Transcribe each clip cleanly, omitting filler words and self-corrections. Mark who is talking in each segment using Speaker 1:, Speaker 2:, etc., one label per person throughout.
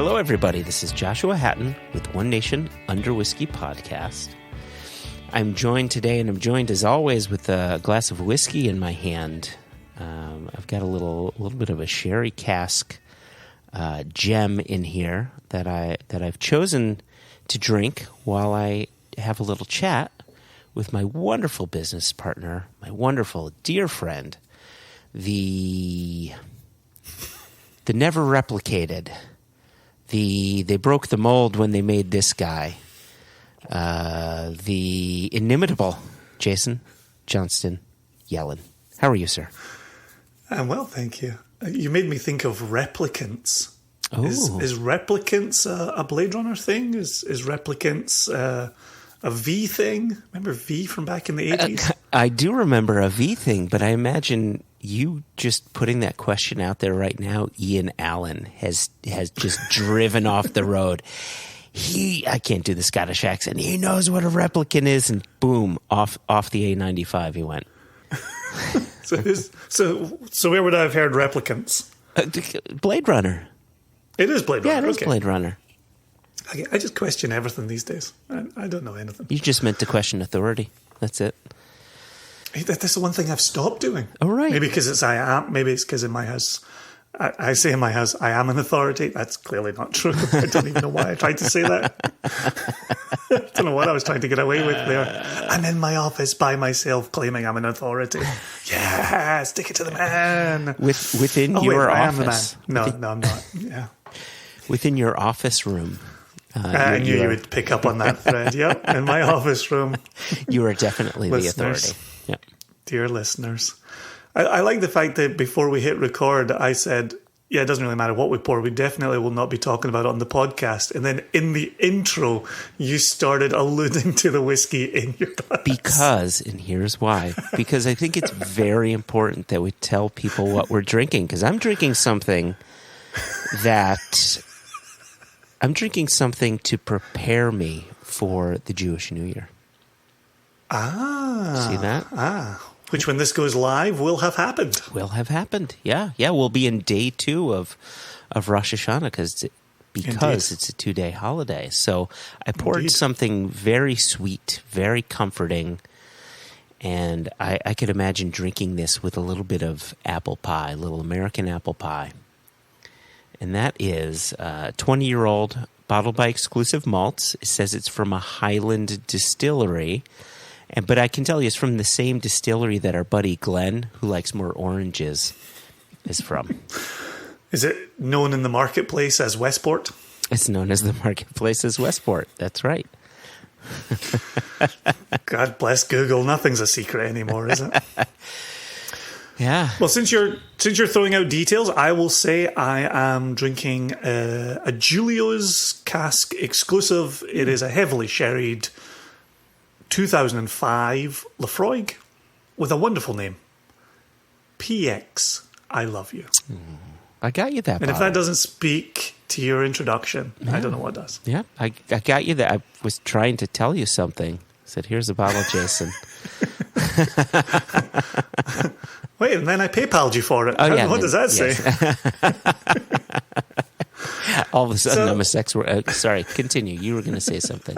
Speaker 1: Hello, everybody. This is Joshua Hatton with One Nation Under Whiskey podcast. I'm joined today, and I'm joined as always with a glass of whiskey in my hand. I've got a little bit of a sherry cask gem in here that I've chosen to drink while I have a little chat with my wonderful business partner, my wonderful dear friend, the never replicated. They broke the mold when they made this guy. The inimitable Jason Johnston Yellen. How are you, sir?
Speaker 2: I'm well, thank you. You made me think of replicants.
Speaker 1: Oh.
Speaker 2: Is replicants a Blade Runner thing? Is replicants a V thing? Remember V from back in the 80s?
Speaker 1: I do remember a V thing, but I imagine you just putting that question out there right now, Ian Allen has just driven off the road. I can't do the Scottish accent. He knows what a replicant is, and boom, off the A95 he went.
Speaker 2: So where would I have heard replicants?
Speaker 1: Blade Runner.
Speaker 2: It is Blade Runner.
Speaker 1: Yeah, it is Blade Runner.
Speaker 2: I just question everything these days. I don't know anything.
Speaker 1: You just meant to question authority. That's it.
Speaker 2: That's the one thing I've stopped doing.
Speaker 1: Oh, right.
Speaker 2: Maybe because it's I am. Maybe it's because in my house, I say in my house, I am an authority. That's clearly not true. I don't even know why I tried to say that. I don't know what I was trying to get away with there. I'm in my office by myself claiming I'm an authority. Yeah, stick it to the man.
Speaker 1: Within your office.
Speaker 2: I am the man. No, I'm not. Yeah.
Speaker 1: Within your office room.
Speaker 2: I knew you would pick up on that thread. Yep, in my office room.
Speaker 1: You are definitely the authority. Yep.
Speaker 2: Dear listeners. I like the fact that before we hit record, I said, yeah, it doesn't really matter what we pour. We definitely will not be talking about it on the podcast. And then in the intro, you started alluding to the whiskey in your glass.
Speaker 1: Because, and here's why, because I think it's very important that we tell people what we're drinking. Because I'm drinking something to prepare me for the Jewish New Year.
Speaker 2: Ah.
Speaker 1: See that?
Speaker 2: Which, when this goes live, will have happened.
Speaker 1: Will have happened. Yeah. We'll be in day 2 of Rosh Hashanah because it's a 2-day holiday. So I poured something very sweet, very comforting, and I could imagine drinking this with a little bit of apple pie, a little American apple pie. And that is 20-year-old bottled by Exclusive Malts. It says it's from a Highland distillery. But I can tell you it's from the same distillery that our buddy Glenn, who likes more oranges, is from.
Speaker 2: Is it known in the marketplace as Westport?
Speaker 1: It's known as the marketplace as Westport. That's right.
Speaker 2: God bless Google. Nothing's a secret anymore, is it?
Speaker 1: Yeah.
Speaker 2: Well, since you're throwing out details, I will say I am drinking a Julio's Cask exclusive. It is a heavily sherried 2005 Lafroig with a wonderful name. PX, I love you.
Speaker 1: I got you that.
Speaker 2: And if that doesn't speak to your introduction, I don't know what does.
Speaker 1: Yeah, I got you that. I was trying to tell you something. I said, here's a bottle, Jason.
Speaker 2: Wait, and then I PayPal'd you for it. What does that say? All of a sudden, I'm a sex worker.
Speaker 1: Sorry, continue. You were going to say something.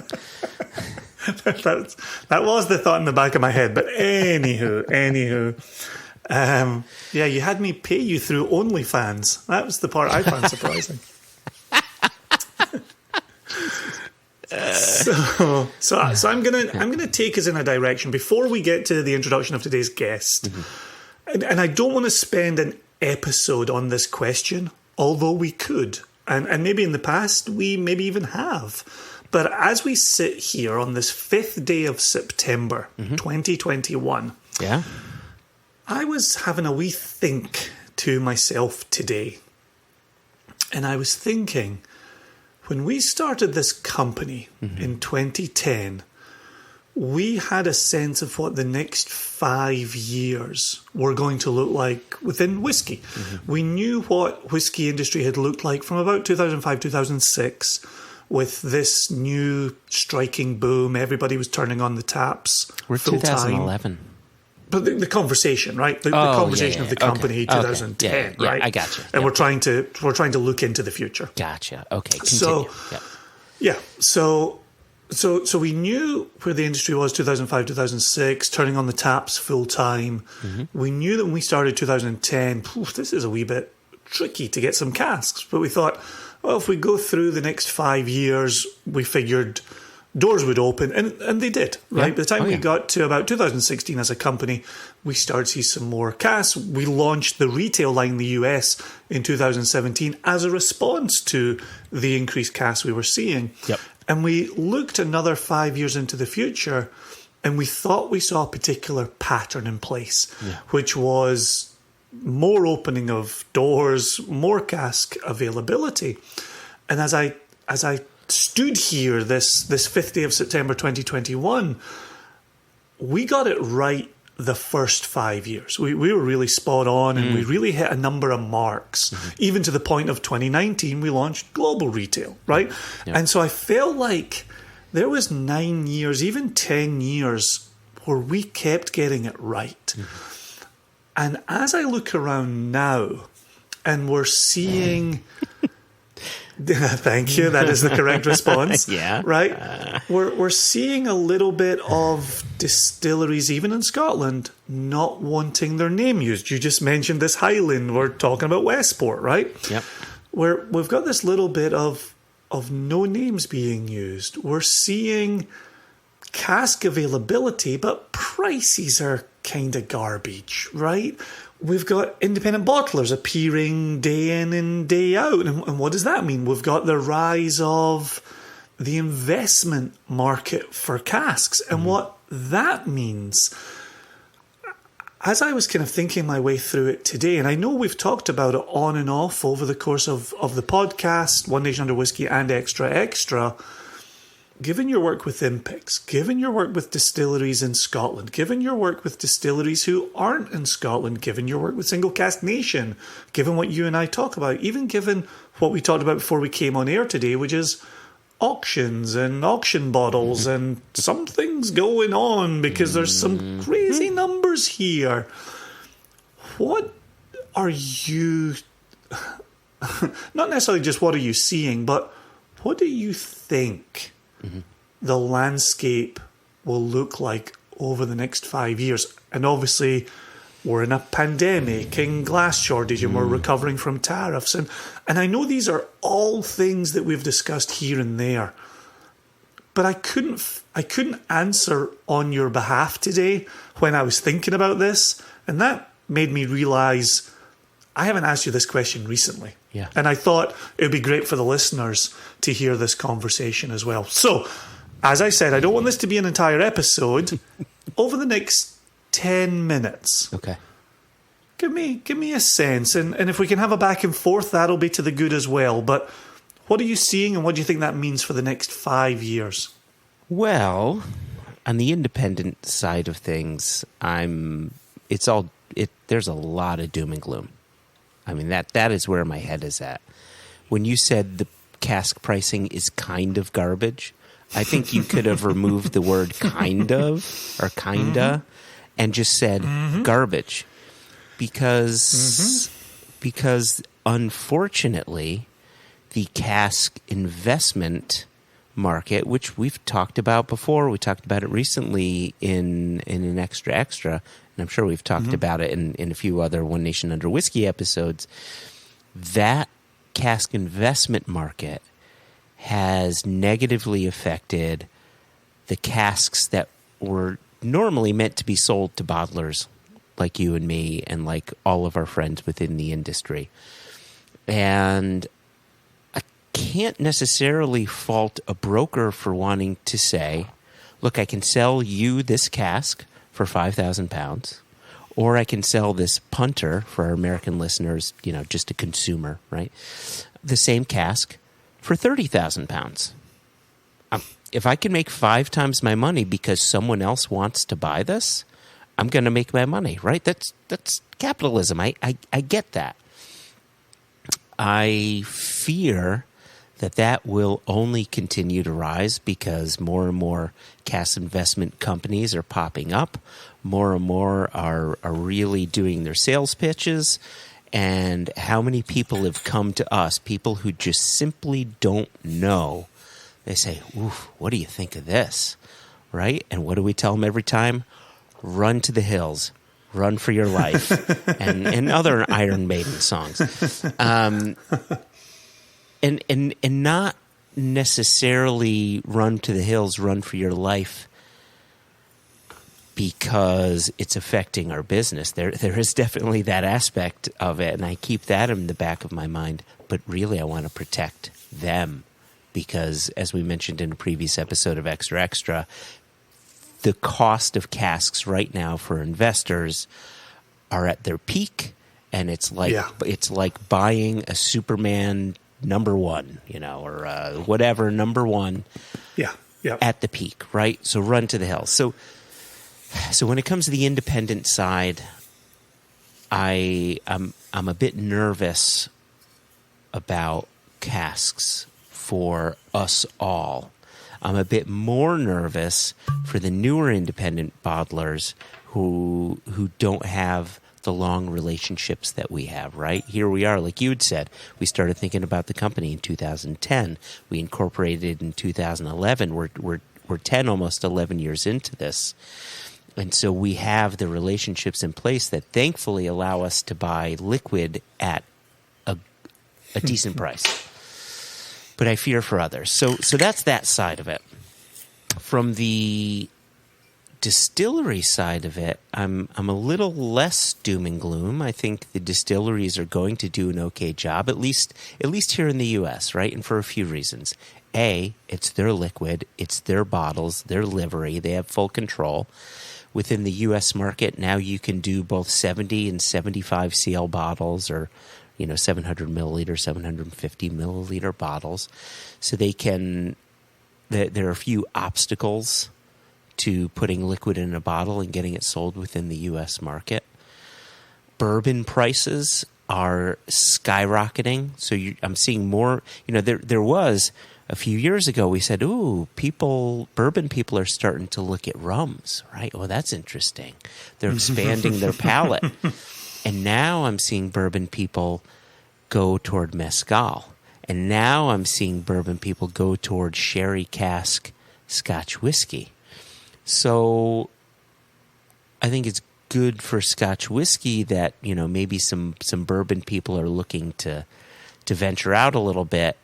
Speaker 2: That was the thought in the back of my head. But anywho. Yeah, you had me pay you through OnlyFans. That was the part I found surprising. So I'm gonna take us in a direction before we get to the introduction of today's guest. Mm-hmm. And I don't want to spend an episode on this question, although we could. And maybe in the past we maybe even have. But as we sit here on this 5th day of September, 2021, I was having a wee think to myself today. And I was thinking, when we started this company in 2010, we had a sense of what the next 5 years were going to look like within whiskey. Mm-hmm. We knew what whiskey industry had looked like from about 2005, 2006, with this new striking boom. Everybody was turning on the taps.
Speaker 1: We're 2011.
Speaker 2: but the conversation, right? The conversation of the company, 2010, right?
Speaker 1: I got you.
Speaker 2: And we're trying to look into the future.
Speaker 1: Gotcha. Okay. Continue.
Speaker 2: So we knew where the industry was 2005, 2006, turning on the taps full time. We knew that when we started 2010, this is a wee bit tricky to get some casks. But we thought, well, if we go through the next 5 years, we figured doors would open, and they did, right? By the time we got to about 2016 as a company, we started to see some more casks. We launched the retail line in the US in 2017 as a response to the increased casks we were seeing. And we looked another 5 years into the future, and we thought we saw a particular pattern in place, which was more opening of doors, more cask availability. And as I stood here this 5th day of September 2021, we got it right the first 5 years. We were really spot on, and we really hit a number of marks. Even to the point of 2019, we launched global retail, right? And so I felt like there was 9 years, even 10 years, where we kept getting it right. And as I look around now, and we're seeing... Thank you. That is the correct response. Right? We're seeing a little bit of distilleries, even in Scotland, not wanting their name used. You just mentioned this Highland. We're talking about Westport, right? Where we've got this little bit of no names being used. We're seeing cask availability, but prices are kind of garbage, right? We've got independent bottlers appearing day in and day out. And what does that mean? We've got the rise of the investment market for casks. And what that means, as I was kind of thinking my way through it today, and I know we've talked about it on and off over the course of the podcast, One Nation Under Whiskey and Extra Extra, given your work with Impex, given your work with distilleries in Scotland, given your work with distilleries who aren't in Scotland, given your work with Single Cask Nation, given what you and I talk about, even given what we talked about before we came on air today, which is auctions and auction bottles and something's going on because there's some crazy numbers here. What are you... not necessarily just what are you seeing, but what do you think the landscape will look like over the next 5 years? And obviously, we're in a pandemic and glass shortage, and we're recovering from tariffs. And I know these are all things that we've discussed here and there, but I couldn't answer on your behalf today when I was thinking about this, and that made me realise I haven't asked you this question recently. And I thought it would be great for the listeners to hear this conversation as well. So, as I said, I don't want this to be an entire episode. Over the next 10 minutes, give me a sense. And if we can have a back and forth, that'll be to the good as well. But what are you seeing, and what do you think that means for the next 5 years?
Speaker 1: Well, on the independent side of things, there's a lot of doom and gloom. I mean, that is where my head is at. When you said the cask pricing is kind of garbage, I think you could have removed the word kind of or kinda and just said garbage. Because unfortunately, the cask investment market, which we've talked about before, we talked about it recently in an extra, and I'm sure we've talked about it in a few other One Nation Under Whiskey episodes, that cask investment market has negatively affected the casks that were normally meant to be sold to bottlers like you and me and like all of our friends within the industry. And I can't necessarily fault a broker for wanting to say, look, I can sell you this cask for £5,000, or I can sell this punter, for our American listeners, just a consumer, right? The same cask for £30,000. If I can make 5 times my money because someone else wants to buy this, I'm going to make my money, right? That's capitalism. I get that. I fear that will only continue to rise because more and more cask investment companies are popping up. More and more are really doing their sales pitches. And how many people have come to us, people who just simply don't know. They say, "Oof, what do you think of this?" Right? And what do we tell them every time? Run to the hills. Run for your life. and other Iron Maiden songs. And not necessarily run to the hills, run for your life because it's affecting our business. There is definitely that aspect of it, and I keep that in the back of my mind. But really, I want to protect them because, as we mentioned in a previous episode of Extra Extra, the cost of casks right now for investors are at their peak, and it's like buying a Superman #1, or whatever #1.
Speaker 2: Yeah.
Speaker 1: At the peak, right? So run to the hills. So when it comes to the independent side, I'm a bit nervous about casks for us all. I'm a bit more nervous for the newer independent bottlers who don't have the long relationships that we have, right? Here we are, like you had said, we started thinking about the company in 2010. We incorporated in 2011. We're 10, almost 11 years into this. And so we have the relationships in place that thankfully allow us to buy liquid at a decent price. But I fear for others. So that's that side of it. From the distillery side of it, I'm a little less doom and gloom. I think the distilleries are going to do an okay job, at least here in the U.S., right? And for a few reasons. A, it's their liquid, it's their bottles, their livery. They have full control. Within the U.S. market, now you can do both 70 and 75 CL bottles, or 700 milliliter, 750 milliliter bottles. So they can. There are a few obstacles to putting liquid in a bottle and getting it sold within the U.S. market. Bourbon prices are skyrocketing. So I'm seeing more. There was a few years ago we said, "Ooh, bourbon people are starting to look at rums, right? Well, that's interesting. They're expanding their palate." And now I'm seeing bourbon people go toward mezcal. And now I'm seeing bourbon people go toward sherry cask Scotch whiskey. So I think it's good for Scotch whiskey that, maybe some bourbon people are looking to venture out a little bit.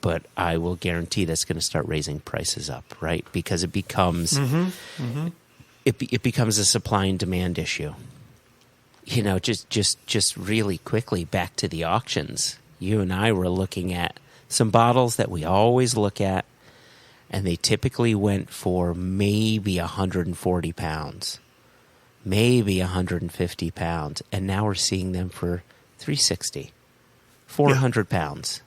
Speaker 1: But I will guarantee that's going to start raising prices up, right? Because it becomes it becomes a supply and demand issue. Just really quickly back to the auctions. You and I were looking at some bottles that we always look at, and they typically went for maybe 140 pounds, maybe 150 pounds, and now we're seeing them for 360, 400 pounds,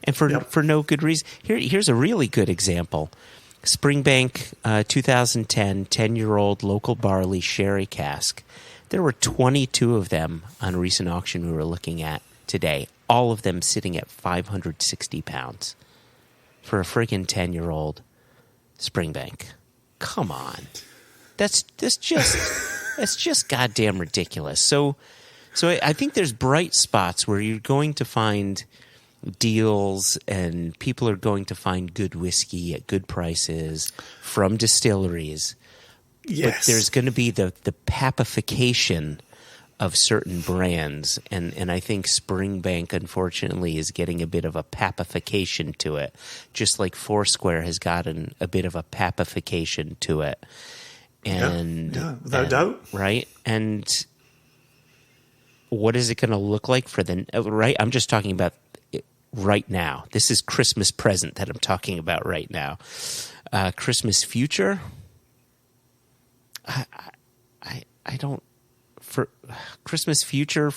Speaker 1: and for no good reason. Here's a really good example. Springbank 2010 10-year-old local barley sherry cask. There were 22 of them on a recent auction we were looking at today, all of them sitting at 560 pounds for a friggin' 10-year-old Springbank. Come on. That's just goddamn ridiculous. So I think there's bright spots where you're going to find deals and people are going to find good whiskey at good prices from distilleries.
Speaker 2: Yes.
Speaker 1: But there's going to be the papification of certain brands, and I think Springbank, unfortunately, is getting a bit of a papification to it, just like Foursquare has gotten a bit of a papification to it. And
Speaker 2: without doubt.
Speaker 1: Right? And what is it going to look like for the right? I'm just talking about right now. This is Christmas present that I'm talking about right now. Christmas future. I don't, for Christmas future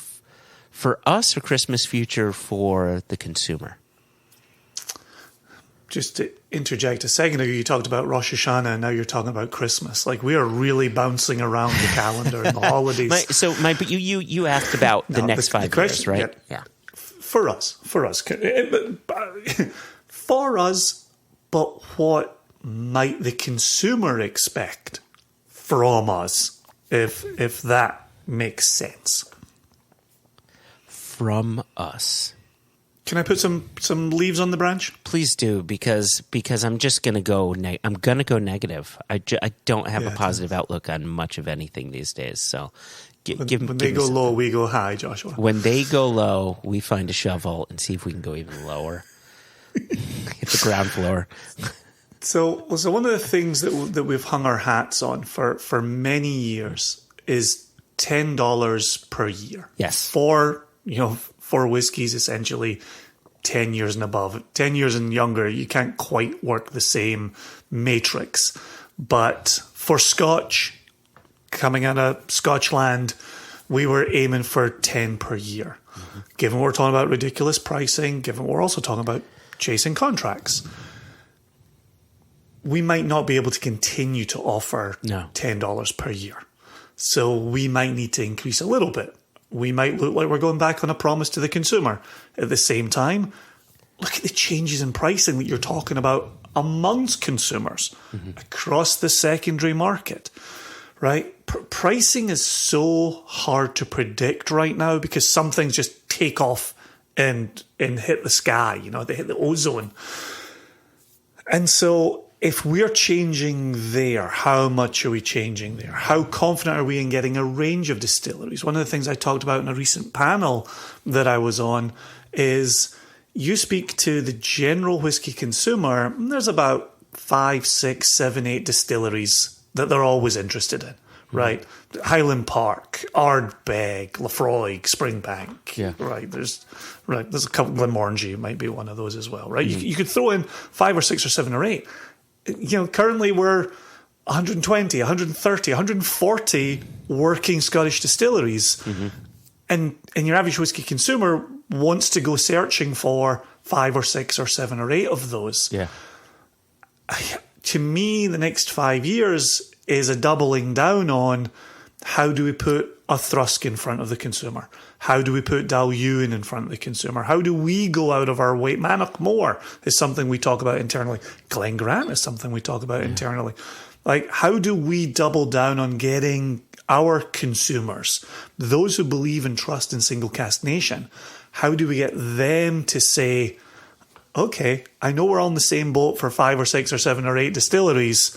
Speaker 1: for us or Christmas future for the consumer?
Speaker 2: Just to interject, a second ago you talked about Rosh Hashanah and now you're talking about Christmas. Like, we are really bouncing around the calendar and the holidays.
Speaker 1: But you asked about the next 5 years, right?
Speaker 2: Yeah. For us, for us, but what might the consumer expect from us, if that makes sense?
Speaker 1: From us.
Speaker 2: Can I put some leaves on the branch?
Speaker 1: Please do, because I'm just going to go. I'm going to go negative. I don't have a positive outlook on much of anything these days. So,
Speaker 2: when they go low, we go high, Joshua.
Speaker 1: When they go low, we find a shovel and see if we can go even lower. Hit the ground floor.
Speaker 2: So one of the things that we've hung our hats on for many years is $10 per year.
Speaker 1: Yes.
Speaker 2: For whiskeys, essentially 10 years and above. 10 years and younger, you can't quite work the same matrix. But for Scotch, coming out of Scotchland, we were aiming for 10 per year. Mm-hmm. Given we're talking about ridiculous pricing, given we're also talking about chasing contracts, we might not be able to continue to offer $10 per year. So we might need to increase a little bit. We might look like we're going back on a promise to the consumer. At the same time, look at the changes in pricing that you're talking about amongst consumers across the secondary market, right? Pricing is so hard to predict right now because some things just take off and hit the sky, they hit the ozone. And so if we're changing there, how much are we changing there? How confident are we in getting a range of distilleries? One of the things I talked about in a recent panel that I was on is you speak to the general whiskey consumer, and there's about 5, 6, 7, 8 distilleries that they're always interested in, right? Highland Park, Ardbeg, Lafroig, Springbank.
Speaker 1: Yeah.
Speaker 2: Right. There's a couple, Glenmorangie might be one of those as well, right? You could throw in 5 or 6 or 7 or 8. Currently we're 120, 130, 140 working Scottish distilleries. And your average whiskey consumer wants to go searching for 5 or 6 or 7 or 8 of those.
Speaker 1: Yeah.
Speaker 2: To me, the next 5 years is a doubling down on how do we put a Thrusk in front of the consumer? How do we put Dalyun in front of the consumer? How do we go out of our way? Mannoch Moor is something we talk about internally. Glen Grant is something we talk about internally. Like, how do we double down on getting our consumers, those who believe and trust in Single Cask Nation, how do we get them to say, okay, I know we're on the same boat for 5 or 6 or 7 or 8 distilleries,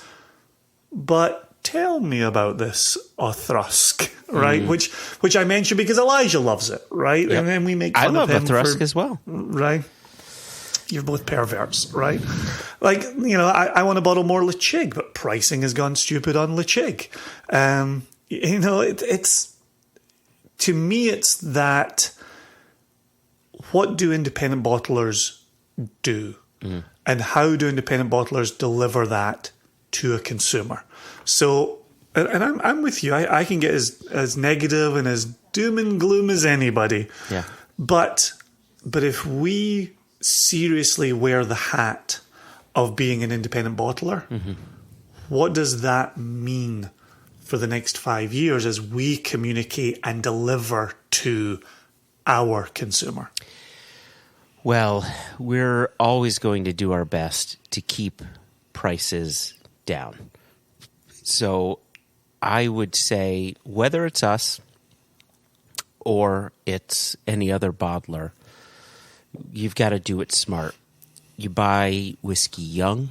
Speaker 2: but tell me about this Thrusk, right? Which I mentioned because Elijah loves it, right? Yep. And then we make fun of him.
Speaker 1: I love Thrusk as well.
Speaker 2: Right? You're both perverts, right? Like, I want to bottle more Lechig, but pricing has gone stupid on Lechig. It's to me, it's that what do independent bottlers do? And how do independent bottlers deliver that to a consumer? So, and I'm with you. I can get as negative and as doom and gloom as anybody.
Speaker 1: Yeah.
Speaker 2: But if we seriously wear the hat of being an independent bottler, what does that mean for the next 5 years as we communicate and deliver to our consumer?
Speaker 1: Well, we're always going to do our best to keep prices down. So I would say whether it's us or it's any other bottler, you've got to do it smart. You buy whiskey young,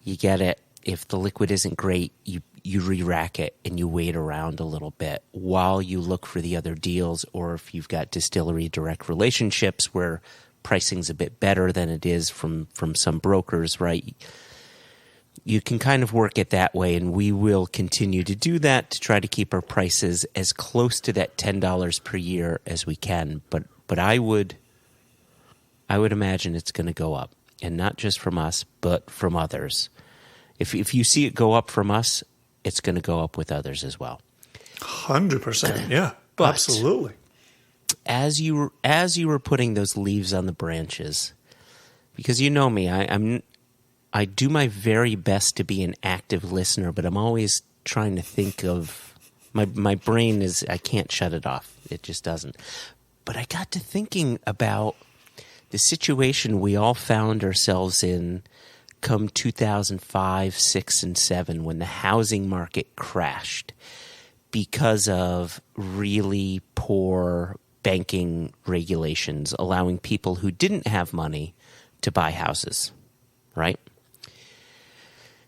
Speaker 1: you get it. If the liquid isn't great, you re-rack it and you wait around a little bit while you look for the other deals, or if you've got distillery direct relationships where pricing's a bit better than it is from some brokers, right? You can kind of work it that way, and we will continue to do that to try to keep our prices as close to that $10 per year as we can. But I would imagine it's going to go up, and not just from us, but from others. If you see it go up from us, it's going to go up with others as well.
Speaker 2: 100%, yeah,
Speaker 1: but
Speaker 2: absolutely.
Speaker 1: As you were putting those leaves on the branches, because you know me, I do my very best to be an active listener, but I'm always trying to think of my brain is, I can't shut it off. It just doesn't. But I got to thinking about the situation we all found ourselves in come 2005, 6, and 7 when the housing market crashed because of really poor banking regulations allowing people who didn't have money to buy houses, right?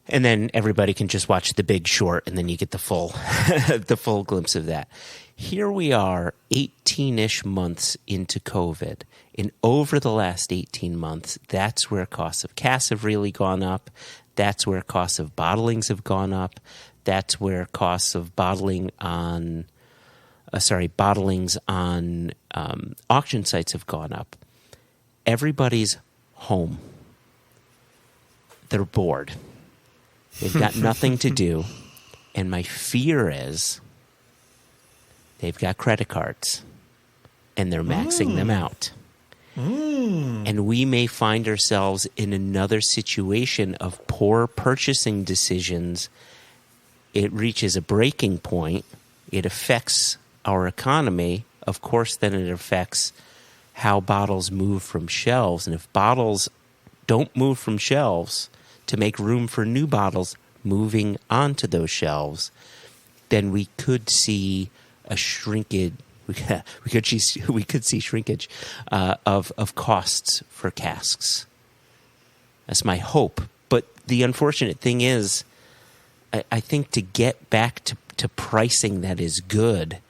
Speaker 1: And then everybody can just watch The Big Short, and then you get the full the full glimpse of that. Here we are 18-ish months into COVID, and over the last 18 months, that's where costs of cask have really gone up. That's where costs of bottlings have gone up. That's where costs of bottlings on auction sites have gone up. Everybody's home. They're bored. They've got nothing to do. And my fear is they've got credit cards and they're maxing them out. And we may find ourselves in another situation of poor purchasing decisions. It reaches a breaking point. It affects our economy. Of course, then it affects how bottles move from shelves. And if bottles don't move from shelves to make room for new bottles moving onto those shelves, then we could see a shrinkage. We could see shrinkage of costs for casks. That's my hope. But the unfortunate thing is, I think to get back to pricing that is good,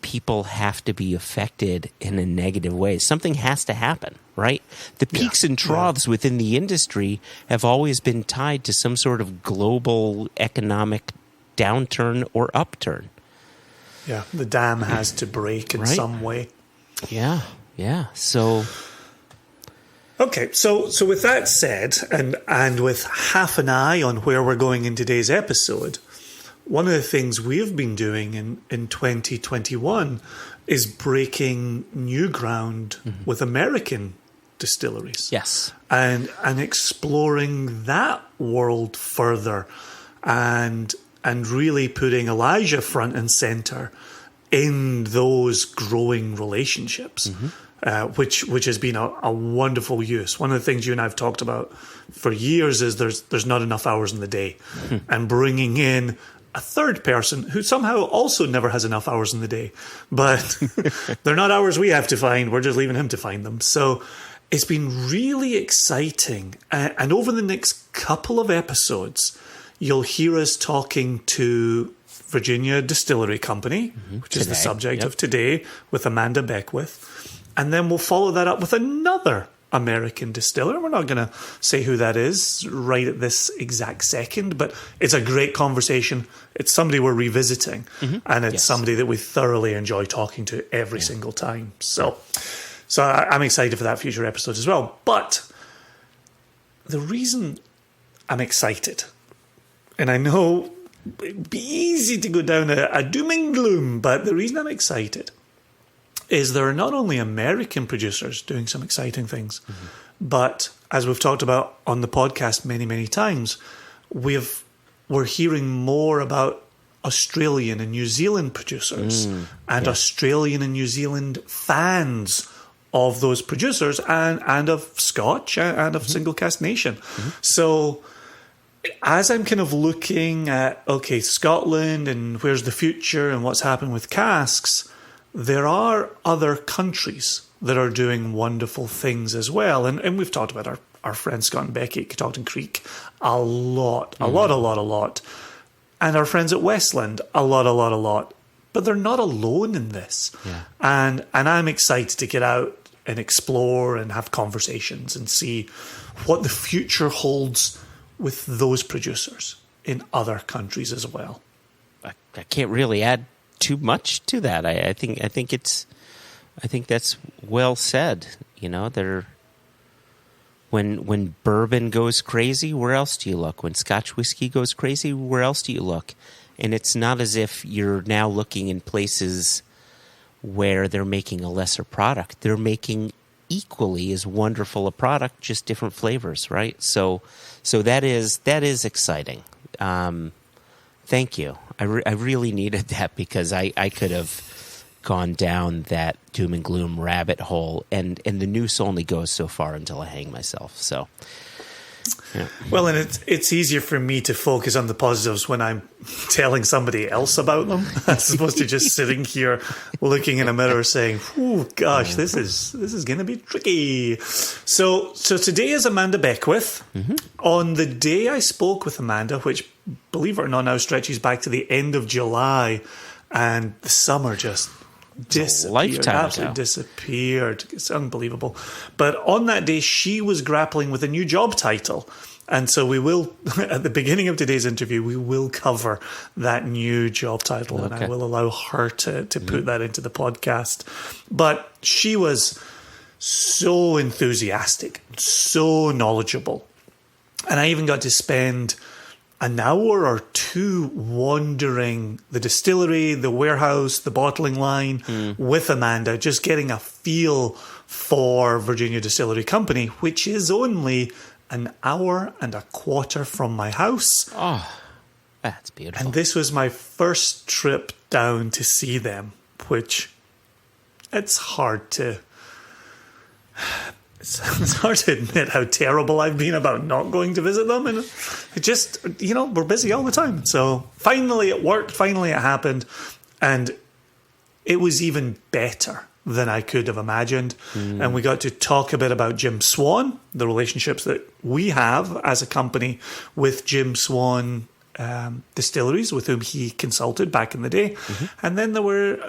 Speaker 1: people have to be affected in a negative way. Something has to happen, right? The peaks and troughs within the industry have always been tied to some sort of global economic downturn or upturn.
Speaker 2: Yeah, the dam has to break in some way.
Speaker 1: Yeah. So,
Speaker 2: okay, so with that said, and with half an eye on where we're going in today's episode, one of the things we've been doing in 2021 is breaking new ground with American distilleries.
Speaker 1: Yes.
Speaker 2: And exploring that world further and really putting Elijah front and center in those growing relationships, which has been a wonderful use. One of the things you and I have talked about for years is there's not enough hours in the day, and bringing in a third person who somehow also never has enough hours in the day, but they're not hours we have to find. We're just leaving him to find them. So it's been really exciting. And over the next couple of episodes, you'll hear us talking to Virginia Distillery Company, which is the subject of today, with Amanda Beckwith. And then we'll follow that up with another American distiller. We're not going to say who that is right at this exact second, but it's a great conversation. It's somebody we're revisiting, and it's somebody that we thoroughly enjoy talking to every single time. So I'm excited for that future episode as well. But the reason I'm excited, and I know it'd be easy to go down a doom and gloom, but the reason I'm excited is there are not only American producers doing some exciting things, but as we've talked about on the podcast many, many times, we're hearing more about Australian and New Zealand producers and Australian and New Zealand fans of those producers and of Scotch and of Single Cask Nation. So as I'm kind of looking at, okay, Scotland and where's the future and what's happened with casks, there are other countries that are doing wonderful things as well. And we've talked about our friend Scott and Becky at Catoctin Creek a lot. And our friends at Westland, a lot. But they're not alone in this. Yeah. And I'm excited to get out and explore and have conversations and see what the future holds with those producers in other countries as well.
Speaker 1: I can't really add too much to that. I think that's well said. You know, when bourbon goes crazy, where else do you look? When Scotch whiskey goes crazy, where else do you look? And it's not as if you're now looking in places where they're making a lesser product. They're making equally as wonderful a product, just different flavors, right? So that is exciting. Thank you. I really needed that because I could have gone down that doom and gloom rabbit hole, and the noose only goes so far until I hang myself. So, yeah.
Speaker 2: Well, and it's easier for me to focus on the positives when I'm telling somebody else about them, as opposed to just sitting here looking in a mirror saying, "Oh gosh, this is going to be tricky." So today is Amanda Beckwith. Mm-hmm. On the day I spoke with Amanda, which, believe it or not, now stretches back to the end of July, and the summer just disappeared, absolutely disappeared. It's unbelievable. But on that day, she was grappling with a new job title. And so we will, at the beginning of today's interview, we will cover that new job title, and I will allow her to put that into the podcast. But she was so enthusiastic, so knowledgeable. And I even got to spend an hour or two wandering the distillery, the warehouse, the bottling line with Amanda, just getting a feel for Virginia Distillery Company, which is only an hour and a quarter from my house.
Speaker 1: Oh, that's beautiful.
Speaker 2: And this was my first trip down to see them, which it's hard to admit how terrible I've been about not going to visit them. And it just, we're busy all the time. So finally it worked. Finally it happened. And it was even better than I could have imagined. And we got to talk a bit about Jim Swan, the relationships that we have as a company with Jim Swan Distilleries, with whom he consulted back in the day. And then there were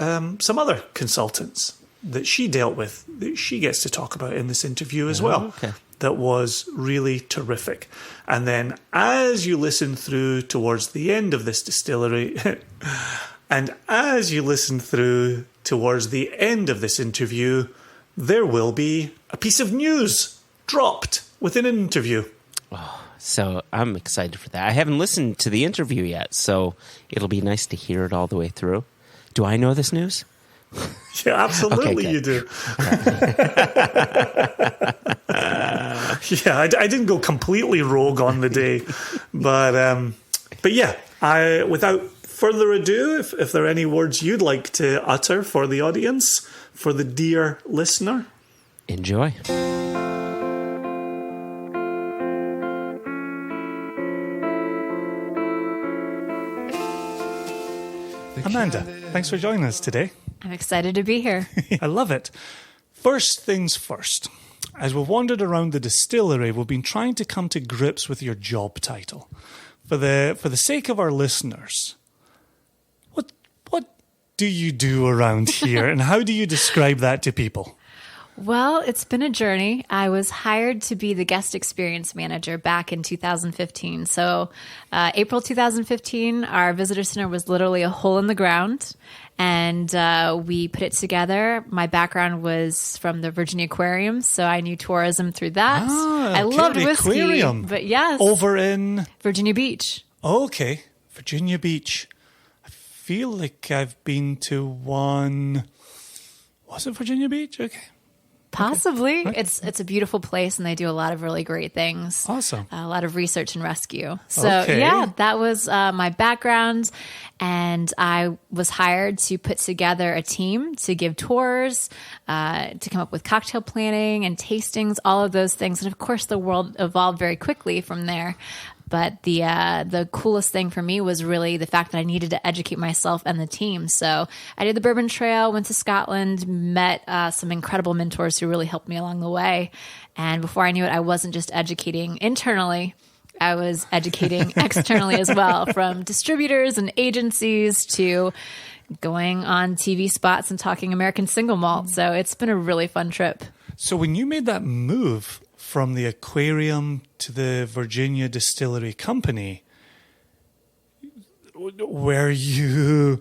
Speaker 2: some other consultants that she dealt with, that she gets to talk about in this interview as well.
Speaker 1: Okay.
Speaker 2: That was really terrific. And then as you listen through towards the end of this distillery, and as you listen through towards the end of this interview, there will be a piece of news dropped within an interview.
Speaker 1: Oh, so I'm excited for that. I haven't listened to the interview yet, so it'll be nice to hear it all the way through. Do I know this news?
Speaker 2: Yeah, absolutely you do. Yeah, I didn't go completely rogue on the day. But yeah, without further ado, if there are any words you'd like to utter for the audience, for the dear listener.
Speaker 1: Enjoy.
Speaker 2: Amanda, thanks for joining us today.
Speaker 3: I'm excited to be here.
Speaker 2: I love it. First things first. As we've wandered around the distillery, we've been trying to come to grips with your job title. For the sake of our listeners, what do you do around here, and how do you describe that to people?
Speaker 3: Well, it's been a journey. I was hired to be the guest experience manager back in 2015. So April 2015, our visitor center was literally a hole in the ground, and we put it together. My background was from the Virginia Aquarium, so I knew tourism through that. I loved whiskey,
Speaker 2: aquarium.
Speaker 3: But yes.
Speaker 2: Over in?
Speaker 3: Virginia Beach.
Speaker 2: Okay, Virginia Beach. I feel like I've been to one. Was it Virginia Beach? Okay.
Speaker 3: Possibly.
Speaker 2: Okay.
Speaker 3: It's a beautiful place, and they do a lot of really great things.
Speaker 2: Awesome.
Speaker 3: A lot of research and rescue. So
Speaker 2: okay.
Speaker 3: yeah, that was my background, and I was hired to put together a team to give tours, to come up with cocktail planning and tastings, all of those things. And of course, the world evolved very quickly from there. But the coolest thing for me was really the fact that I needed to educate myself and the team. So I did the Bourbon Trail, went to Scotland, met some incredible mentors who really helped me along the way. And before I knew it, I wasn't just educating internally. I was educating externally as well, from distributors and agencies to going on TV spots and talking American Single Malt. So it's been a really fun trip.
Speaker 2: So when you made that move from the aquarium to the Virginia Distillery Company, were you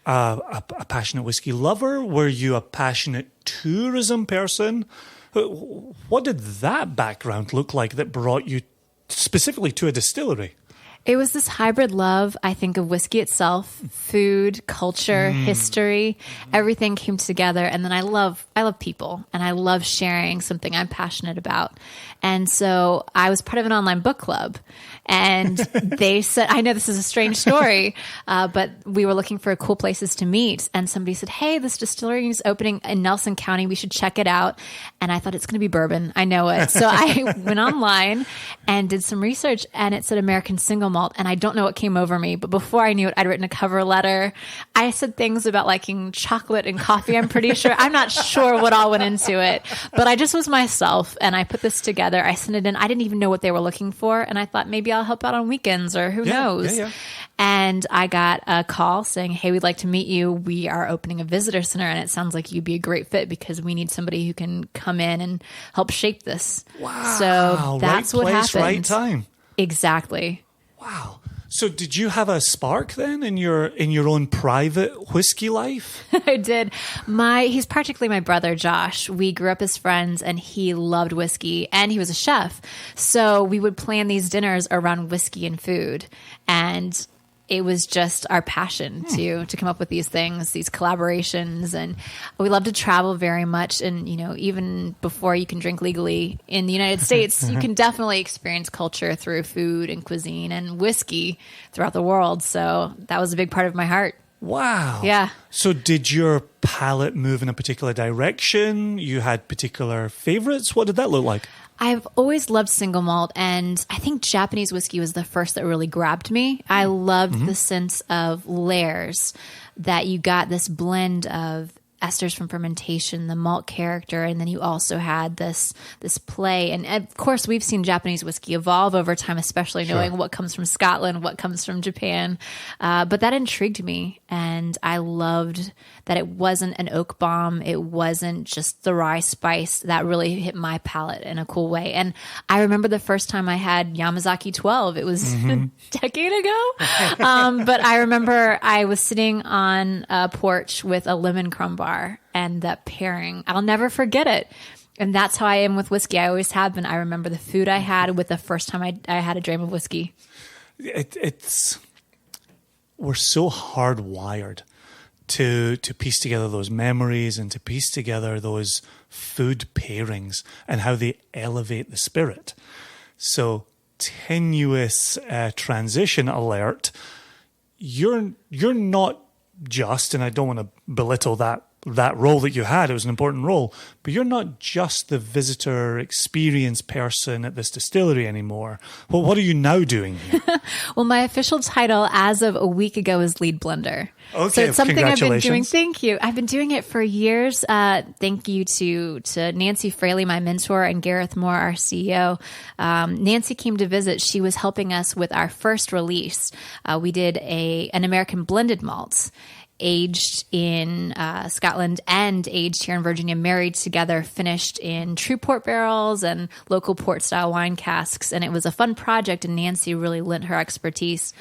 Speaker 2: a passionate whiskey lover? Were you a passionate tourism person? What did that background look like that brought you specifically to a distillery?
Speaker 3: It was this hybrid love, I think, of whiskey itself, food, culture, history, everything came together. And then I love people, and I love sharing something I'm passionate about. And so I was part of an online book club, and they said, I know this is a strange story, but we were looking for cool places to meet. And somebody said, hey, this distillery is opening in Nelson County. We should check it out. And I thought, it's going to be bourbon. I know it. So I went online and did some research, and it said American Single Malt. And I don't know what came over me, but before I knew it, I'd written a cover letter. I said things about liking chocolate and coffee, I'm pretty sure. I'm not sure what all went into it, but I just was myself, and I put this together. I sent it in. I didn't even know what they were looking for. And I thought, maybe I'll help out on weekends, or who knows. Yeah. And I got a call saying, hey, we'd like to meet you. We are opening a visitor center, and it sounds like you'd be a great fit because we need somebody who can come in and help shape this.
Speaker 2: Wow.
Speaker 3: So that's
Speaker 2: right
Speaker 3: what
Speaker 2: place,
Speaker 3: happened.
Speaker 2: Right time.
Speaker 3: Exactly.
Speaker 2: Wow. So did you have a spark then in your own private whiskey life?
Speaker 3: I did. He's practically my brother, Josh. We grew up as friends, and he loved whiskey, and he was a chef. So we would plan these dinners around whiskey and food. And it was just our passion to come up with these things, these collaborations. And we love to travel very much. And, even before you can drink legally in the United States, you can definitely experience culture through food and cuisine and whiskey throughout the world. So that was a big part of my heart.
Speaker 2: Wow.
Speaker 3: Yeah.
Speaker 2: So did your palate move in a particular direction? You had particular favorites? What did that look like?
Speaker 3: I've always loved single malt, and I think Japanese whiskey was the first that really grabbed me. I loved the sense of layers, that you got this blend of esters from fermentation, the malt character, and then you also had this play. And of course, we've seen Japanese whiskey evolve over time, especially knowing what comes from Scotland, what comes from Japan. But that intrigued me, and I loved that it wasn't an oak bomb. It wasn't just the rye spice. That really hit my palate in a cool way. And I remember the first time I had Yamazaki 12. It was a decade ago. But I remember I was sitting on a porch with a lemon crumb bar, and that pairing, I'll never forget it. And that's how I am with whiskey. I always have been. I remember the food I had with the first time I had a dram of whiskey.
Speaker 2: We're so hardwired to piece together those memories and to piece together those food pairings and how they elevate the spirit. So, tenuous transition alert. You're not just, and I don't want to belittle that role that you had, it was an important role, but you're not just the visitor experience person at this distillery anymore. Well, what are you now doing here?
Speaker 3: Well, my official title as of a week ago is lead blender.
Speaker 2: Okay,
Speaker 3: so it's something I've been doing.
Speaker 2: congratulations.
Speaker 3: Thank you. I've been doing it for years. Thank you to Nancy Fraley, my mentor, and Gareth Moore, our CEO. Nancy came to visit. She was helping us with our first release. We did an American blended malt, aged in Scotland and aged here in Virginia, married together, finished in true port barrels and local port style wine casks. And it was a fun project, and Nancy really lent her expertise.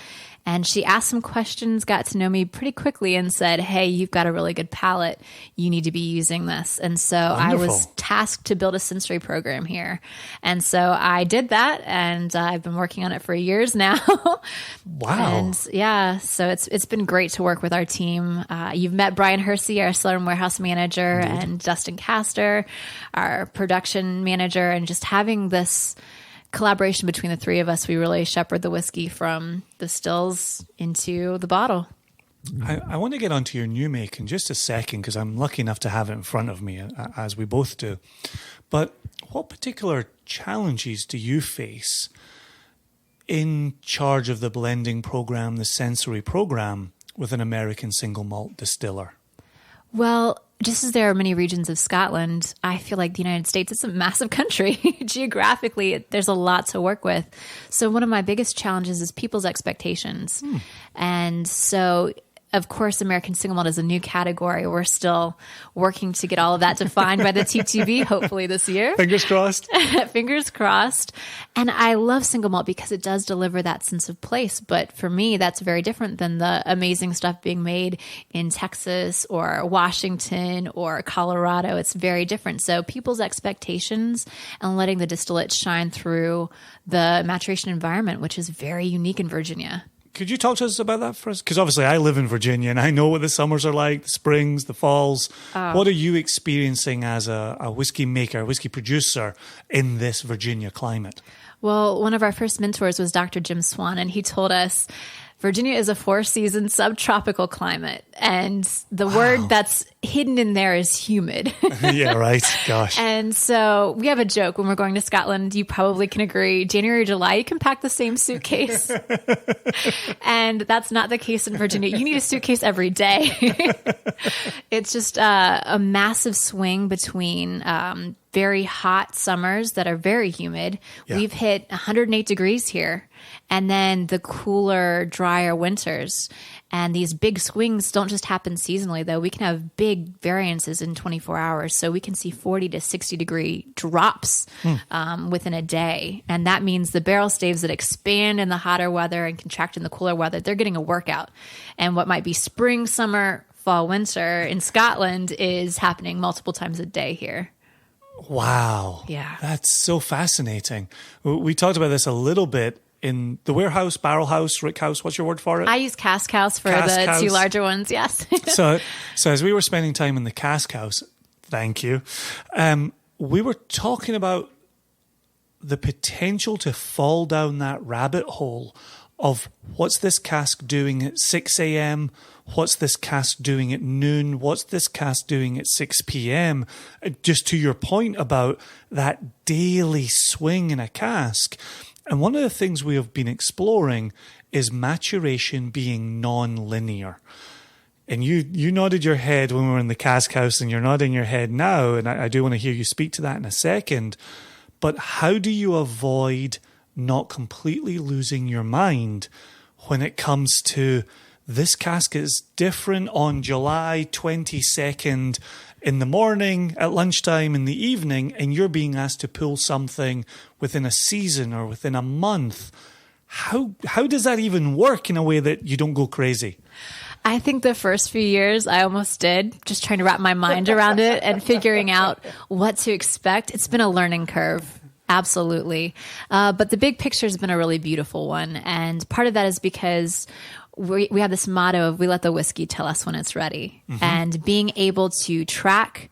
Speaker 3: And she asked some questions, got to know me pretty quickly, and said, hey, you've got a really good palate. You need to be using this. And so I was tasked to build a sensory program here. And so I did that, and I've been working on it for years now.
Speaker 2: Wow.
Speaker 3: And yeah, so it's been great to work with our team. You've met Brian Hersey, our cellar and warehouse manager, and Dustin Castor, our production manager, and just having this collaboration between the three of us, we really shepherd the whiskey from the stills into the bottle.
Speaker 2: I want to get onto your new make in just a second, because I'm lucky enough to have it in front of me, as we both do. But what particular challenges do you face in charge of the blending program, the sensory program, with an American single malt distiller?
Speaker 3: Well, just as there are many regions of Scotland, I feel like the United States is a massive country. Geographically, there's a lot to work with. So one of my biggest challenges is people's expectations. And so of course, American Single Malt is a new category. We're still working to get all of that defined by the TTB, hopefully this year.
Speaker 2: Fingers crossed.
Speaker 3: Fingers crossed. And I love Single Malt because it does deliver that sense of place. But for me, that's very different than the amazing stuff being made in Texas or Washington or Colorado. It's very different. So people's expectations and letting the distillate shine through the maturation environment, which is very unique in Virginia.
Speaker 2: Could you talk to us about that for us? Because obviously I live in Virginia and I know what the summers are like, the springs, the falls. What are you experiencing as a whiskey maker, a whiskey producer in this Virginia climate?
Speaker 3: Well, one of our first mentors was Dr. Jim Swan, and he told us Virginia is a 4-season subtropical climate, and the word that's hidden in there is humid.
Speaker 2: Yeah, right. Gosh.
Speaker 3: And so we have a joke when we're going to Scotland. You probably can agree. January, July, you can pack the same suitcase. And that's not the case in Virginia. You need a suitcase every day. It's just a massive swing between very hot summers that are very humid. Yeah. We've hit 108 degrees here. And then the cooler, drier winters. And these big swings don't just happen seasonally, though. We can have big variances in 24 hours. So we can see 40 to 60 degree drops within a day. And that means the barrel staves that expand in the hotter weather and contract in the cooler weather, they're getting a workout. And what might be spring, summer, fall, winter in Scotland is happening multiple times a day here.
Speaker 2: Wow.
Speaker 3: Yeah.
Speaker 2: That's so fascinating. We talked about this a little bit in the warehouse, barrel house, rick house. What's your word for it?
Speaker 3: I use cask house for the two larger ones. Yes.
Speaker 2: So as we were spending time in the cask house, thank you, we were talking about the potential to fall down that rabbit hole of what's this cask doing at 6 a.m., what's this cask doing at noon, what's this cask doing at 6 p.m. Just to your point about that daily swing in a cask. And one of the things we have been exploring is maturation being non-linear. And you nodded your head when we were in the cask house, and you're nodding your head now, and I do want to hear you speak to that in a second. But how do you avoid not completely losing your mind when it comes to this cask is different on July 22nd in the morning, at lunchtime, in the evening, and you're being asked to pull something within a season or within a month? How does that even work in a way that you don't go crazy?
Speaker 3: I think the first few years I almost did, just trying to wrap my mind around it and figuring out what to expect. It's been a learning curve. Absolutely. But the big picture has been a really beautiful one. And part of that is because we have this motto of we let the whiskey tell us when it's ready. Mm-hmm. And being able to track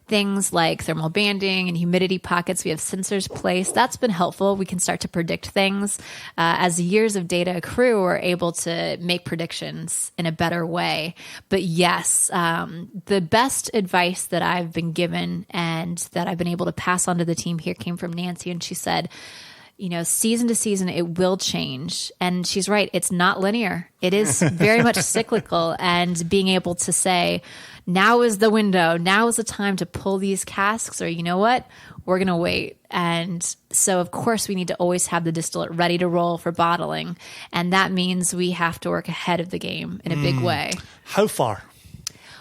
Speaker 3: things like thermal banding and humidity pockets, we have sensors placed. That's been helpful. We can start to predict things. As years of data accrue, we're able to make predictions in a better way. But yes, the best advice that I've been given and that I've been able to pass on to the team here came from Nancy. And she said, season to season, it will change. And she's right. It's not linear. It is very much cyclical. And being able to say, now is the window, now is the time to pull these casks, or you know what, we're going to wait. And so, of course, we need to always have the distillate ready to roll for bottling. And that means we have to work ahead of the game in a big way.
Speaker 2: How far?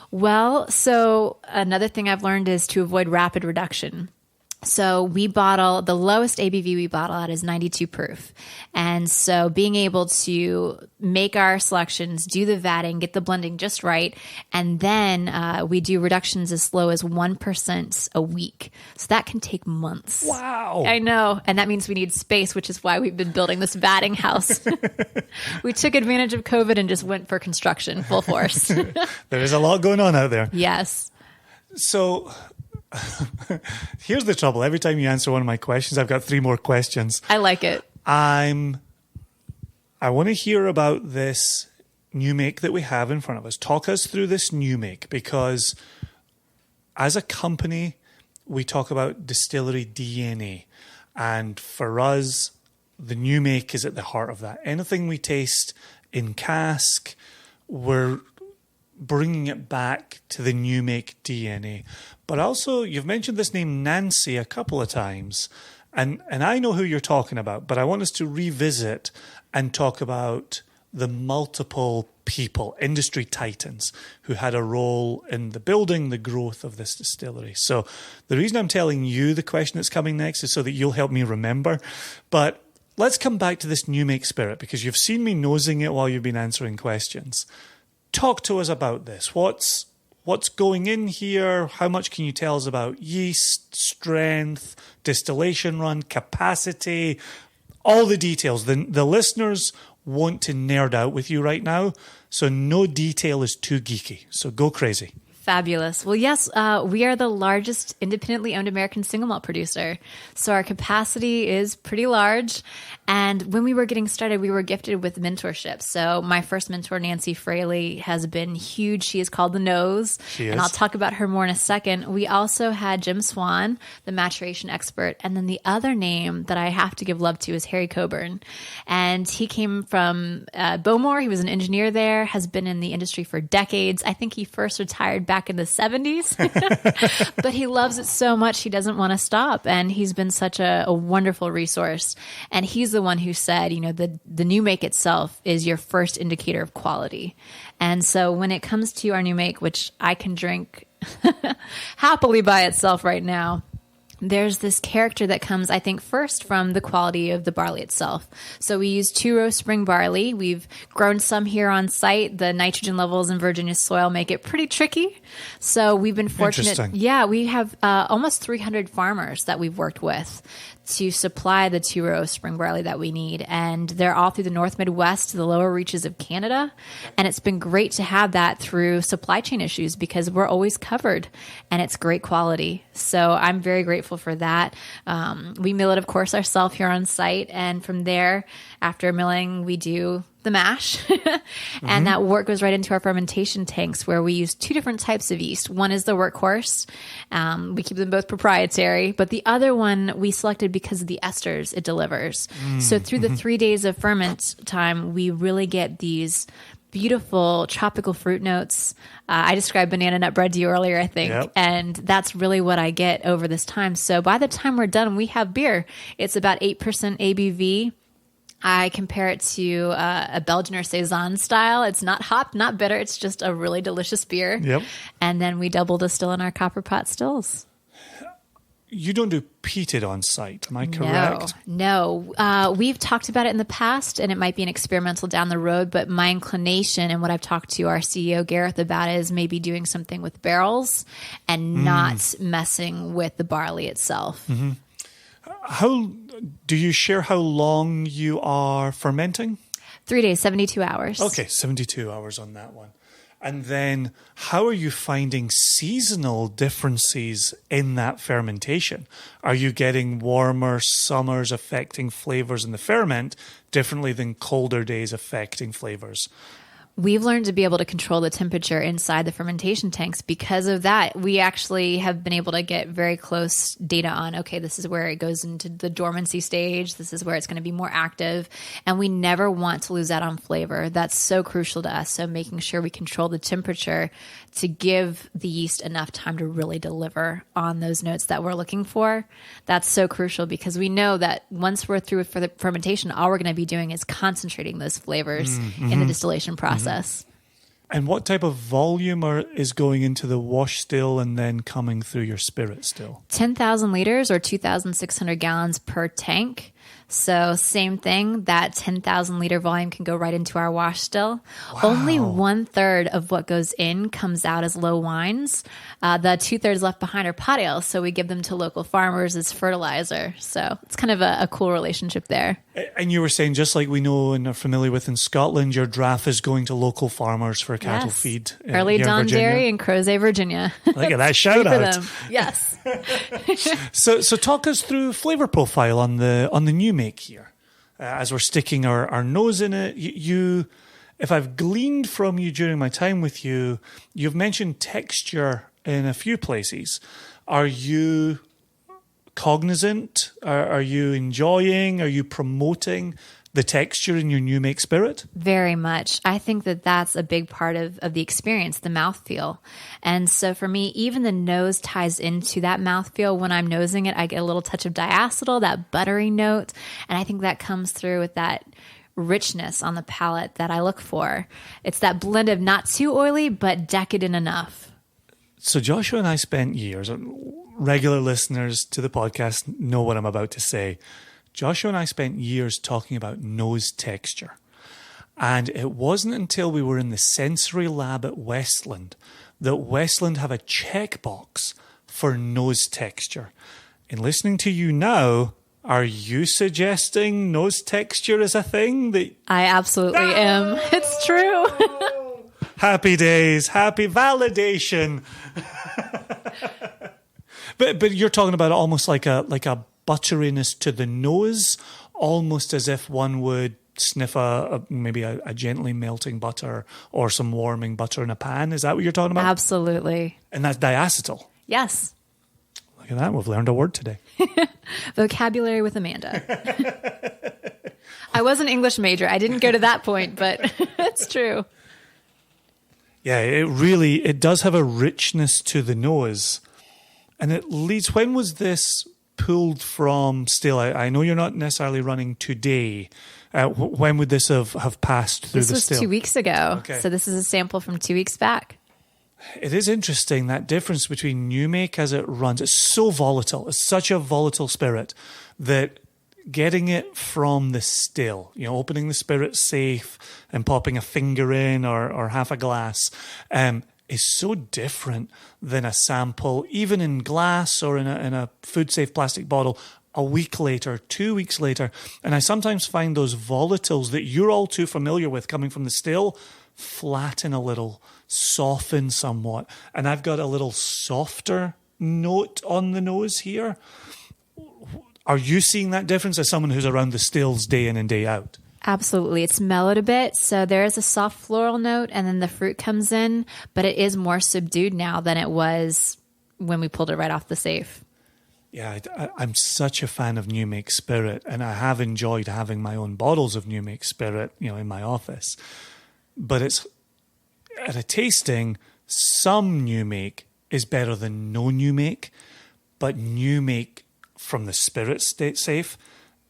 Speaker 3: Well, so another thing I've learned is to avoid rapid reduction. So we bottle, the lowest ABV we bottle at is 92 proof. And so being able to make our selections, do the vatting, get the blending just right, and then we do reductions as low as 1% a week. So that can take months.
Speaker 2: Wow.
Speaker 3: I know. And that means we need space, which is why we've been building this vatting house. We took advantage of COVID and just went for construction full force.
Speaker 2: There is a lot going on out there.
Speaker 3: Yes.
Speaker 2: So here's the trouble. Every time you answer one of my questions, I've got 3 more questions.
Speaker 3: I like it.
Speaker 2: I want to hear about this new make that we have in front of us. Talk us through this new make, because as a company, we talk about distillery DNA. And for us, the new make is at the heart of that. Anything we taste in cask, we're bringing it back to the new make DNA. But also, you've mentioned this name Nancy a couple of times, and I know who you're talking about, but I want us to revisit and talk about the multiple people, industry titans, who had a role in the building, the growth of this distillery. So the reason I'm telling you the question that's coming next is so that you'll help me remember. But let's come back to this new make spirit, because you've seen me nosing it while you've been answering questions. Talk to us about this. What's going in here? How much can you tell us about yeast, strength, distillation run, capacity, all the details? The listeners want to nerd out with you right now, so no detail is too geeky. So go crazy.
Speaker 3: Fabulous. Well, yes, we are the largest independently owned American single malt producer. So our capacity is pretty large. And when we were getting started, we were gifted with mentorship. So my first mentor, Nancy Fraley, has been huge. She is called the Nose.
Speaker 2: She is.
Speaker 3: And I'll talk about her more in a second. We also had Jim Swan, the maturation expert. And then the other name that I have to give love to is Harry Coburn. And he came from Bowmore. He was an engineer there, has been in the industry for decades. I think he first retired back in the 70s, but he loves it so much he doesn't want to stop. And he's been such a wonderful resource. And he's the one who said, the new make itself is your first indicator of quality. And so when it comes to our new make, which I can drink happily by itself right now, there's this character that comes, I think, first from the quality of the barley itself. So we use 2-row spring barley. We've grown some here on site. The nitrogen levels in Virginia soil make it pretty tricky. So we've been fortunate. Yeah, we have almost 300 farmers that we've worked with to supply the 2-row spring barley that we need. And they're all through the North Midwest to the lower reaches of Canada. And it's been great to have that through supply chain issues because we're always covered and it's great quality. So I'm very grateful for that. We mill it, of course, ourselves here on site. And from there, after milling, we do the mash. And that wort goes right into our fermentation tanks where we use 2 different types of yeast. One is the workhorse. We keep them both proprietary, but the other one we selected because of the esters it delivers. So through the 3 days of ferment time, we really get these beautiful tropical fruit notes. I described banana nut bread to you earlier, I think. Yep. And that's really what I get over this time. So by the time we're done, we have beer. It's about 8% ABV. I compare it to a Belgian or Saison style. It's not hopped, not bitter. It's just a really delicious beer.
Speaker 2: Yep.
Speaker 3: And then we double distill in our copper pot stills.
Speaker 2: You don't do peated on site, am I correct?
Speaker 3: No. We've talked about it in the past, and it might be an experimental down the road, but my inclination and what I've talked to our CEO, Gareth, about is maybe doing something with barrels and not messing with the barley itself.
Speaker 2: How do you share how long you are fermenting?
Speaker 3: 3 days, 72 hours.
Speaker 2: Okay, 72 hours on that one. And then how are you finding seasonal differences in that fermentation? Are you getting warmer summers affecting flavors in the ferment differently than colder days affecting flavors?
Speaker 3: We've learned to be able to control the temperature inside the fermentation tanks. Because of that, we actually have been able to get very close data on, okay, this is where it goes into the dormancy stage. This is where it's going to be more active. And we never want to lose out on flavor. That's so crucial to us. So making sure we control the temperature to give the yeast enough time to really deliver on those notes that we're looking for. That's so crucial because we know that once we're through for the fermentation, all we're going to be doing is concentrating those flavors in the distillation process.
Speaker 2: And what type of volume is going into the wash still and then coming through your spirit still? 10,000
Speaker 3: liters or 2,600 gallons per tank. So same thing, that 10,000 liter volume can go right into our wash still. Wow. Only 1/3 of what goes in comes out as low wines. The 2/3 left behind are pot ales. So we give them to local farmers as fertilizer. So it's kind of a cool relationship there.
Speaker 2: And you were saying, just like we know and are familiar with in Scotland, your draft is going to local farmers for cattle feed.
Speaker 3: Early Dawn Dairy in Crozet, Virginia.
Speaker 2: Look at that shout out.
Speaker 3: Yes.
Speaker 2: So talk us through flavor profile on the new make here. As we're sticking our nose in it, you, if I've gleaned from you during my time with you, you've mentioned texture in a few places. Are you cognizant? Are you enjoying? Are you promoting the texture in your new make spirit?
Speaker 3: Very much. I think that that's a big part of the experience, the mouthfeel. And so for me, even the nose ties into that mouthfeel. When I'm nosing it, I get a little touch of diacetyl, that buttery note. And I think that comes through with that richness on the palate that I look for. It's that blend of not too oily, but decadent enough.
Speaker 2: So Joshua and I spent years, regular listeners to the podcast know what I'm about to say. Joshua and I spent years talking about nose texture. And it wasn't until we were in the sensory lab at Westland that Westland have a checkbox for nose texture. In listening to you now, are you suggesting nose texture is a thing that...
Speaker 3: I absolutely am. It's true.
Speaker 2: Happy days, happy validation. But you're talking about it almost like a butteriness to the nose, almost as if one would sniff maybe a gently melting butter or some warming butter in a pan. Is that what you're talking about?
Speaker 3: Absolutely.
Speaker 2: And that's diacetyl.
Speaker 3: Yes.
Speaker 2: Look at that. We've learned a word today.
Speaker 3: Vocabulary with Amanda. I was an English major. I didn't go to that point, but it's true.
Speaker 2: Yeah, it does have a richness to the nose. And it leads, when was this pulled from still? I know you're not necessarily running today. When would this have passed through the still?
Speaker 3: This was 2 weeks ago.
Speaker 2: Okay.
Speaker 3: So this is a sample from 2 weeks back.
Speaker 2: It is interesting, that difference between new make as it runs. It's so volatile. It's such a volatile spirit that getting it from the still, opening the spirit safe and popping a finger in or half a glass, is so different than a sample, even in glass or in a food-safe plastic bottle, a week later, 2 weeks later. And I sometimes find those volatiles that you're all too familiar with coming from the still flatten a little, soften somewhat. And I've got a little softer note on the nose here. Are you seeing that difference as someone who's around the stills day in and day out?
Speaker 3: Absolutely. It's mellowed a bit. So there is a soft floral note and then the fruit comes in, but it is more subdued now than it was when we pulled it right off the safe.
Speaker 2: Yeah, I'm such a fan of New Make Spirit, and I have enjoyed having my own bottles of New Make Spirit, in my office. But it's at a tasting, some New Make is better than no New Make, but New Make from the Spirit State Safe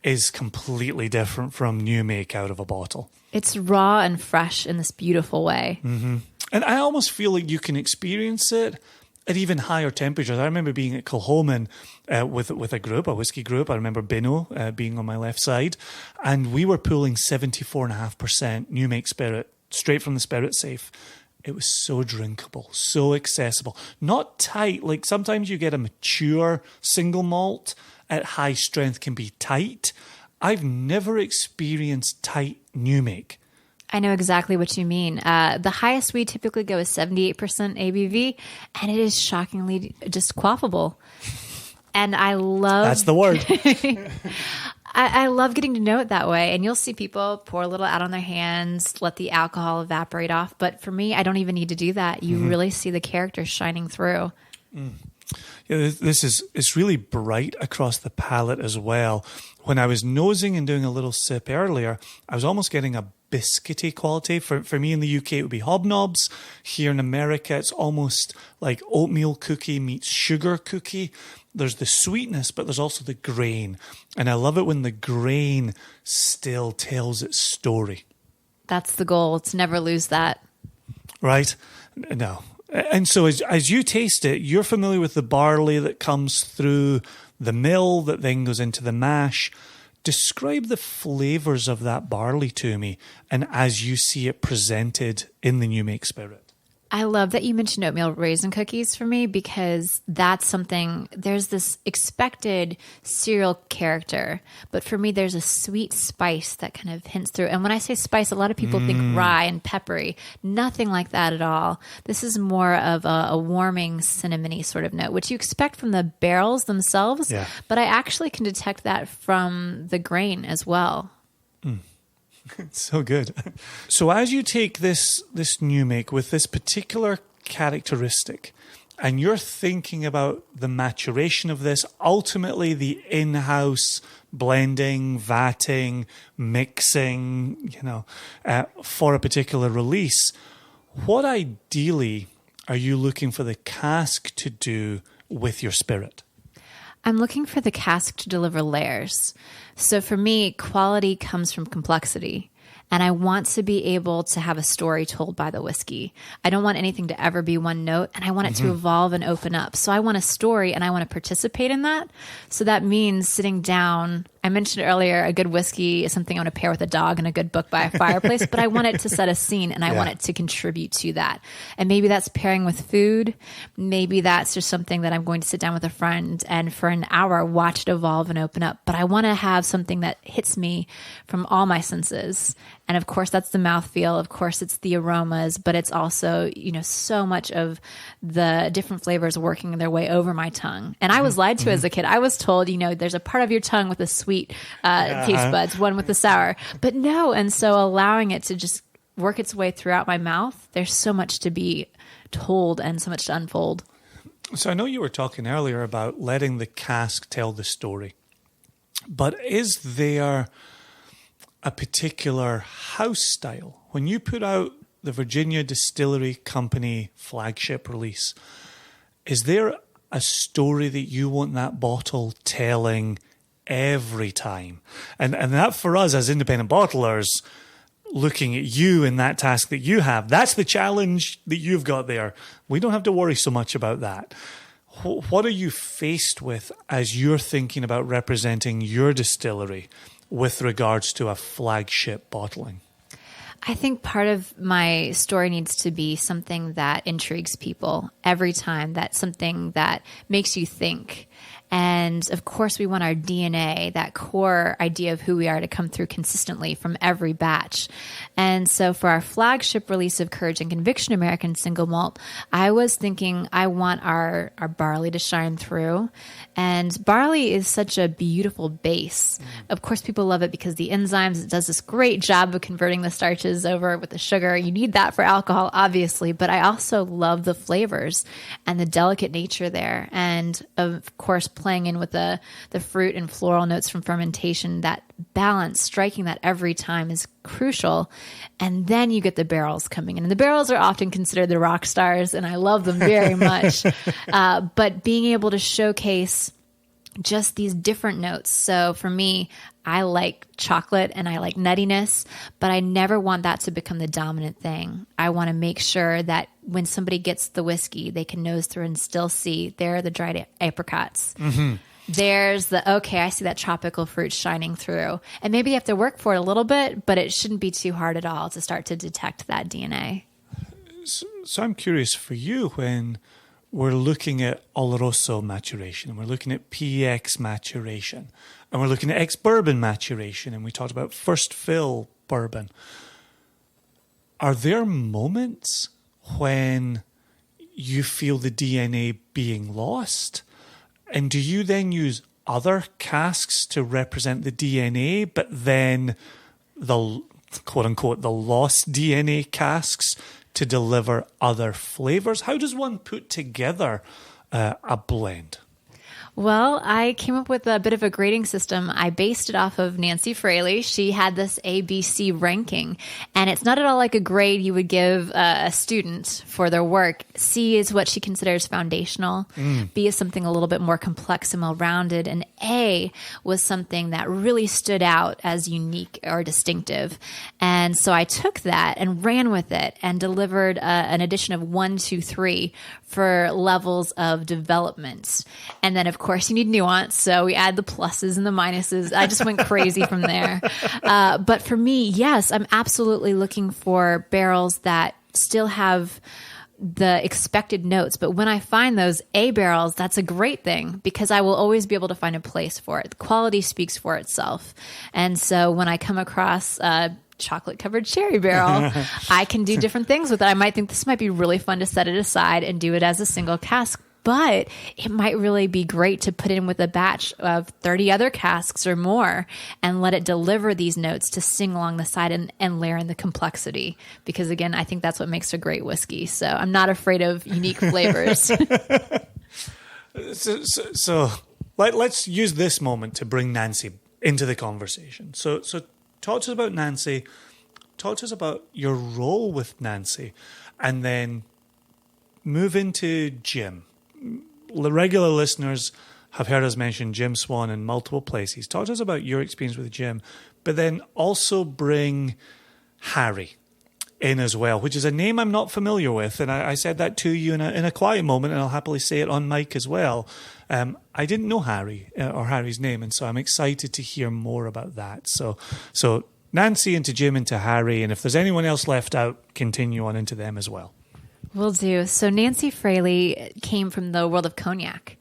Speaker 2: is completely different from New Make out of a bottle. It's
Speaker 3: raw and fresh in this beautiful way.
Speaker 2: Mm-hmm. And I almost feel like you can experience it at even higher temperatures. I remember being at Kilchoman with a group, a whiskey group. I remember Bino being on my left side, and we were pulling 74.5% New Make Spirit straight from the Spirit Safe. It was so drinkable, so accessible. Not tight, like sometimes you get a mature single malt at high strength can be tight. I've never experienced tight New Make.
Speaker 3: I know exactly what you mean. The highest we typically go is 78% ABV, and it is shockingly just quaffable. And I love...
Speaker 2: That's the word.
Speaker 3: I love getting to know it that way. And you'll see people pour a little out on their hands, let the alcohol evaporate off. But for me, I don't even need to do that. You really see the character shining through.
Speaker 2: Mm. Yeah, it's really bright across the palate as well. When I was nosing and doing a little sip earlier, I was almost getting a biscuity quality. For me in the UK, it would be hobnobs. Here in America, it's almost like oatmeal cookie meets sugar cookie. There's the sweetness, but there's also the grain. And I love it when the grain still tells its story.
Speaker 3: That's the goal, to never lose that.
Speaker 2: Right? No. And so as you taste it, you're familiar with the barley that comes through the mill that then goes into the mash. Describe the flavors of that barley to me, and as you see it presented in the New Make Spirit.
Speaker 3: I love that you mentioned oatmeal raisin cookies for me, because that's something, there's this expected cereal character, but for me, there's a sweet spice that kind of hints through. And when I say spice, a lot of people think rye and peppery. Nothing like that at all. This is more of a warming, cinnamony sort of note, which you expect from the barrels themselves, but I actually can detect that from the grain as well.
Speaker 2: Mm. It's so good. So as you take this New Make with this particular characteristic, and you're thinking about the maturation of this, ultimately the in-house blending, vatting, mixing, for a particular release, what ideally are you looking for the cask to do with your spirit?
Speaker 3: I'm looking for the cask to deliver layers. So for me, quality comes from complexity. And I want to be able to have a story told by the whiskey. I don't want anything to ever be one note, and I want it to evolve and open up. So I want a story, and I want to participate in that. So that means sitting down. I mentioned earlier, a good whiskey is something I want to pair with a dog and a good book by a fireplace, but I want it to set a scene, and I want it to contribute to that. And maybe that's pairing with food. Maybe that's just something that I'm going to sit down with a friend and for an hour watch it evolve and open up. But I want to have something that hits me from all my senses. And of course, that's the mouthfeel. Of course, it's the aromas, but it's also, so much of the different flavors working their way over my tongue. And I was lied to as a kid. I was told, there's a part of your tongue with a sweet taste buds, one with the sour. But no. And so allowing it to just work its way throughout my mouth, there's so much to be told and so much to unfold.
Speaker 2: So I know you were talking earlier about letting the cask tell the story. But is there a particular house style? When you put out the Virginia Distillery Company flagship release, is there a story that you want that bottle telling every time? And that for us as independent bottlers, looking at you in that task that you have, that's the challenge that you've got there. We don't have to worry so much about that. What are you faced with as you're thinking about representing your distillery with regards to a flagship bottling?
Speaker 3: I think part of my story needs to be something that intrigues people every time. That's something that makes you think. And of course, we want our DNA, that core idea of who we are, to come through consistently from every batch. And so for our flagship release of Courage and Conviction American Single Malt, I was thinking I want our barley to shine through. And barley is such a beautiful base. Of course, people love it because the enzymes, it does this great job of converting the starches over with the sugar. You need that for alcohol, obviously. But I also love the flavors and the delicate nature there. And of course, playing in with the fruit and floral notes from fermentation, that balance, striking that every time is crucial. And then you get the barrels coming in. And the barrels are often considered the rock stars, and I love them very much. But being able to showcase just these different notes. So for me, I like chocolate and I like nuttiness, but I never want that to become the dominant thing. I want to make sure that when somebody gets the whiskey, they can nose through and still see there are the dried apricots. Mm-hmm. There's I see that tropical fruit shining through. And maybe you have to work for it a little bit, but it shouldn't be too hard at all to start to detect that DNA.
Speaker 2: So I'm curious for you, when we're looking at Oloroso maturation, and we're looking at PX maturation, and we're looking at ex-bourbon maturation, and we talked about first fill bourbon. Are there moments when you feel the DNA being lost? And do you then use other casks to represent the DNA, but then the quote-unquote the lost DNA casks to deliver other flavors? How does one put together a blend?
Speaker 3: Well, I came up with a bit of a grading system. I based it off of Nancy Fraley. She had this ABC ranking, and it's not at all like a grade you would give a student for their work. C is what she considers foundational. B is something a little bit more complex and well-rounded. And A was something that really stood out as unique or distinctive. And so I took that and ran with it and delivered an addition of 1, 2, 3 for levels of development. And then, of course, you need nuance. So we add the pluses and the minuses. I just went crazy from there. But for me, yes, I'm absolutely looking for barrels that still have the expected notes. But when I find those A barrels, that's a great thing because I will always be able to find a place for it. The quality speaks for itself. And so when I come across chocolate covered cherry barrel, I can do different things with it. I might think this might be really fun to set it aside and do it as a single cask, but it might really be great to put in with a batch of 30 other casks or more and let it deliver these notes to sing along the side and layer in the complexity. Because again, I think that's what makes a great whiskey. So I'm not afraid of unique flavors.
Speaker 2: So let's use this moment to bring Nancy into the conversation. So talk to us about Nancy. Talk to us about your role with Nancy, and then move into Jim. The regular listeners have heard us mention Jim Swan in multiple places. Talk to us about your experience with Jim, but then also bring Harry in as well, which is a name I'm not familiar with. And I said that to you in a quiet moment, and I'll happily say it on mic as well. I didn't know Harry or Harry's name, and so I'm excited to hear more about that. So Nancy into Jim into Harry, and if there's anyone else left out, continue on into them as well.
Speaker 3: Will do. So Nancy Fraley came from the world of cognac.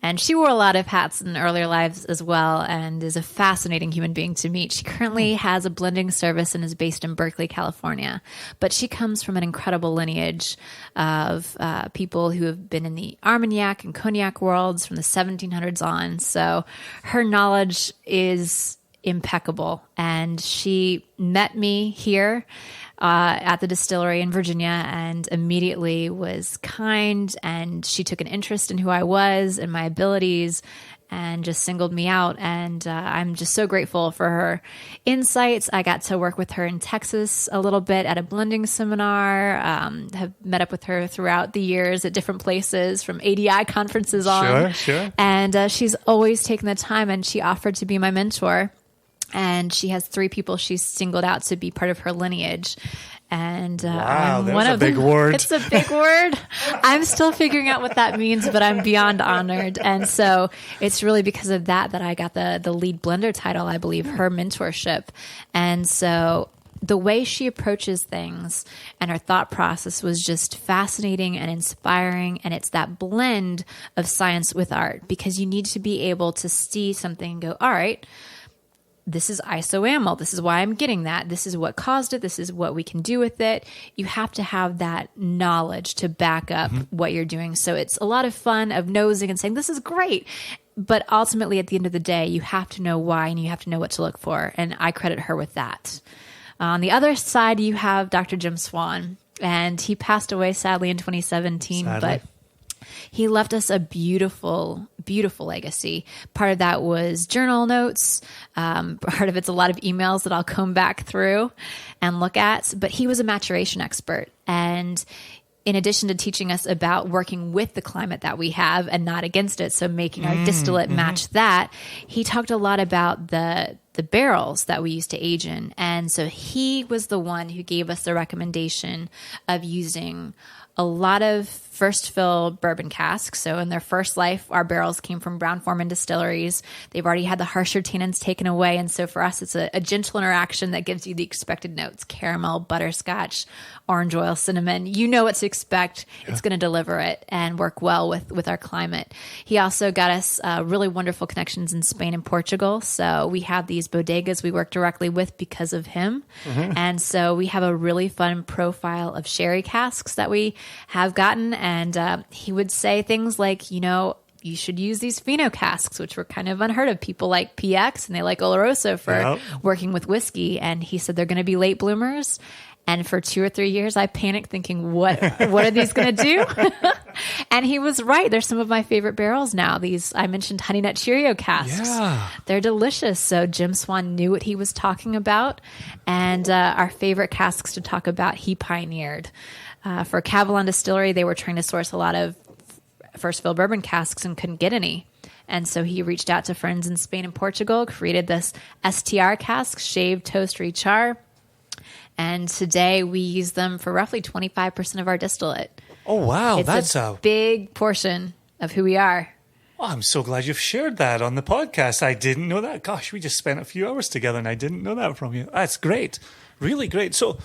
Speaker 3: And she wore a lot of hats in earlier lives as well, and is a fascinating human being to meet. She currently has a blending service and is based in Berkeley, California. But she comes from an incredible lineage of people who have been in the Armagnac and cognac worlds from the 1700s on. So her knowledge is impeccable. And she met me here at the distillery in Virginia, and immediately was kind, and she took an interest in who I was and my abilities, and just singled me out. And I'm just so grateful for her insights. I got to work with her in Texas a little bit at a blending seminar, have met up with her throughout the years at different places, from ADI conferences on.
Speaker 2: Sure.
Speaker 3: And she's always taken the time, and she offered to be my mentor. And she has 3 people she's singled out to be part of her lineage. And
Speaker 2: wow,
Speaker 3: I'm one of them.
Speaker 2: Big word.
Speaker 3: It's a big word. I'm still figuring out what that means, but I'm beyond honored. And so it's really because of that I got the lead blender title, I believe, her mentorship. And so the way she approaches things and her thought process was just fascinating and inspiring. And it's that blend of science with art, because you need to be able to see something and go, all right, this is isoamyl. This is why I'm getting that. This is what caused it. This is what we can do with it. You have to have that knowledge to back up what you're doing. So it's a lot of fun of nosing and saying, this is great. But ultimately, at the end of the day, you have to know why, and you have to know what to look for. And I credit her with that. On the other side, you have Dr. Jim Swan, and he passed away sadly in 2017, but he left us a beautiful, beautiful legacy. Part of that was journal notes. Part of it's a lot of emails that I'll comb back through and look at. But he was a maturation expert. And in addition to teaching us about working with the climate that we have and not against it, so making our distillate match that, he talked a lot about the barrels that we used to age in. And so he was the one who gave us the recommendation of using a lot of first fill bourbon casks. So in their first life, our barrels came from Brown-Forman distilleries. They've already had the harsher tannins taken away. And so for us, it's a gentle interaction that gives you the expected notes: caramel, butterscotch, orange oil, cinnamon. You know what to expect. Yeah. It's going to deliver it and work well with our climate. He also got us really wonderful connections in Spain and Portugal. So we have these bodegas we work directly with because of him. And so we have a really fun profile of sherry casks that we have gotten. And he would say things like, you should use these pheno casks, which were kind of unheard of. People like PX and they like Oloroso for working with whiskey. And he said they're going to be late bloomers. And for 2 or 3 years, I panicked thinking, what are these going to do? And he was right. They're some of my favorite barrels now. These, I mentioned Honey Nut Cheerio casks. Yeah. They're delicious. So Jim Swan knew what he was talking about. And our favorite casks to talk about, he pioneered. For Cavalon Distillery, they were trying to source a lot of first fill bourbon casks and couldn't get any. And so he reached out to friends in Spain and Portugal, created this STR cask, shaved toast rechar. And today we use them for roughly 25% of our distillate.
Speaker 2: Oh, wow.
Speaker 3: That's a big portion of who we are.
Speaker 2: Oh, I'm so glad you've shared that on the podcast. I didn't know that. Gosh, we just spent a few hours together and I didn't know that from you. That's great. Really great. So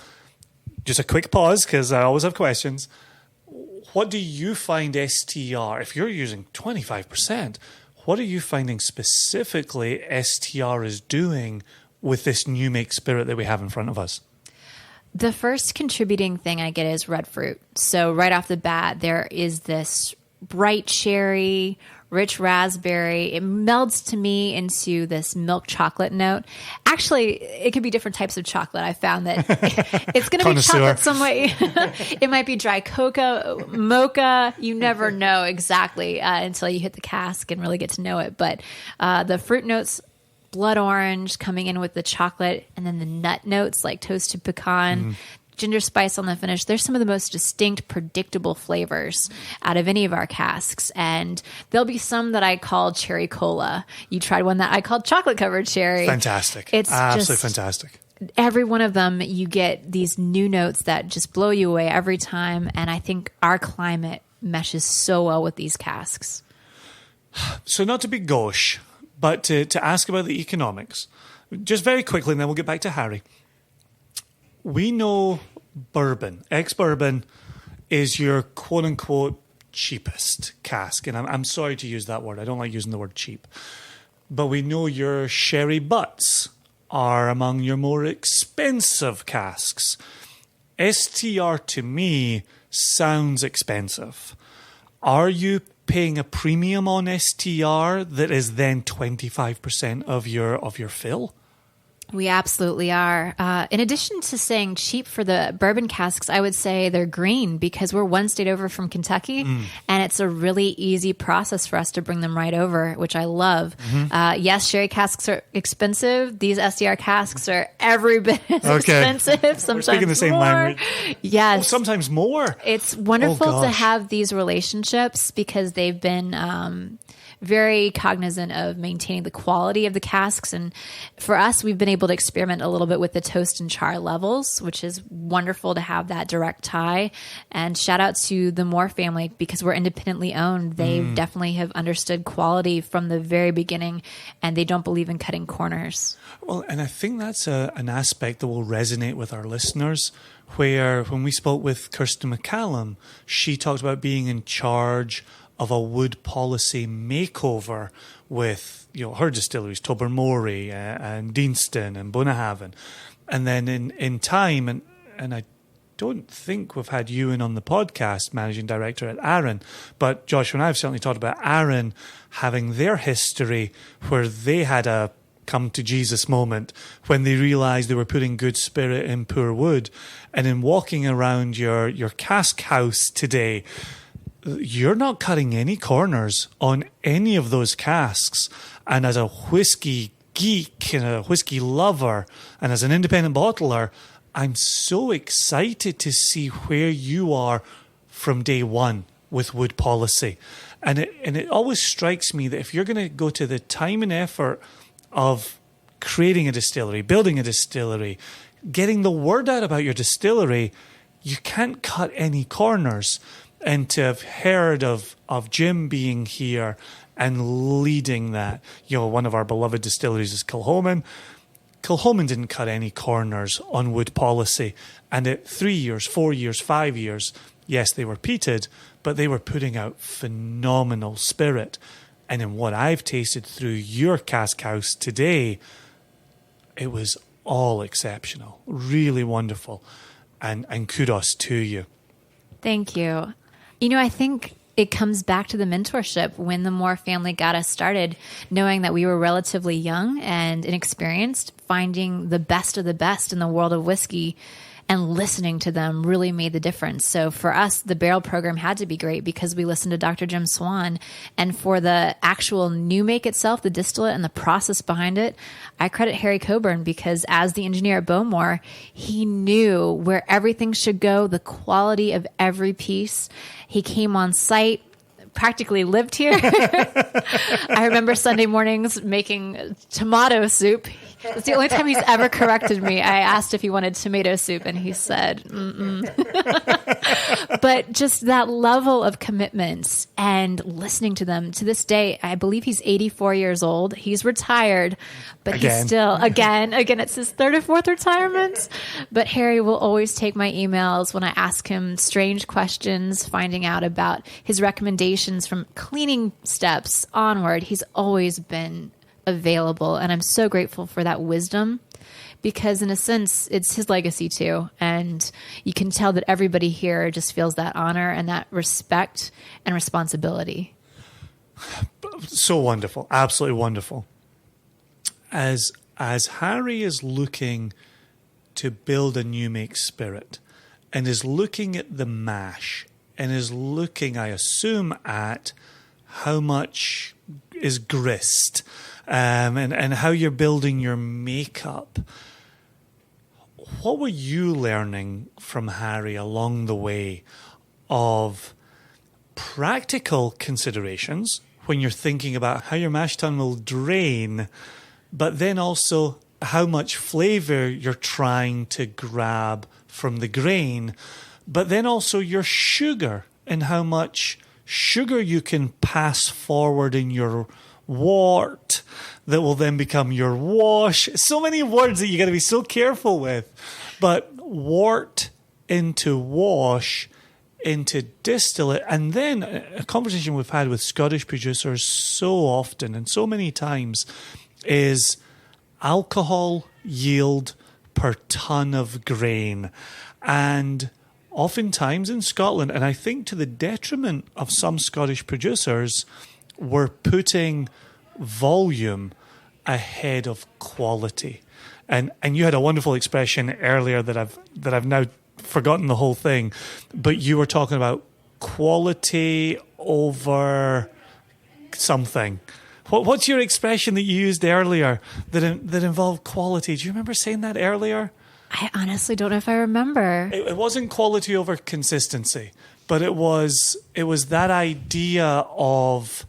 Speaker 2: just a quick pause, because I always have questions. What do you find STR, if you're using 25%, what are you finding specifically STR is doing with this new make spirit that we have in front of us?
Speaker 3: The first contributing thing I get is red fruit. So right off the bat, there is this bright cherry, rich raspberry. It melds to me into this milk chocolate note. Actually, it could be different types of chocolate. I found that it's going to be chocolate some way. It might be dry cocoa, mocha. You never know exactly until you hit the cask and really get to know it. But the fruit notes, blood orange coming in with the chocolate, and then the nut notes like toasted pecan, ginger spice on the finish. There's some of the most distinct, predictable flavors out of any of our casks. And there'll be some that I call cherry cola. You tried one that I called chocolate covered cherry.
Speaker 2: Fantastic.
Speaker 3: It's
Speaker 2: absolutely
Speaker 3: just
Speaker 2: fantastic.
Speaker 3: Every one of them, you get these new notes that just blow you away every time. And I think our climate meshes so well with these casks.
Speaker 2: So not to be gauche, but to ask about the economics, just very quickly, and then we'll get back to Harry. We know bourbon, ex-bourbon, is your quote-unquote cheapest cask. And I'm sorry to use that word. I don't like using the word cheap. But we know your sherry butts are among your more expensive casks. STR to me sounds expensive. Are you paying a premium on STR that is then 25% of your fill?
Speaker 3: We absolutely are. In addition to saying cheap for the bourbon casks, I would say they're green because we're one state over from Kentucky, and it's a really easy process for us to bring them right over, which I love. Yes, sherry casks are expensive. These SDR casks are every bit as expensive. Sometimes
Speaker 2: we're speaking the same
Speaker 3: more.
Speaker 2: language.
Speaker 3: Yes.
Speaker 2: Oh, sometimes more.
Speaker 3: It's wonderful to have these relationships because they've been very cognizant of maintaining the quality of the casks. And for us, we've been able to experiment a little bit with the toast and char levels, which is wonderful to have that direct tie. And shout out to the Moore family because we're independently owned. They definitely have understood quality from the very beginning, and they don't believe in cutting corners.
Speaker 2: Well, and I think that's an aspect that will resonate with our listeners, where when we spoke with Kirsten McCallum, she talked about being in charge of a wood policy makeover with her distilleries, Tobermory and Deanston and Bunnahabhain. And then in time, and I don't think we've had you in on the podcast, managing director at Arran, but Joshua and I have certainly talked about Arran having their history where they had a come to Jesus moment when they realized they were putting good spirit in poor wood. And in walking around your cask house today, you're not cutting any corners on any of those casks. And as a whiskey geek and a whiskey lover and as an independent bottler, I'm so excited to see where you are from day one with wood policy. And it always strikes me that if you're going to go to the time and effort of creating a distillery, building a distillery, getting the word out about your distillery, you can't cut any corners. And to have heard of Jim being here and leading that, one of our beloved distilleries is Kilchoman. Kilchoman didn't cut any corners on wood policy. And at 3 years, 4 years, 5 years, yes, they were peated, but they were putting out phenomenal spirit. And in what I've tasted through your cask house today, it was all exceptional, really wonderful. And kudos to you.
Speaker 3: Thank you. I think it comes back to the mentorship when the Moore family got us started, knowing that we were relatively young and inexperienced, finding the best of the best in the world of whiskey and listening to them really made the difference. So for us, the barrel program had to be great because we listened to Dr. Jim Swan. And for the actual new make itself, the distillate and the process behind it, I credit Harry Coburn because as the engineer at Bowmore, he knew where everything should go, the quality of every piece. He came on site, practically lived here. I remember Sunday mornings making tomato soup. It's the only time he's ever corrected me. I asked if he wanted tomato soup, and he said, But just that level of commitment and listening to them. To this day, I believe he's 84 years old. He's retired, but he's still, again, it's his third or fourth retirement. But Harry will always take my emails when I ask him strange questions, finding out about his recommendations from cleaning steps onward. He's always been available, and I'm so grateful for that wisdom because in a sense it's his legacy too, and you can tell that everybody here just feels that honor and that respect and responsibility.
Speaker 2: So wonderful, absolutely wonderful. As Harry is looking to build a new make spirit and is looking at the mash and is looking, I assume, at how much is grist and how you're building your makeup. what were you learning from Harry along the way of practical considerations when you're thinking about how your mash tun will drain, but then also how much flavour you're trying to grab from the grain, but then also your sugar and how much sugar you can pass forward in your wort that will then become your wash. So many words that you got to be so careful with. But wort into wash into distillate, and then a conversation we've had with Scottish producers so often and so many times is alcohol yield per ton of grain. And oftentimes in Scotland, and I think to the detriment of some Scottish producers, we're putting volume ahead of quality. And you had a wonderful expression earlier that I've now forgotten the whole thing, but you were talking about quality over something. What's your expression that you used earlier that involved quality? Do you remember saying that earlier?
Speaker 3: I honestly don't know if I remember.
Speaker 2: It wasn't quality over consistency, but it was that idea of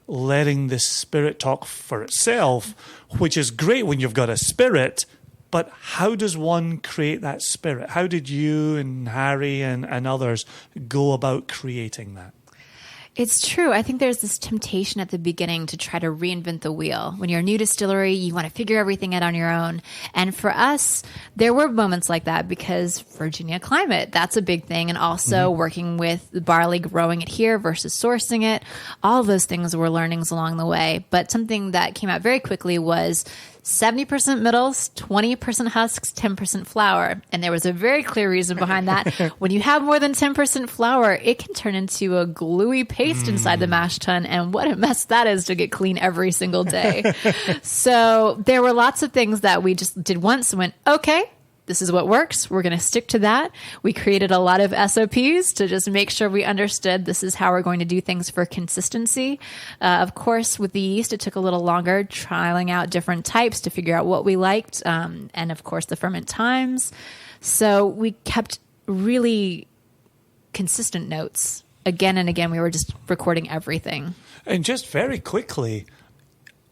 Speaker 2: letting the spirit talk for itself, which is great when you've got a spirit. But how does one create that spirit? How did you and Harry and others go about creating that?
Speaker 3: It's true. I think there's this temptation at the beginning to try to reinvent the wheel. When you're a new distillery, you want to figure everything out on your own. And for us, there were moments like that because Virginia climate, that's a big thing. And also working with the barley, growing it here versus sourcing it. All of those things were learnings along the way. But something that came out very quickly was 70% middles, 20% husks, 10% flour. And there was a very clear reason behind that. When you have more than 10% flour, it can turn into a gluey paste inside the mash tun. And what a mess that is to get clean every single day. So there were lots of things that we just did once and went, okay, this is what works. We're going to stick to that. We created a lot of SOPs to just make sure we understood this is how we're going to do things for consistency. Of course, with the yeast, it took a little longer trialing out different types to figure out what we liked. And of course, the ferment times. So we kept really consistent notes. Again and again, we were just recording everything.
Speaker 2: And just very quickly,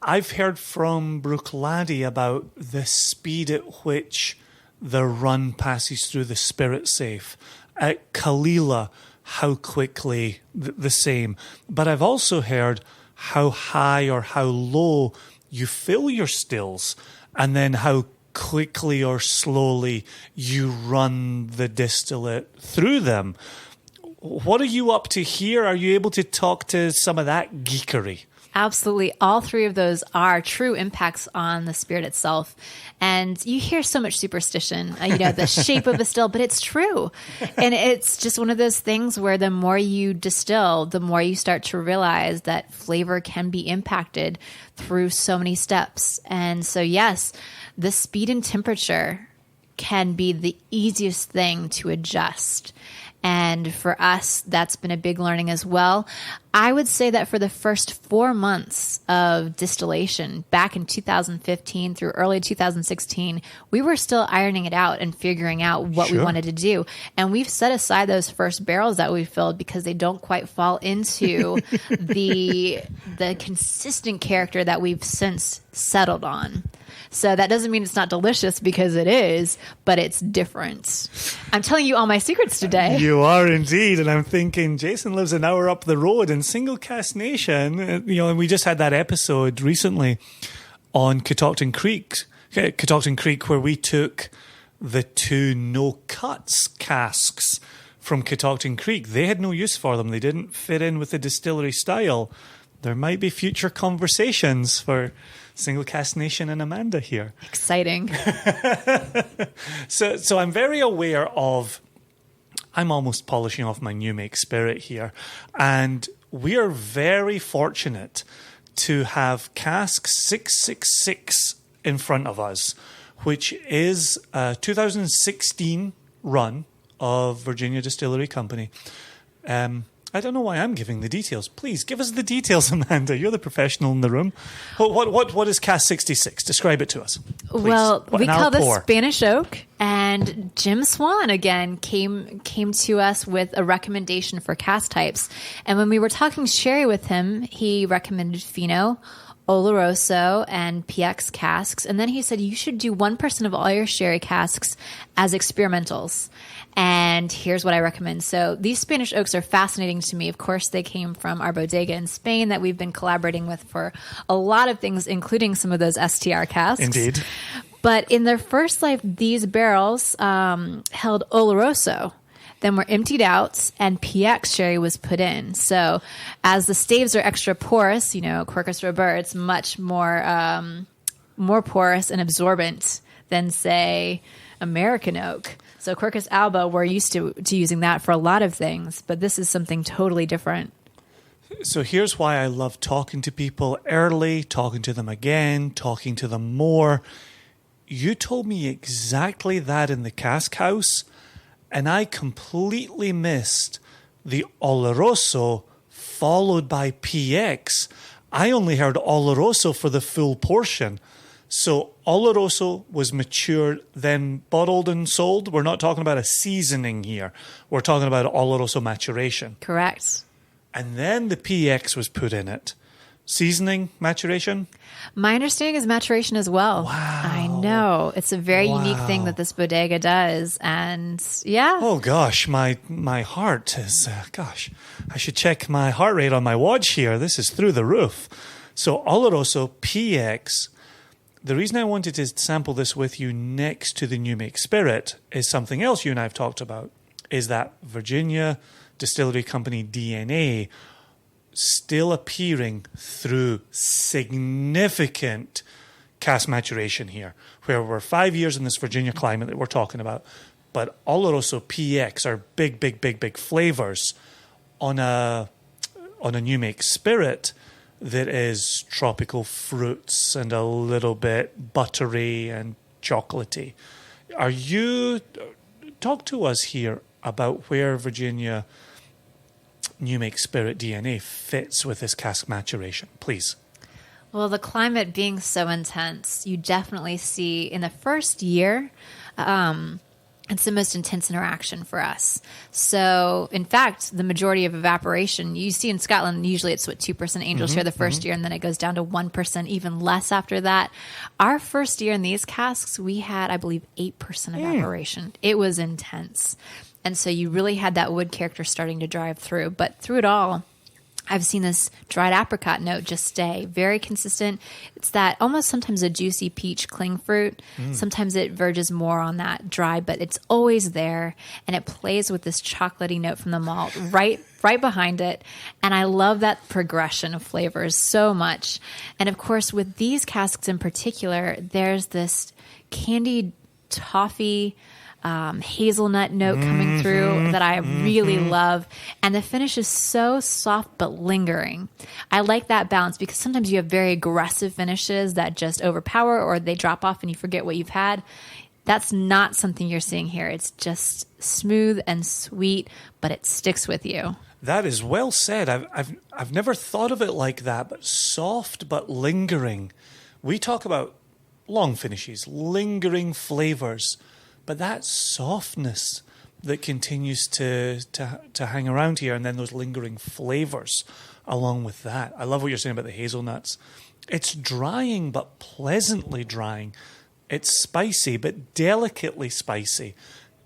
Speaker 2: I've heard from Bruichladdich about the speed at which the run passes through the spirit safe. At Kalila, how quickly the same. But I've also heard how high or how low you fill your stills and then how quickly or slowly you run the distillate through them. What are you up to here? Are you able to talk to some of that geekery?
Speaker 3: Absolutely. All three of those are true impacts on the spirit itself. And you hear so much superstition, the shape of a still, but it's true. And it's just one of those things where the more you distill, the more you start to realize that flavor can be impacted through so many steps. And so, yes, the speed and temperature can be the easiest thing to adjust. And for us, that's been a big learning as well. I would say that for the first 4 months of distillation, back in 2015 through early 2016, we were still ironing it out and figuring out what we wanted to do. And we've set aside those first barrels that we filled because they don't quite fall into the consistent character that we've since settled on. So that doesn't mean it's not delicious because it is, but it's different. I'm telling you all my secrets today.
Speaker 2: You are indeed. And I'm thinking Jason lives an hour up the road in Single Cask Nation. And we just had that episode recently on Catoctin Creek, where we took the 2 no cuts casks from Catoctin Creek. They had no use for them. They didn't fit in with the distillery style. There might be future conversations for Single Cask Nation and Amanda here.
Speaker 3: Exciting.
Speaker 2: So I'm very aware of, I'm almost polishing off my new make spirit here. And we are very fortunate to have Cask 666 in front of us, which is a 2016 run of Virginia Distillery Company. I don't know why I'm giving the details. Please give us the details, Amanda. You're the professional in the room. What is Cask 66? Describe it to us, please.
Speaker 3: Well, we call this Spanish oak, and And Jim Swan again came to us with a recommendation for cask types. And when we were talking sherry with him, he recommended Fino, Oloroso, and PX casks. And then he said you should do 1% of all your sherry casks as experimentals. And here's what I recommend. So these Spanish oaks are fascinating to me. Of course, they came from our bodega in Spain that we've been collaborating with for a lot of things, including some of those STR casks.
Speaker 2: Indeed.
Speaker 3: But in their first life, these barrels held Oloroso, then were emptied out, and PX sherry was put in. So as the staves are extra porous, Quercus robur, it's much more porous and absorbent than, say, American oak. So Quercus alba, we're used to using that for a lot of things, but this is something totally different.
Speaker 2: So here's why I love talking to people early, talking to them again, talking to them more. You told me exactly that in the cask house, and I completely missed the Oloroso followed by PX. I only heard Oloroso for the full portion. So Oloroso was matured, then bottled and sold. We're not talking about a seasoning here. We're talking about Oloroso maturation.
Speaker 3: Correct.
Speaker 2: And then the PX was put in it. Seasoning, maturation?
Speaker 3: My understanding is maturation as well.
Speaker 2: Wow.
Speaker 3: I know. It's a very unique thing that this bodega does. And yeah.
Speaker 2: Oh, gosh, my heart is, I should check my heart rate on my watch here. This is through the roof. So Oloroso, PX. The reason I wanted to sample this with you next to the New Make Spirit is something else you and I have talked about, is that Virginia Distillery Company DNA still appearing through significant cask maturation here, where we're 5 years in this Virginia climate that we're talking about, but Oloroso PX are big flavors on a New Make Spirit that is tropical fruits and a little bit buttery and chocolatey. Talk to us here about where Virginia New Make Spirit DNA fits with this cask maturation, please.
Speaker 3: Well, the climate being so intense, you definitely see in the first year, it's the most intense interaction for us. So, in fact, the majority of evaporation you see in Scotland, usually it's 2% angel share the first year, and then it goes down to 1%, even less after that. Our first year in these casks, we had, I believe, 8% evaporation. It was intense. And so you really had that wood character starting to drive through. But through it all, I've seen this dried apricot note just stay very consistent. It's that almost sometimes a juicy peach cling fruit. Sometimes it verges more on that dry, but it's always there. And it plays with this chocolatey note from the malt right behind it. And I love that progression of flavors so much. And of course, with these casks in particular, there's this candied toffee hazelnut note coming through that I really love. And the finish is so soft but lingering. I like that balance because sometimes you have very aggressive finishes that just overpower or they drop off and you forget what you've had. That's not something you're seeing here. It's just smooth and sweet, but it sticks with you.
Speaker 2: That is well said. I've never thought of it like that, but soft but lingering. We talk about long finishes, lingering flavors. But that softness that continues to hang around here, and then those lingering flavors along with that. I love what you're saying about the hazelnuts. It's drying, but pleasantly drying. It's spicy, but delicately spicy.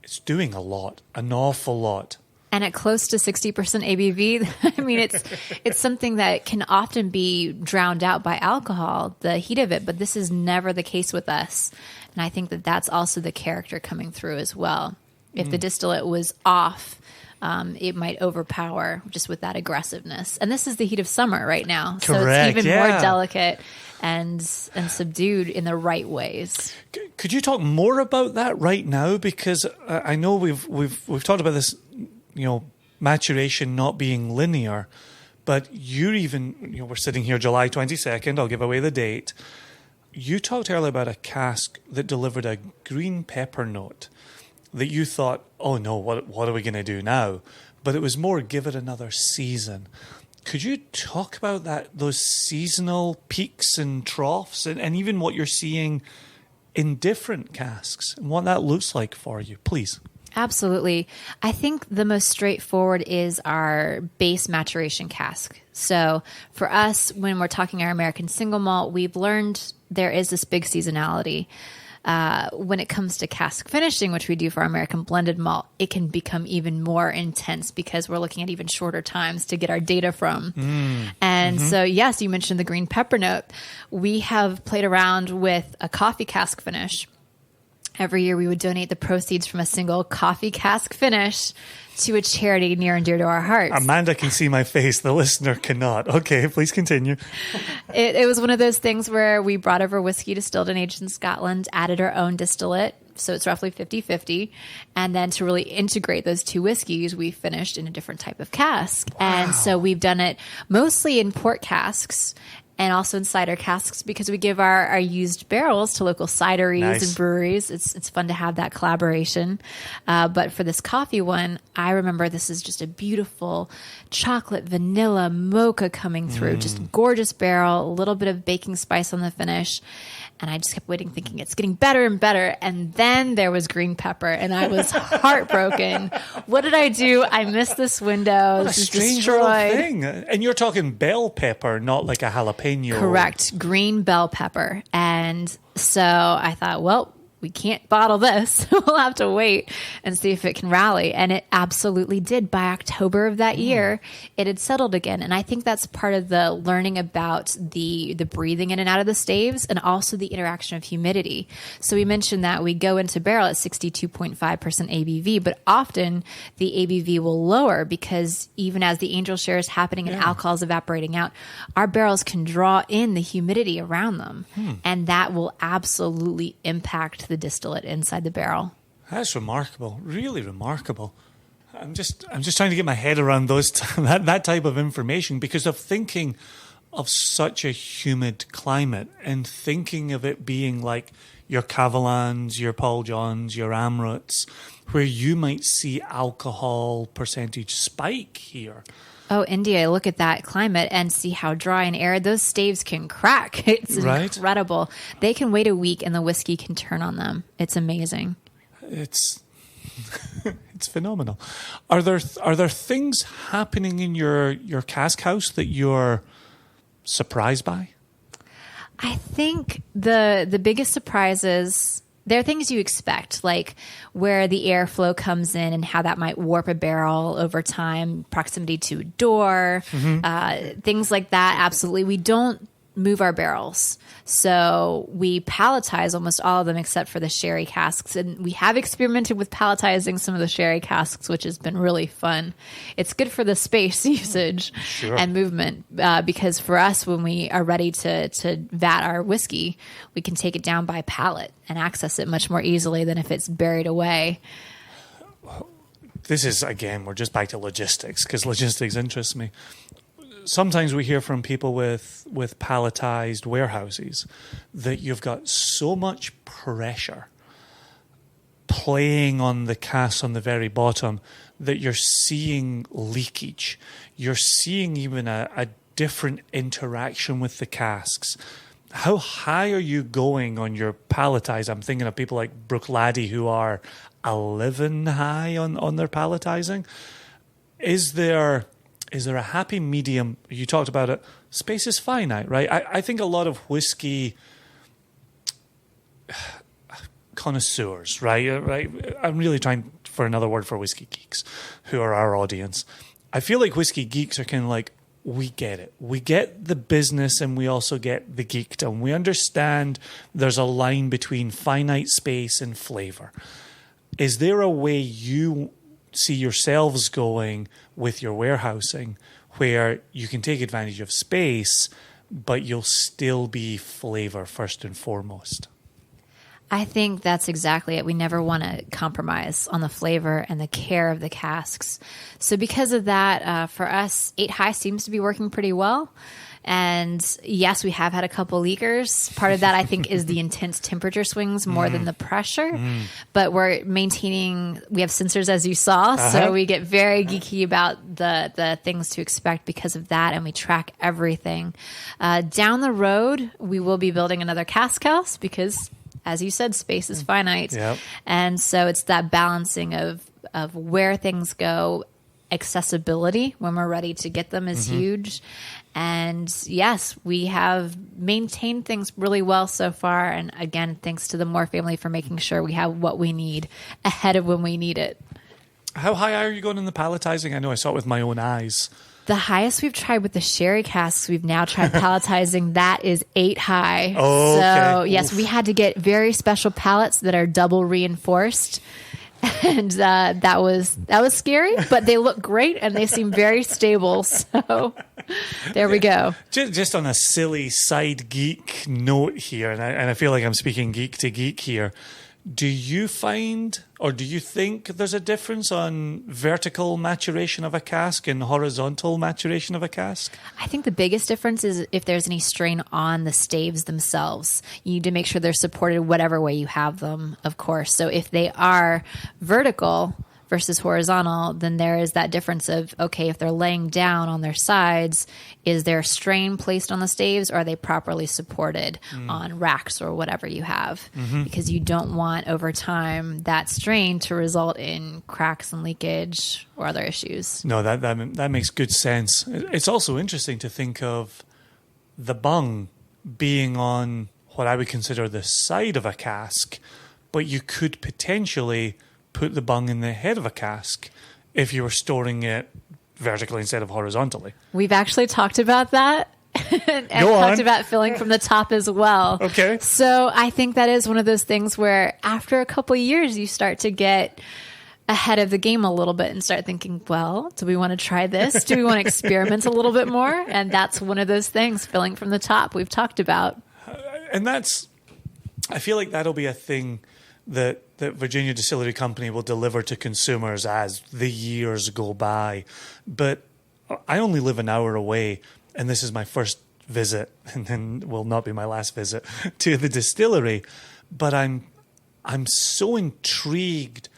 Speaker 2: It's doing a lot, an awful lot.
Speaker 3: And at close to 60% ABV, I mean, it's something that can often be drowned out by alcohol, the heat of it, but this is never the case with us. And I think that that's also the character coming through as well. If the distillate was off, it might overpower just with that aggressiveness. And this is the heat of summer right now.
Speaker 2: Correct,
Speaker 3: so it's even more delicate and subdued in the right ways.
Speaker 2: Could you talk more about that right now? Because I know we've talked about this, maturation not being linear, but you're even, we're sitting here July 22nd, I'll give away the date. You talked earlier about a cask that delivered a green pepper note that you thought, oh no, what are we going to do now? But it was more, give it another season. Could you talk about those seasonal peaks and troughs and even what you're seeing in different casks and what that looks like for you, please.
Speaker 3: Absolutely. I think the most straightforward is our base maturation cask. So for us, when we're talking our American single malt, we've learned there is this big seasonality. When it comes to cask finishing, which we do for our American blended malt, it can become even more intense because we're looking at even shorter times to get our data from. And so, yes, you mentioned the green pepper note. We have played around with a coffee cask finish. Every year we would donate the proceeds from a single coffee cask finish to a charity near and dear to our hearts.
Speaker 2: Amanda can see my face. The listener cannot. Okay, please continue.
Speaker 3: It was one of those things where we brought over whiskey distilled and aged in Scotland, added our own distillate, so it's roughly 50-50. And then to really integrate those two whiskeys, we finished in a different type of cask. Wow. And so we've done it mostly in port casks and also in cider casks because we give our used barrels to local cideries and breweries. It's fun to have that collaboration. But for this coffee one, I remember this is just a beautiful chocolate vanilla mocha coming through. Just gorgeous barrel, a little bit of baking spice on the finish. And I just kept waiting, thinking it's getting better and better. And then there was green pepper, and I was heartbroken. What did I do? I missed this window. This is destroyed.
Speaker 2: Thing. And you're talking bell pepper, not like a jalapeno.
Speaker 3: Correct. Green bell pepper. And so I thought, well, we can't bottle this. We'll have to wait and see if it can rally. And it absolutely did. By October of that year, it had settled again. And I think that's part of the learning about the breathing in and out of the staves and also the interaction of humidity. So we mentioned that we go into barrel at 62.5% ABV, but often the ABV will lower because even as the angel share is happening and alcohol is evaporating out, our barrels can draw in the humidity around them. And that will absolutely impact the distillate inside the barrel.
Speaker 2: That's remarkable, really remarkable. I'm just trying to get my head around that type of information because of thinking of such a humid climate and thinking of it being like your Cavalans, your Paul Johns, your Amruts, where you might see alcohol percentage spike here.
Speaker 3: Oh, India, look at that climate and see how dry and arid those staves can crack. It's incredible. They can wait a week and the whiskey can turn on them. It's amazing.
Speaker 2: It's phenomenal. Are there things happening in your cask house that you're surprised by?
Speaker 3: I think the biggest surprises, there are things you expect, like where the airflow comes in and how that might warp a barrel over time, proximity to a door, things like that. Absolutely. We don't move our barrels. So we palletize almost all of them except for the sherry casks. And we have experimented with palletizing some of the sherry casks, which has been really fun. It's good for the space usage and movement because for us, when we are ready to vat our whiskey, we can take it down by pallet and access it much more easily than if it's buried away.
Speaker 2: This is, again, we're just back to logistics because logistics interests me. Sometimes we hear from people with palletized warehouses that you've got so much pressure playing on the cask on the very bottom that you're seeing leakage. You're seeing even a different interaction with the casks. How high are you going on your palletize? I'm thinking of people like Brooklady who are 11 high on their palletizing. Is there a happy medium? You talked about it. Space is finite, right? I think a lot of whiskey connoisseurs, right? I'm really trying for another word for whiskey geeks, who are our audience. I feel like whiskey geeks are kind of like, we get it. We get the business and we also get the geekdom. We understand there's a line between finite space and flavor. Is there a way you see yourselves going with your warehousing where you can take advantage of space, but you'll still be flavor first and foremost?
Speaker 3: I think that's exactly it. We never want to compromise on the flavor and the care of the casks. So because of that, for us, 8 high seems to be working pretty well. And yes, we have had a couple leakers. Part of that, I think, is the intense temperature swings more than the pressure. But we're maintaining, we have sensors, as you saw. So we get very geeky about the things to expect because of that. And we track everything. Down the road, we will be building another cask house because as you said, space is finite.
Speaker 2: Yep.
Speaker 3: And so it's that balancing of where things go. Accessibility when we're ready to get them is huge. And yes, we have maintained things really well so far. And again, thanks to the Moore family for making sure we have what we need ahead of when we need it.
Speaker 2: How high are you going in the palletizing? I know I saw it with my own eyes.
Speaker 3: The highest we've tried with the sherry casks, we've now tried palletizing. That is 8 high.
Speaker 2: Oh,
Speaker 3: so
Speaker 2: okay.
Speaker 3: yes, we had to get very special pallets that are double reinforced. And that was scary, but they look great and they seem very stable. So there we go.
Speaker 2: Just on a silly side geek note here, and I feel like I'm speaking geek to geek here. Do you find, or do you think there's a difference on vertical maturation of a cask and horizontal maturation of a cask?
Speaker 3: I think the biggest difference is if there's any strain on the staves themselves. You need to make sure they're supported whatever way you have them, of course. So if they are vertical versus horizontal, then there is that difference of, okay, if they're laying down on their sides, is there strain placed on the staves, or are they properly supported on racks or whatever you have? Because you don't want over time that strain to result in cracks and leakage or other issues.
Speaker 2: No, that makes good sense. It's also interesting to think of the bung being on what I would consider the side of a cask, but you could potentially put the bung in the head of a cask if you were storing it vertically instead of horizontally.
Speaker 3: We've actually talked about that and talked about filling from the top as well.
Speaker 2: Okay.
Speaker 3: So I think that is one of those things where after a couple of years, you start to get ahead of the game a little bit and start thinking, well, do we want to try this? Do we want to experiment a little bit more? And that's one of those things, filling from the top we've talked about.
Speaker 2: And I feel like that'll be a thing that Virginia Distillery Company will deliver to consumers as the years go by. But I only live an hour away, and this is my first visit, and then will not be my last visit to the distillery. But I'm so intrigued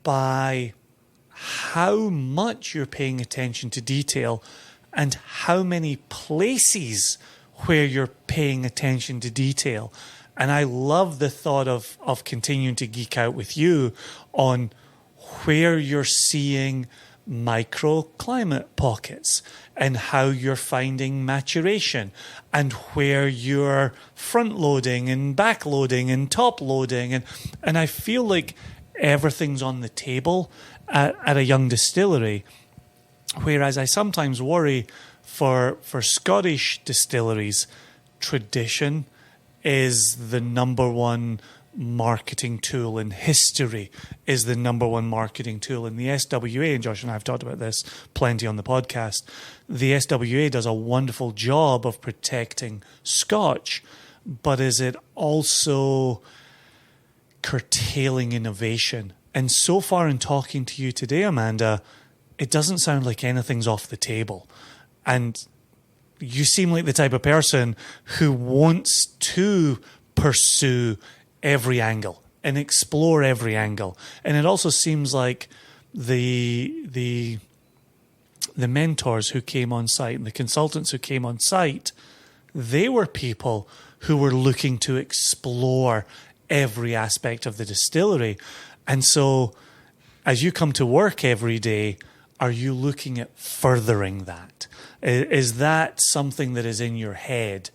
Speaker 2: by how much you're paying attention to detail and how many places where you're paying attention to detail. And I love the thought of continuing to geek out with you on where you're seeing microclimate pockets and how you're finding maturation and where you're front loading and back loading and top loading. And I feel like everything's on the table at a young distillery, whereas I sometimes worry for Scottish distilleries, tradition is the number one marketing tool, in history is the number one marketing tool. In the SWA, and Josh and I have talked about this plenty on the podcast, the SWA does a wonderful job of protecting Scotch, but is it also curtailing innovation? And so far in talking to you today, Amanda, it doesn't sound like anything's off the table. And you seem like the type of person who wants to pursue every angle and explore every angle. And it also seems like the mentors who came on site and the consultants who came on site, they were people who were looking to explore every aspect of the distillery. And so as you come to work every day, are you looking at furthering that? Is that something that is in your head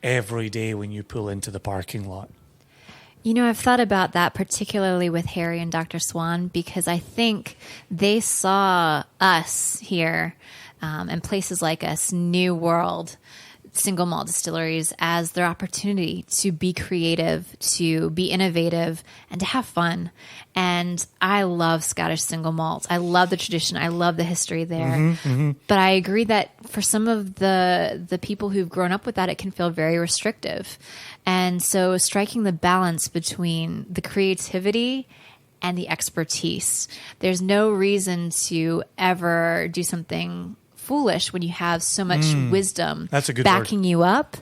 Speaker 2: every day when you pull into the parking lot?
Speaker 3: You know, I've thought about that particularly with Harry and Dr. Swan, because I think they saw us here and places like us, New World, single malt distilleries, as their opportunity to be creative, to be innovative, and to have fun. And I love Scottish single malt. I love the tradition. I love the history there. But I agree that for some of the people who've grown up with that, it can feel very restrictive. And so striking the balance between the creativity and the expertise. There's no reason to ever do something foolish when you have so much wisdom
Speaker 2: That's a good
Speaker 3: backing
Speaker 2: word.
Speaker 3: you up.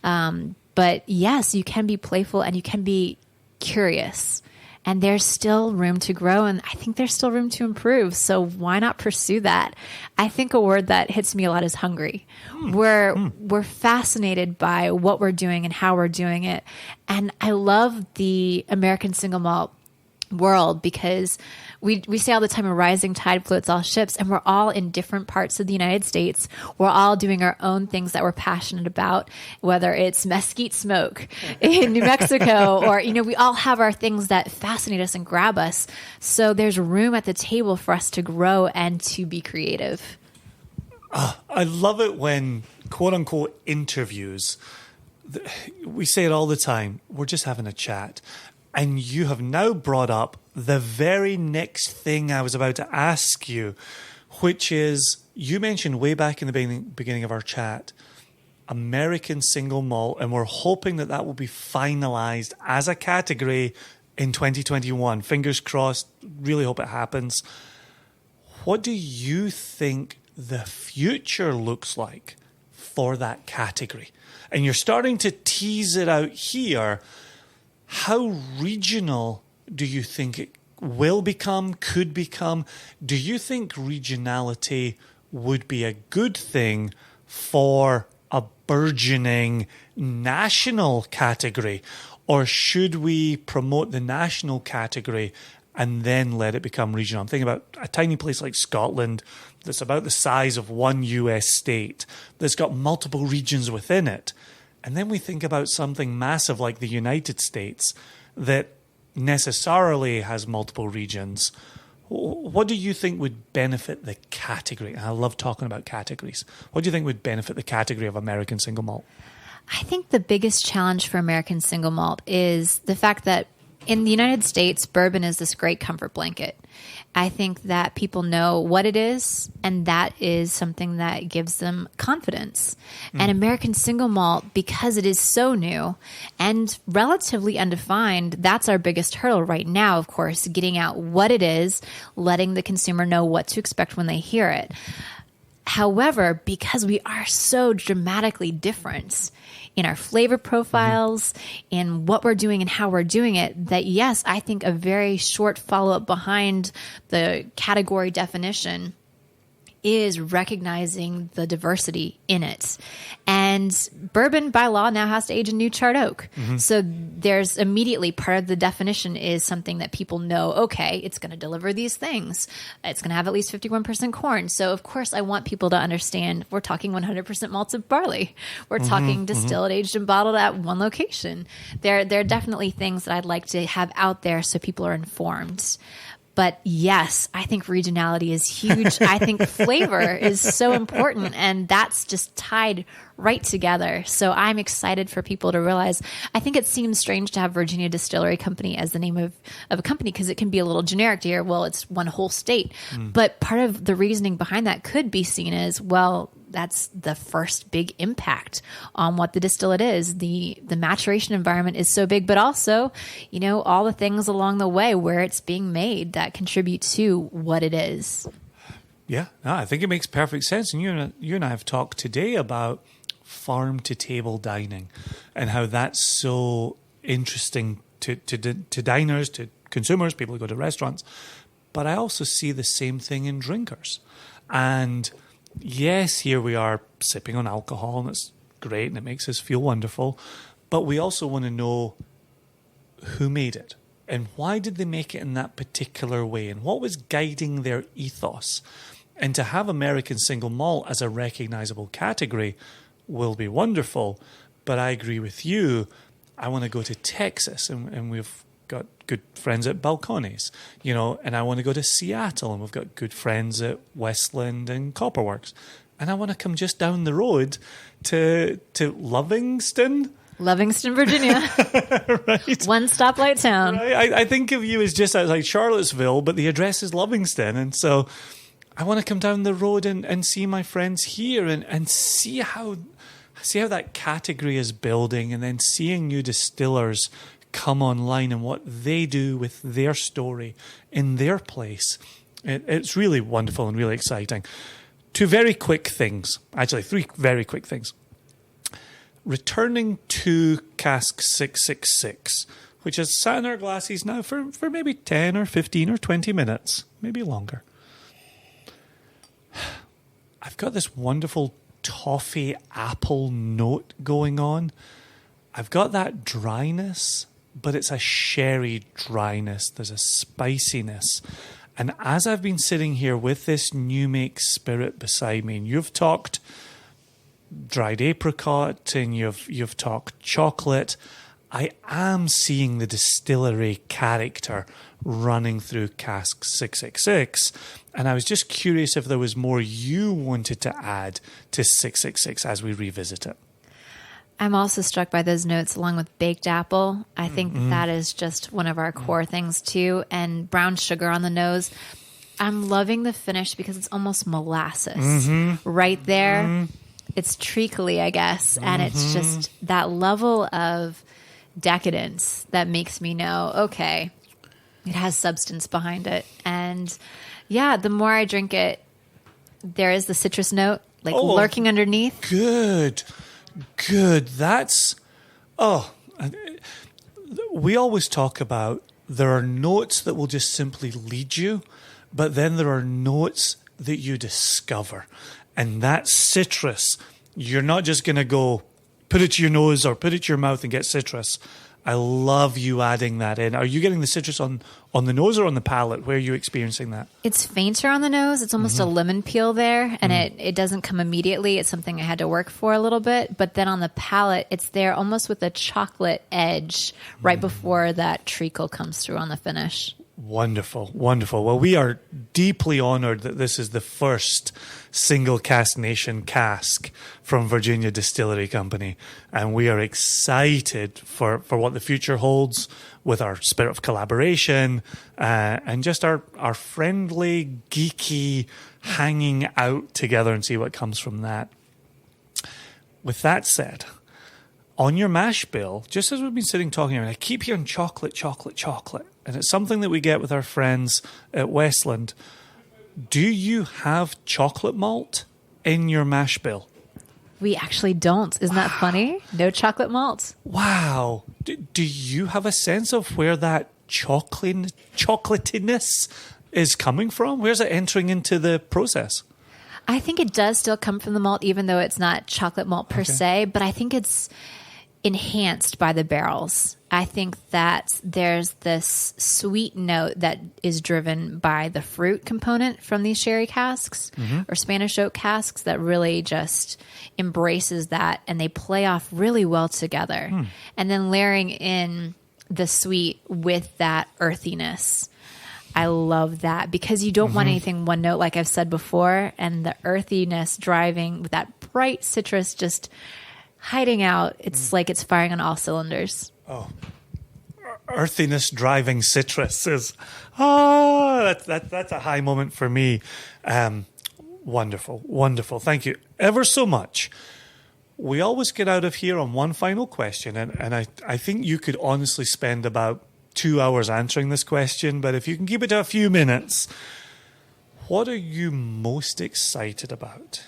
Speaker 3: But yes, you can be playful and you can be curious. and there's still room to grow, and I think there's still room to improve. So why not pursue that? I think a word that hits me a lot is hungry. We're fascinated by what we're doing and how we're doing it. And I love the American single malt world because we say all the time a rising tide floats all ships, and we're all in different parts of the United States. We're all doing our own things that we're passionate about, whether it's mesquite smoke in New Mexico or, we all have our things that fascinate us and grab us. So there's room at the table for us to grow and to be creative.
Speaker 2: I love it when quote unquote interviews, we say it all the time, we're just having a chat. And you have now brought up the very next thing I was about to ask you, which is, you mentioned way back in the beginning of our chat, American single malt, and we're hoping that will be finalized as a category in 2021. Fingers crossed, really hope it happens. What do you think the future looks like for that category? And you're starting to tease it out here. How regional do you think it will become, could become? Do you think regionality would be a good thing for a burgeoning national category? Or should we promote the national category and then let it become regional? I'm thinking about a tiny place like Scotland that's about the size of one US state, that's got multiple regions within it. And then we think about something massive like the United States that necessarily has multiple regions. What do you think would benefit the category? I love talking about categories. What do you think would benefit the category of American single malt?
Speaker 3: I think the biggest challenge for American single malt is the fact that in the United States, bourbon is this great comfort blanket. I think that people know what it is, and that is something that gives them confidence. And American single malt, because it is so new and relatively undefined, that's our biggest hurdle right now, of course, getting out what it is, letting the consumer know what to expect when they hear it. However, because we are so dramatically different in our flavor profiles, in what we're doing and how we're doing it, that yes, I think a very short follow-up behind the category definition is recognizing the diversity in it. And bourbon by law now has to age in new charred oak. So there's immediately part of the definition is something that people know, okay, it's going to deliver these things. It's going to have at least 51% corn. So of course I want people to understand we're talking 100% malted barley. We're talking distilled, aged, and bottled at one location. There are definitely things that I'd like to have out there so people are informed. But yes, I think regionality is huge. I think flavor is so important, and that's just tied right together. So I'm excited for people to realize. I think it seems strange to have Virginia Distillery Company as the name of a company because it can be a little generic to hear, well, it's one whole state. But part of the reasoning behind that could be seen as, well, that's the first big impact on what the distillate is. The maturation environment is so big, but also, all the things along the way where it's being made that contribute to what it is.
Speaker 2: Yeah, no, I think it makes perfect sense. And you and I have talked today about farm to table dining and how that's so interesting to diners, to consumers, people who go to restaurants. But I also see the same thing in drinkers. And yes, here we are sipping on alcohol, and it's great and it makes us feel wonderful. But we also want to know who made it and why did they make it in that particular way and what was guiding their ethos. And to have American single malt as a recognizable category will be wonderful. But I agree with you. I want to go to Texas, and we've got good friends at Balcones, and I want to go to Seattle, and we've got good friends at Westland and Copperworks. And I want to come just down the road to Livingston, Virginia. Right.
Speaker 3: One stoplight town.
Speaker 2: Right. I think of you as just outside Charlottesville, but the address is Livingston. And so I want to come down the road and see my friends here and see how that category is building, and then seeing new distillers come online and what they do with their story in their place. It's really wonderful and really exciting. Three very quick things. Returning to Cask 666, which has sat in our glasses now for maybe 10 or 15 or 20 minutes, maybe longer. I've got this wonderful toffee apple note going on. I've got that dryness, but it's a sherry dryness. There's a spiciness. And as I've been sitting here with this new make spirit beside me, and you've talked dried apricot and you've talked chocolate, I am seeing the distillery character running through Cask 666. And I was just curious if there was more you wanted to add to 666 as we revisit it.
Speaker 3: I'm also struck by those notes along with baked apple. I think that is just one of our core things too. And brown sugar on the nose. I'm loving the finish because it's almost molasses right there. It's treacly, I guess. And it's just that level of decadence that makes me know, okay, it has substance behind it. And yeah, the more I drink it, there is the citrus note lurking underneath.
Speaker 2: Good. That's, we always talk about there are notes that will just simply lead you, but then there are notes that you discover. And that citrus, you're not just going to go put it to your nose or put it to your mouth and get citrus. I love you adding that in. Are you getting the citrus on the nose or on the palate? Where are you experiencing that?
Speaker 3: It's fainter on the nose. It's almost a lemon peel there, and it doesn't come immediately. It's something I had to work for a little bit. But then on the palate, it's there almost with a chocolate edge right before that treacle comes through on the finish.
Speaker 2: Wonderful, wonderful. Well, we are deeply honored that this is the first single cask nation cask from Virginia Distillery Company. And we are excited for what the future holds with our spirit of collaboration and just our friendly, geeky hanging out together and see what comes from that. With that said, on your mash bill, just as we've been sitting talking about, I keep hearing chocolate, chocolate, chocolate. And it's something that we get with our friends at Westland. Do you have chocolate malt in your mash bill?
Speaker 3: We actually don't. Isn't that funny? No chocolate malt.
Speaker 2: Wow. Do you have a sense of where that chocolatiness is coming from? Where's it entering into the process?
Speaker 3: I think it does still come from the malt, even though it's not chocolate malt per se, but I think it's enhanced by the barrels. I think that there's this sweet note that is driven by the fruit component from these sherry casks or Spanish oak casks that really just embraces that, and they play off really well together. And then layering in the sweet with that earthiness. I love that because you don't want anything one note, like I've said before, and the earthiness driving with that bright citrus just hiding out. It's like it's firing on all cylinders.
Speaker 2: Oh, earthiness driving citrus is, that's a high moment for me. Wonderful, wonderful. Thank you ever so much. We always get out of here on one final question, and I think you could honestly spend about 2 hours answering this question, but if you can keep it to a few minutes, what are you most excited about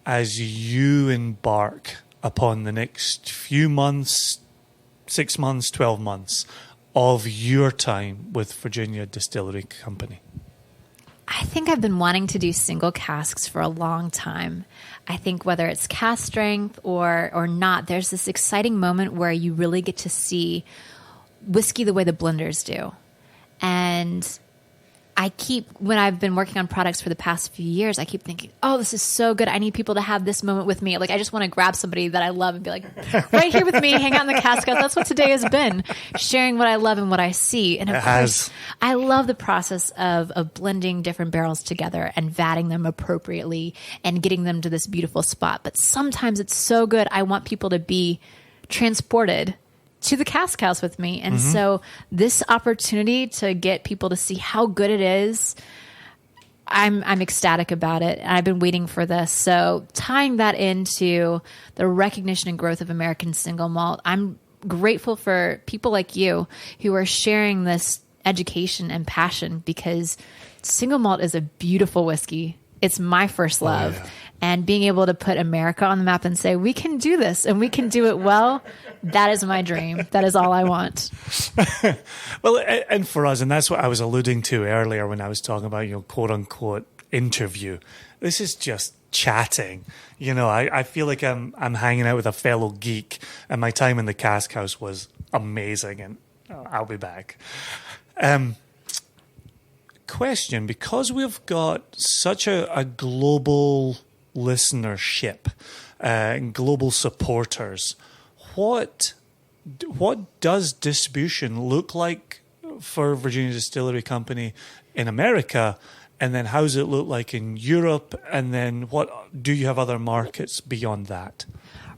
Speaker 2: as you embark upon the next few months, 6 months, 12 months of your time with Virginia Distillery Company?
Speaker 3: I think I've been wanting to do single casks for a long time. I think whether it's cask strength or not, there's this exciting moment where you really get to see whiskey the way the blenders do. And when I've been working on products for the past few years, I keep thinking, oh, this is so good. I need people to have this moment with me. Like, I just want to grab somebody that I love and be like, right here with me, hang out in the cask house. That's what today has been, sharing what I love and what I see. And of course, I love the process of blending different barrels together and vatting them appropriately and getting them to this beautiful spot. But sometimes it's so good, I want people to be transported to the cask house with me. And so this opportunity to get people to see how good it is, I'm ecstatic about it. And I've been waiting for this. So tying that into the recognition and growth of American single malt, I'm grateful for people like you who are sharing this education and passion, because single malt is a beautiful whiskey. It's my first love. and being able to put America on the map and say, we can do this and we can do it well. That is my dream. That is all I want.
Speaker 2: Well, and for us, and that's what I was alluding to earlier when I was talking about, quote unquote interview. This is just chatting. I feel like I'm hanging out with a fellow geek, and my time in the Cask House was amazing, and I'll be back. Question, because we've got such a global listenership and global supporters, what does distribution look like for Virginia Distillery Company in America? And then how does it look like in Europe? And then do you have other markets beyond that?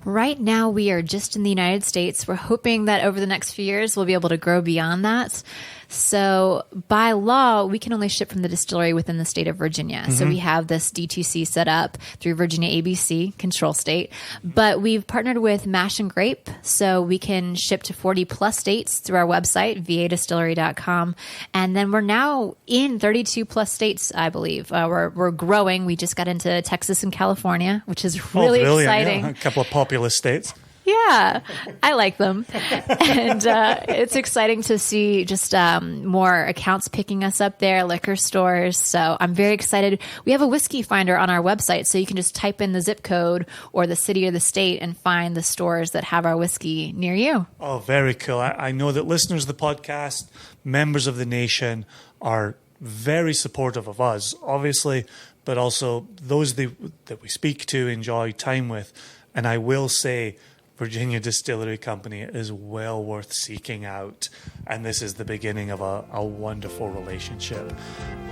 Speaker 3: Right now, we are just in the United States. We're hoping that over the next few years, we'll be able to grow beyond that. So by law, we can only ship from the distillery within the state of Virginia. Mm-hmm. So we have this D2C set up through Virginia ABC, control state. But we've partnered with Mash and Grape, so we can ship to 40 plus states through our website, vadistillery.com. And then we're now in 32 plus states, I believe. We're growing. We just got into Texas and California, which is really exciting.
Speaker 2: Yeah. A couple of populous states.
Speaker 3: Yeah, I like them. And it's exciting to see just more accounts picking us up there, liquor stores. So I'm very excited. We have a whiskey finder on our website, so you can just type in the zip code or the city or the state and find the stores that have our whiskey near you.
Speaker 2: Oh, very cool. I know that listeners of the podcast, members of the nation, are very supportive of us, obviously, but also those that we speak to, enjoy time with. And I will say, Virginia Distillery Company is well worth seeking out, and this is the beginning of a wonderful relationship.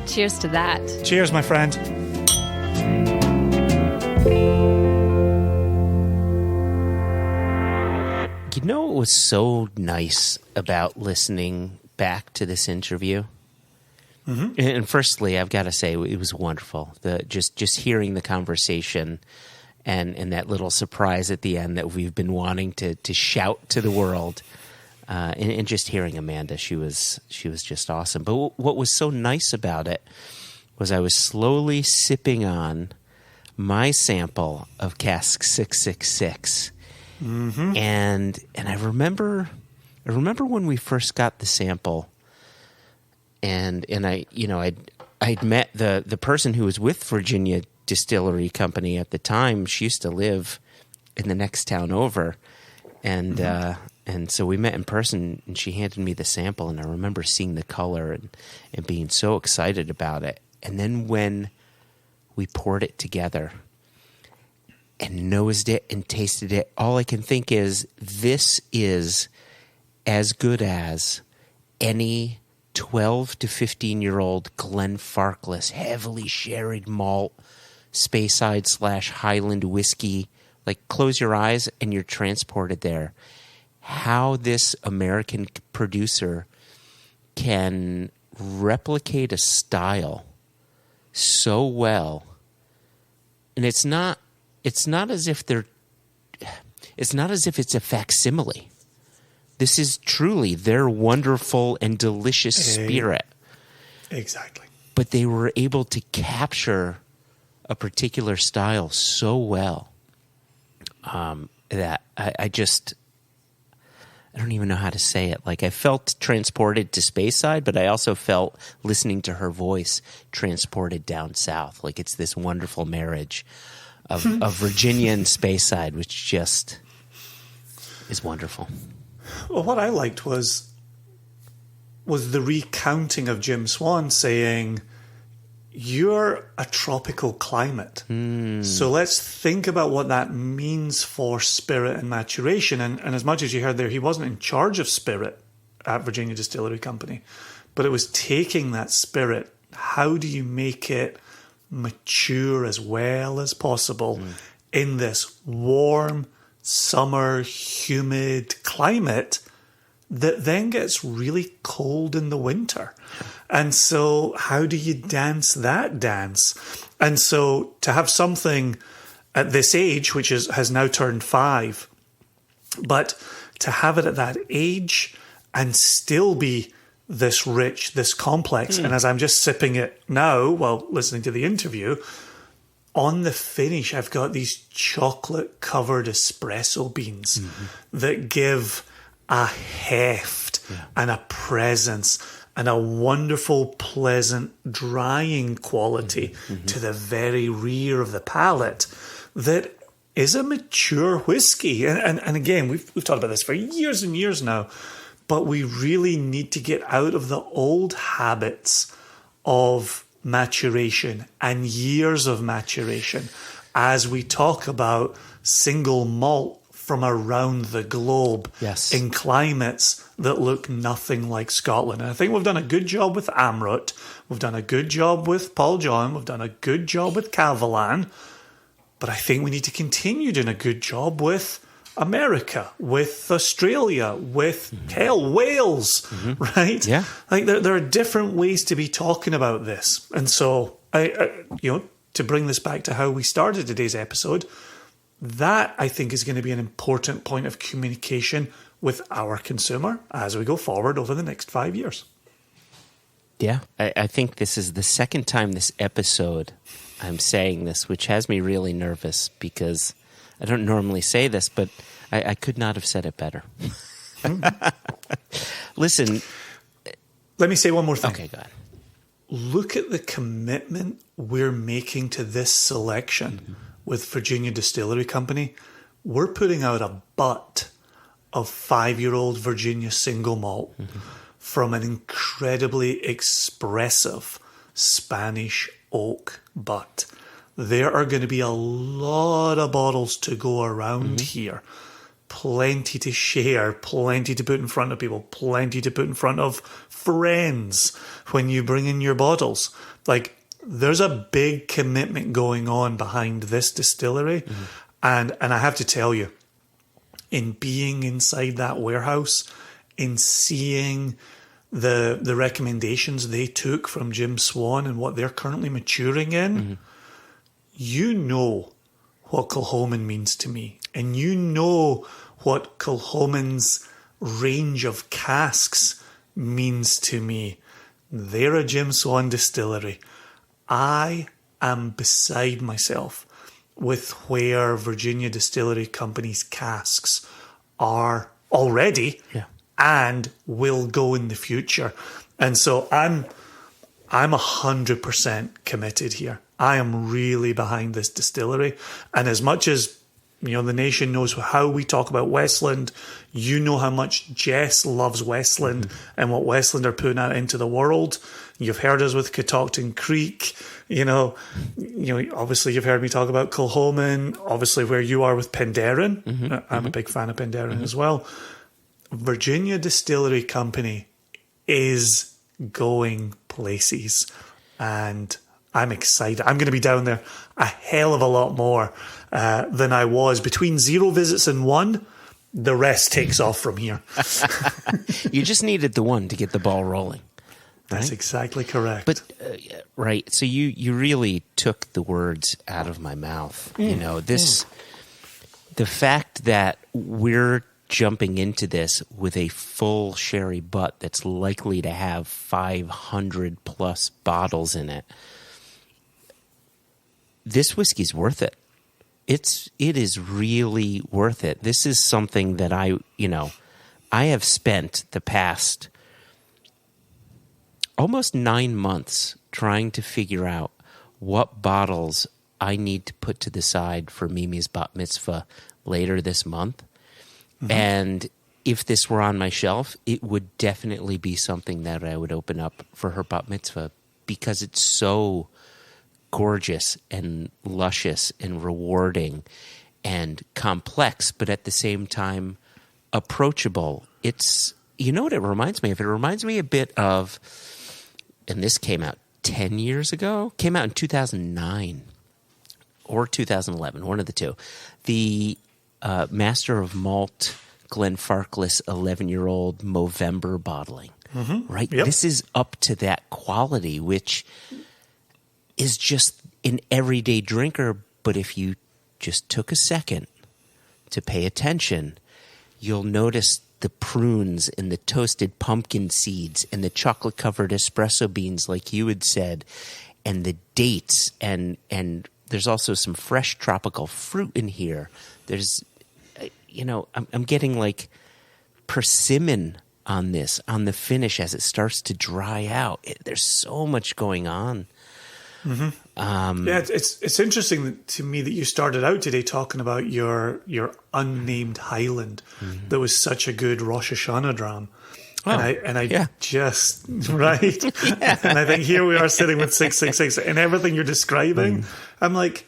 Speaker 3: Cheers to that.
Speaker 2: Cheers, my friend.
Speaker 1: What was so nice about listening back to this interview? Mm-hmm. And firstly, I've got to say it was wonderful. Just hearing the conversation. And that little surprise at the end that we've been wanting to shout to the world, and just hearing Amanda, she was just awesome. But what was so nice about it was I was slowly sipping on my sample of Cask 666, mm-hmm. and I remember when we first got the sample, and I'd met the person who was with Virginia Distillery Company at the time. She used to live in the next town over, and mm-hmm. And so we met in person, and she handed me the sample, and I remember seeing the color and being so excited about it. And then when we poured it together and nosed it and tasted it, all I can think is this is as good as any 12 to 15-year-old Glenfarclas heavily sherried malt Speyside / Highland whiskey. Like, close your eyes and you're transported there. How this American producer can replicate a style so well, and it's not as if it's a facsimile. This is truly their wonderful and delicious spirit.
Speaker 2: Exactly. But
Speaker 1: they were able to capture a particular style so well that I don't even know how to say it. Like, I felt transported to Speyside, but I also felt, listening to her voice, transported down south. Like, it's this wonderful marriage of Virginia and Speyside, which just is wonderful.
Speaker 2: Well, what I liked was the recounting of Jim Swan saying, you're a tropical climate. So let's think about what that means for spirit and maturation. And as much as you heard there, he wasn't in charge of spirit at Virginia Distillery Company, but it was taking that spirit. How do you make it mature as well as possible in this warm, summer, humid climate that then gets really cold in the winter? And so how do you dance that dance? And so to have something at this age, which has now turned 5, but to have it at that age and still be this rich, this complex. And as I'm just sipping it now while listening to the interview, on the finish, I've got these chocolate-covered espresso beans that give a heft and a presence and a wonderful, pleasant drying quality to the very rear of the palate that is a mature whiskey. And again, we've talked about this for years and years now, but we really need to get out of the old habits of maturation and years of maturation as we talk about single malt from around the globe in climates that look nothing like Scotland. And I think we've done a good job with Amrut. We've done a good job with Paul John. We've done a good job with Cavalan. But I think we need to continue doing a good job with America, with Australia, with Wales, right?
Speaker 1: Yeah.
Speaker 2: Like there are different ways to be talking about this. And so, I to bring this back to how we started today's episode, that I think is going to be an important point of communication with our consumer as we go forward over the next 5 years.
Speaker 1: Yeah. I think this is the second time this episode I'm saying this, which has me really nervous because I don't normally say this, but I could not have said it better. Listen.
Speaker 2: Let me say one more thing.
Speaker 1: Okay, go ahead.
Speaker 2: Look at the commitment we're making to this selection with Virginia Distillery Company. We're putting out a butt of 5-year-old Virginia single malt from an incredibly expressive Spanish oak butt. There are going to be a lot of bottles to go around here. Plenty to share, plenty to put in front of people, plenty to put in front of friends when you bring in your bottles. Like, there's a big commitment going on behind this distillery. And I have to tell you, in being inside that warehouse, in seeing the recommendations they took from Jim Swan and what they're currently maturing in, you know what Kilchoman means to me. And you know what Kilchoman's range of casks means to me. They're a Jim Swan distillery. I am beside myself with where Virginia Distillery Company's casks are already and will go in the future. And so I'm 100% committed here. I am really behind this distillery. And as much as the nation knows how we talk about Westland, you know how much Jess loves Westland and what Westland are putting out into the world. You've heard us with Catoctin Creek. Obviously you've heard me talk about Kilchoman, obviously where you are with Penderyn. I'm a big fan of Penderyn as well. Virginia Distillery Company is going places, and I'm excited. I'm going to be down there a hell of a lot more than I was. Between 0 visits and 1, the rest takes off from here.
Speaker 1: You just needed the one to get the ball rolling. Right?
Speaker 2: That's exactly correct.
Speaker 1: But right, so you really took the words out of my mouth. The fact that we're jumping into this with a full sherry butt that's likely to have 500 plus bottles in it. This whiskey's worth it. It is really worth it. This is something that I have spent the past almost 9 months trying to figure out what bottles I need to put to the side for Mimi's bat mitzvah later this month. And if this were on my shelf, it would definitely be something that I would open up for her bat mitzvah because it's so gorgeous and luscious and rewarding and complex, but at the same time approachable. It's, what it reminds me of? It reminds me a bit of, and this came out 10 years ago, came out in 2009 or 2011, one of the two. The Master of Malt Glenfarclas 11-year-old Movember bottling, right? Yep. This is up to that quality, which is just an everyday drinker. But if you just took a second to pay attention, you'll notice the prunes and the toasted pumpkin seeds and the chocolate-covered espresso beans, like you had said, and the dates and There's also some fresh tropical fruit in here. There's, I'm getting like persimmon on this, on the finish as it starts to dry out. There's so much going on.
Speaker 2: Mm-hmm. It's interesting to me that you started out today talking about your unnamed Highland that was such a good Rosh Hashanah dram.
Speaker 1: Oh,
Speaker 2: and I just, right? And I think here we are sitting with 666 and everything you're describing. I'm like,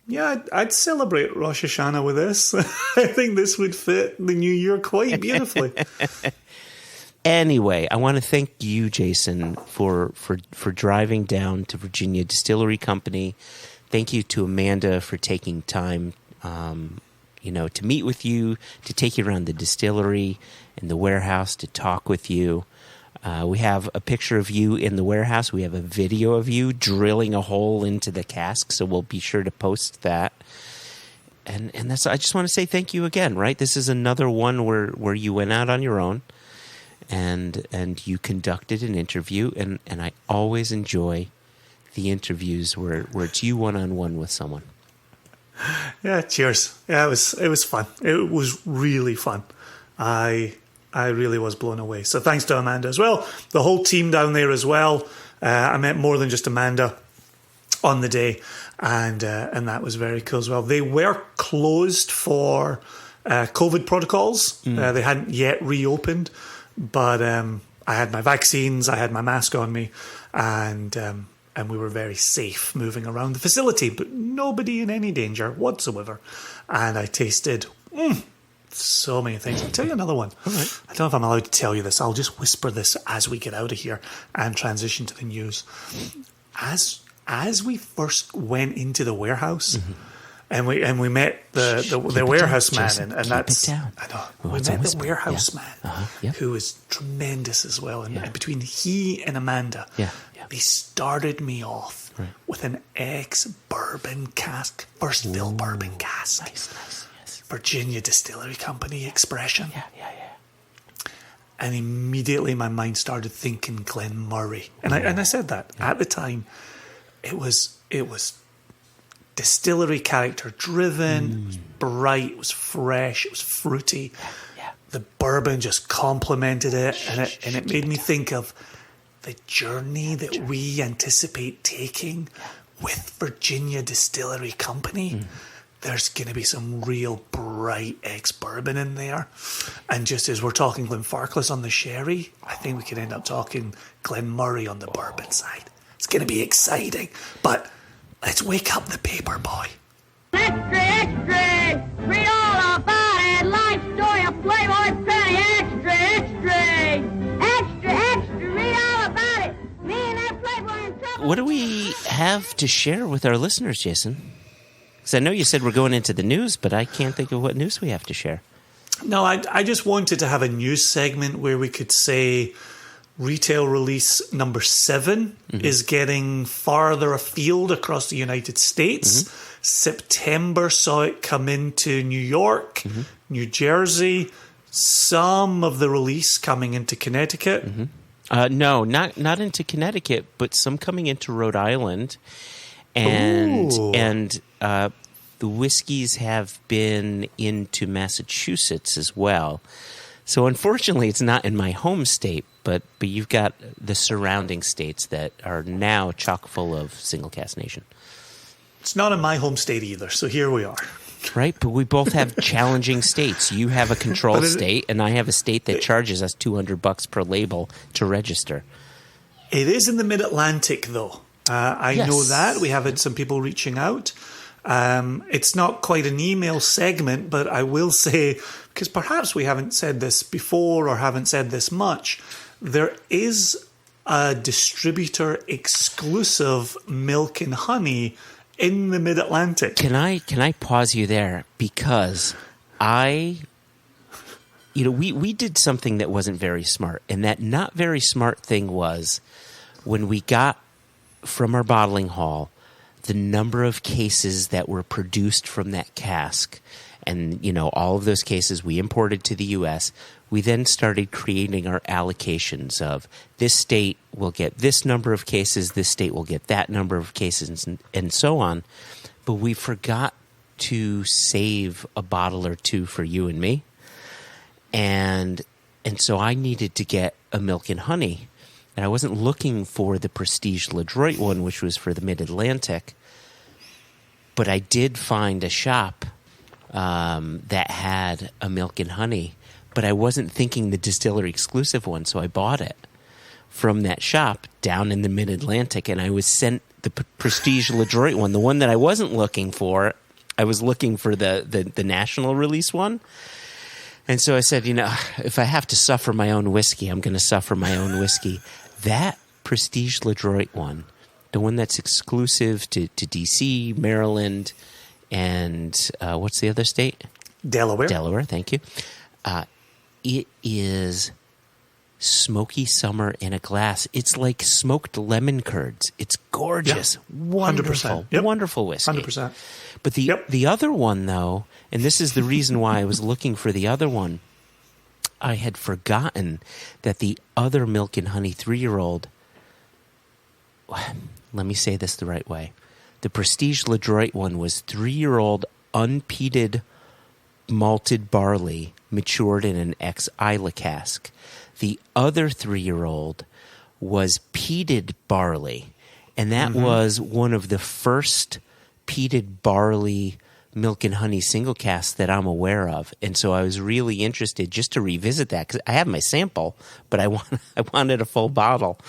Speaker 2: yeah, I'd celebrate Rosh Hashanah with this. I think this would fit the new year quite beautifully.
Speaker 1: Anyway, I want to thank you, Jason, for driving down to Virginia Distillery Company. Thank you to Amanda for taking time, to meet with you, to take you around the distillery and the warehouse, to talk with you. We have a picture of you in the warehouse. We have a video of you drilling a hole into the cask, so we'll be sure to post that. And that's. I just want to say thank you again. Right, this is another one where you went out on your own. And you conducted an interview, and I always enjoy the interviews where it's you one-on-one with someone.
Speaker 2: Yeah, cheers. Yeah, it was fun. It was really fun. I really was blown away. So thanks to Amanda as well. The whole team down there as well. I met more than just Amanda on the day, and that was very cool as well. They were closed for COVID protocols. They hadn't yet reopened. But I had my vaccines, I had my mask on me, and we were very safe moving around the facility, but nobody in any danger whatsoever. And I tasted so many things. I'll tell you another one. All right. I don't know if I'm allowed to tell you this. I'll just whisper this as we get out of here and transition to the news. As we first went into the warehouse, and we met the warehouse man, and that's I know we met the warehouse man who was tremendous as well. And between he and Amanda, they started me off with an ex-bourbon cask, first fill bourbon cask, nice. Yes. Virginia Distillery Company expression. And immediately my mind started thinking Glen Murray, and I said that at the time. It was distillery character driven, it was bright, it was fresh, it was fruity. The bourbon just complemented it, and it made me think of the journey that we anticipate taking with Virginia Distillery Company. There's going to be some real bright ex-bourbon in there. And just as we're talking Glenfarclas on the sherry, I think we could end up talking Glen Murray on the bourbon side. It's going to be exciting, but let's wake up the paper boy.
Speaker 4: Extra, extra! Read all about it. Life story of Playboy Penny. Extra, extra! Extra, extra! Read all about it. Me and that Playboy in trouble.
Speaker 1: What do we have to share with our listeners, Jason? Because I know you said we're going into the news, but I can't think of what news we have to share.
Speaker 2: No, I just wanted to have a news segment where we could say retail release number 7 is getting farther afield across the United States. September saw it come into New York, New Jersey, some of the release coming into Connecticut.
Speaker 1: No, not into Connecticut, but some coming into Rhode Island. And the whiskeys have been into Massachusetts as well. So unfortunately, it's not in my home state, but you've got the surrounding states that are now chock full of single cask nation.
Speaker 2: It's not in my home state either, so here we are.
Speaker 1: Right, but we both have challenging states. You have a control state, and I have a state that charges us $200 per label to register.
Speaker 2: It is in the Mid-Atlantic, though. I know that. We have had some people reaching out. It's not quite an email segment, but I will say, because perhaps we haven't said this before or haven't said this much, there is a distributor exclusive milk and honey in the Mid-Atlantic.
Speaker 1: Can I pause you there? Because we did something that wasn't very smart, and that not very smart thing was when we got from our bottling hall the number of cases that were produced from that cask, and all of those cases we imported to the U.S., we then started creating our allocations of this state will get this number of cases, this state will get that number of cases, and so on. but we forgot to save a bottle or two for you and me. And so I needed to get a milk and honey. And I wasn't looking for the Prestige LeDroit one, which was for the Mid-Atlantic. But I did find a shop that had a milk and honey. But I wasn't thinking the Distillery exclusive one, so I bought it from that shop down in the Mid-Atlantic. And I was sent the Prestige LeDroit one, the one that I wasn't looking for. I was looking for the national release one. And so I said, if I have to suffer my own whiskey, I'm going to suffer my own whiskey. That Prestige LeDroit one, the one that's exclusive to D.C., Maryland, and what's the other state?
Speaker 2: Delaware.
Speaker 1: Delaware, thank you. It is smoky summer in a glass. It's like smoked lemon curds. It's gorgeous. Yeah, wonderful. Yep. Wonderful whiskey.
Speaker 2: 100%.
Speaker 1: But the other one, though, and this is the reason why I was looking for the other one, I had forgotten that the other Milk and Honey 3-year-old, let me say this the right way, the Prestige LeDroit one was 3-year-old unpeated malted barley matured in an ex-Isla cask. The other 3-year-old was peated barley, and that was one of the first peated barley milk and honey single casks that I'm aware of. And so I was really interested just to revisit that because I have my sample, but I wanted a full bottle.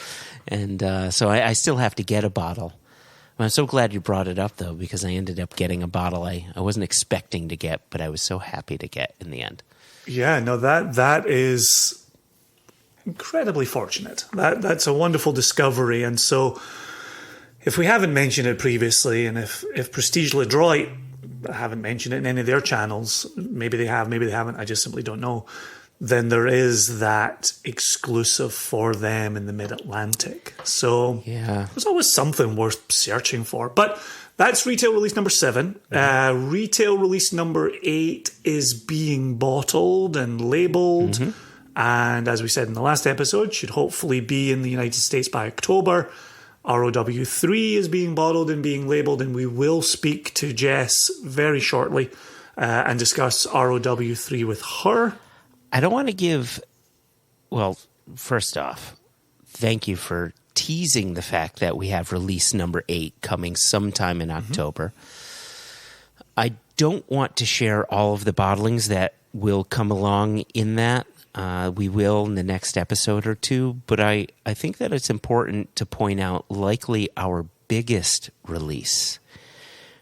Speaker 1: And so I still have to get a bottle. I'm so glad you brought it up, though, because I ended up getting a bottle I wasn't expecting to get, but I was so happy to get in the end.
Speaker 2: Yeah, no, that is incredibly fortunate. That's a wonderful discovery. And so if we haven't mentioned it previously, and if Prestige LeDroit haven't mentioned it in any of their channels, maybe they have, maybe they haven't, I just simply don't know, then there is that exclusive for them in the Mid-Atlantic. So there's always something worth searching for. But that's retail release number 7. Retail release number 8 is being bottled and labeled. And as we said in the last episode, should hopefully be in the United States by October. ROW3 is being bottled and being labeled, and we will speak to Jess very shortly and discuss ROW3 with her.
Speaker 1: I don't want to give... Well, first off, thank you for teasing the fact that we have release number 8 coming sometime in October. I don't want to share all of the bottlings that will come along in that. We will in the next episode or two, but I think that it's important to point out likely our biggest release.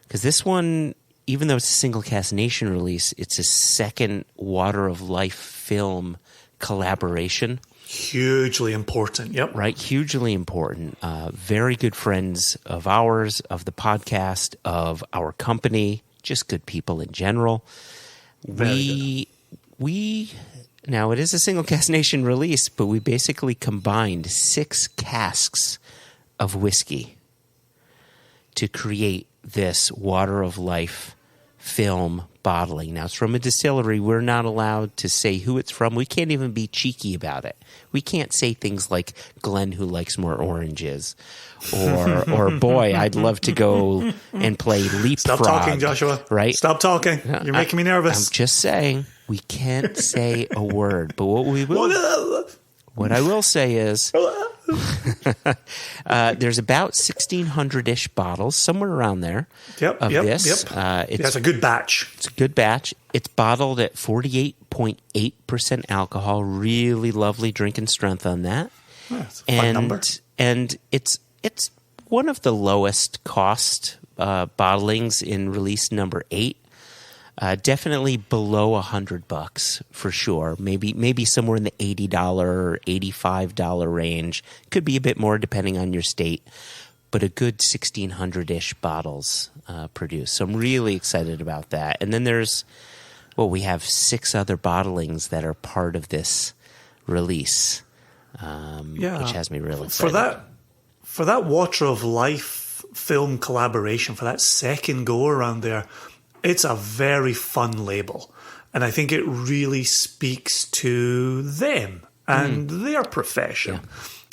Speaker 1: Because this one, even though it's a Single Cask Nation release, it's a second Water of Life film collaboration.
Speaker 2: Hugely important, yep.
Speaker 1: Right, hugely important. Very good friends of ours, of the podcast, of our company, just good people in general. We now, it is a Single Cask Nation release, but we basically combined 6 casks of whiskey to create this Water of Life film bottling. Now, it's from a distillery. We're not allowed to say who it's from. We can't even be cheeky about it. We can't say things like Glenn, who likes more oranges, or boy, I'd love to go and play leapfrog.
Speaker 2: Stop talking, Joshua.
Speaker 1: Right?
Speaker 2: Stop talking. You're making me nervous.
Speaker 1: I'm just saying. We can't say a word, but what I will say is there's about 1,600-ish bottles, somewhere around there, of this.
Speaker 2: It's a good batch.
Speaker 1: It's a good batch. It's bottled at 48.8% alcohol. Really lovely drinking strength on that.
Speaker 2: That's a fun number.
Speaker 1: And it's one of the lowest cost bottlings in release number 8. Definitely below $100 for sure. Maybe somewhere in the $80 or $85 range. Could be a bit more depending on your state, but a good 1,600-ish bottles produced. So I'm really excited about that. And then we have 6 other bottlings that are part of this release, which has me really excited.
Speaker 2: For that Water of Life film collaboration, for that second go around there, it's a very fun label, and I think it really speaks to them and their profession.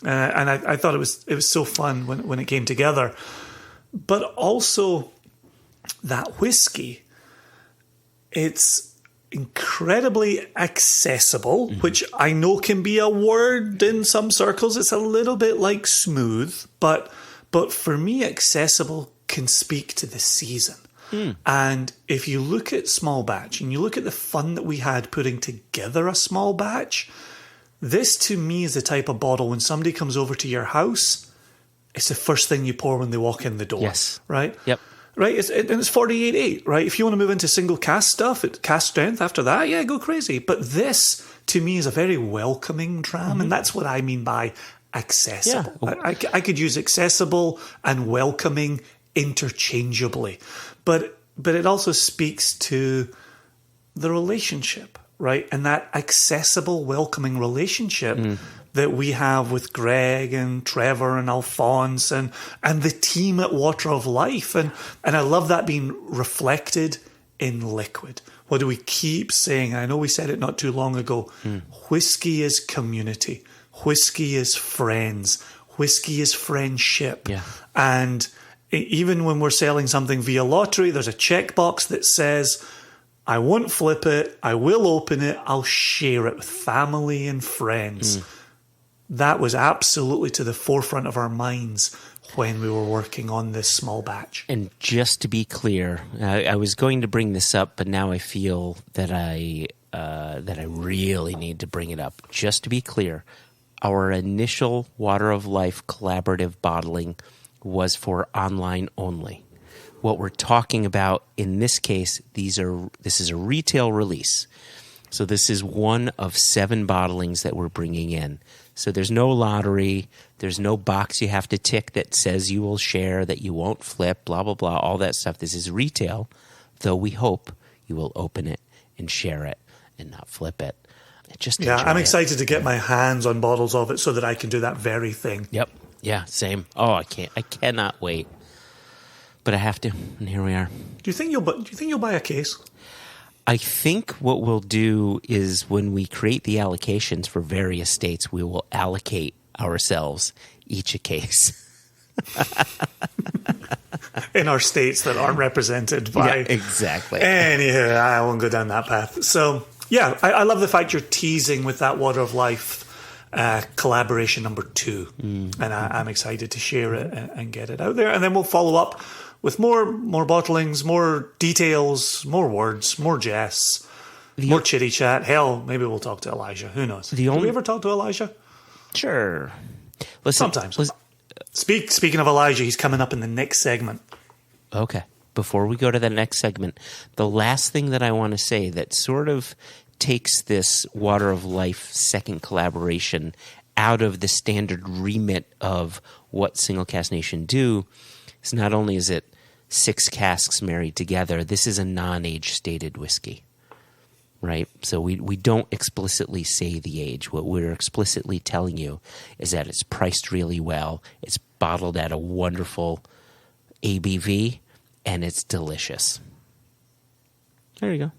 Speaker 2: And I thought it was so fun when it came together. But also, that whiskey, it's incredibly accessible, which I know can be a word in some circles. It's a little bit like smooth, but for me, accessible can speak to the season. And if you look at small batch and you look at the fun that we had putting together a small batch, this to me is the type of bottle when somebody comes over to your house, it's the first thing you pour when they walk in the door.
Speaker 1: Yes.
Speaker 2: Right?
Speaker 1: Yep.
Speaker 2: Right? And it's 48.8, right? If you want to move into single cask stuff, cask strength after that, yeah, go crazy. But this, to me, is a very welcoming dram, and that's what I mean by accessible.
Speaker 1: Yeah.
Speaker 2: I could use accessible and welcoming interchangeably. But it also speaks to the relationship, right? And that accessible, welcoming relationship that we have with Greg and Trevor and Alphonse and the team at Water of Life. And I love that being reflected in liquid. What do we keep saying? I know we said it not too long ago. Whiskey is community. Whiskey is friends. Whiskey is friendship.
Speaker 1: Yeah.
Speaker 2: And even when we're selling something via lottery, there's a checkbox that says, I won't flip it, I will open it, I'll share it with family and friends. That was absolutely to the forefront of our minds when we were working on this small batch.
Speaker 1: And just to be clear, I was going to bring this up, but now I feel that I really need to bring it up. Just to be clear, our initial Water of Life collaborative bottling was for online only. What we're talking about in this case, this is a retail release. So this is one of 7 bottlings that we're bringing in. So there's no lottery, there's no box you have to tick that says you will share, that you won't flip, blah, blah, blah, all that stuff. This is retail, though we hope you will open it and share it and not flip it.
Speaker 2: I'm excited to get my hands on bottles of it so that I can do that very thing.
Speaker 1: Yep. Yeah, same. Oh, I cannot wait. But I have to, and here we are.
Speaker 2: Do you think you'll buy a case?
Speaker 1: I think what we'll do is when we create the allocations for various states, we will allocate ourselves each a case.
Speaker 2: In our states that aren't represented by...
Speaker 1: Yeah, exactly.
Speaker 2: Anyhow, I won't go down that path. So, yeah, I love the fact you're teasing with that Water of Life collaboration number 2. And I'm excited to share it and get it out there. And then we'll follow up with more bottlings, more details, more words, more jests, more chitty chat. Hell, maybe we'll talk to Elijah. Who knows? Did we ever talk to Elijah?
Speaker 1: Sure. Listen,
Speaker 2: sometimes. Speaking of Elijah, he's coming up in the next segment.
Speaker 1: Okay. Before we go to the next segment, the last thing that I want to say that sort of takes this Water of Life second collaboration out of the standard remit of what Single Cask Nation do is not only is it 6 casks married together, this is a non-age stated whiskey, right? So we don't explicitly say the age. What we're explicitly telling you is that it's priced really well, it's bottled at a wonderful ABV, and it's delicious. There you go.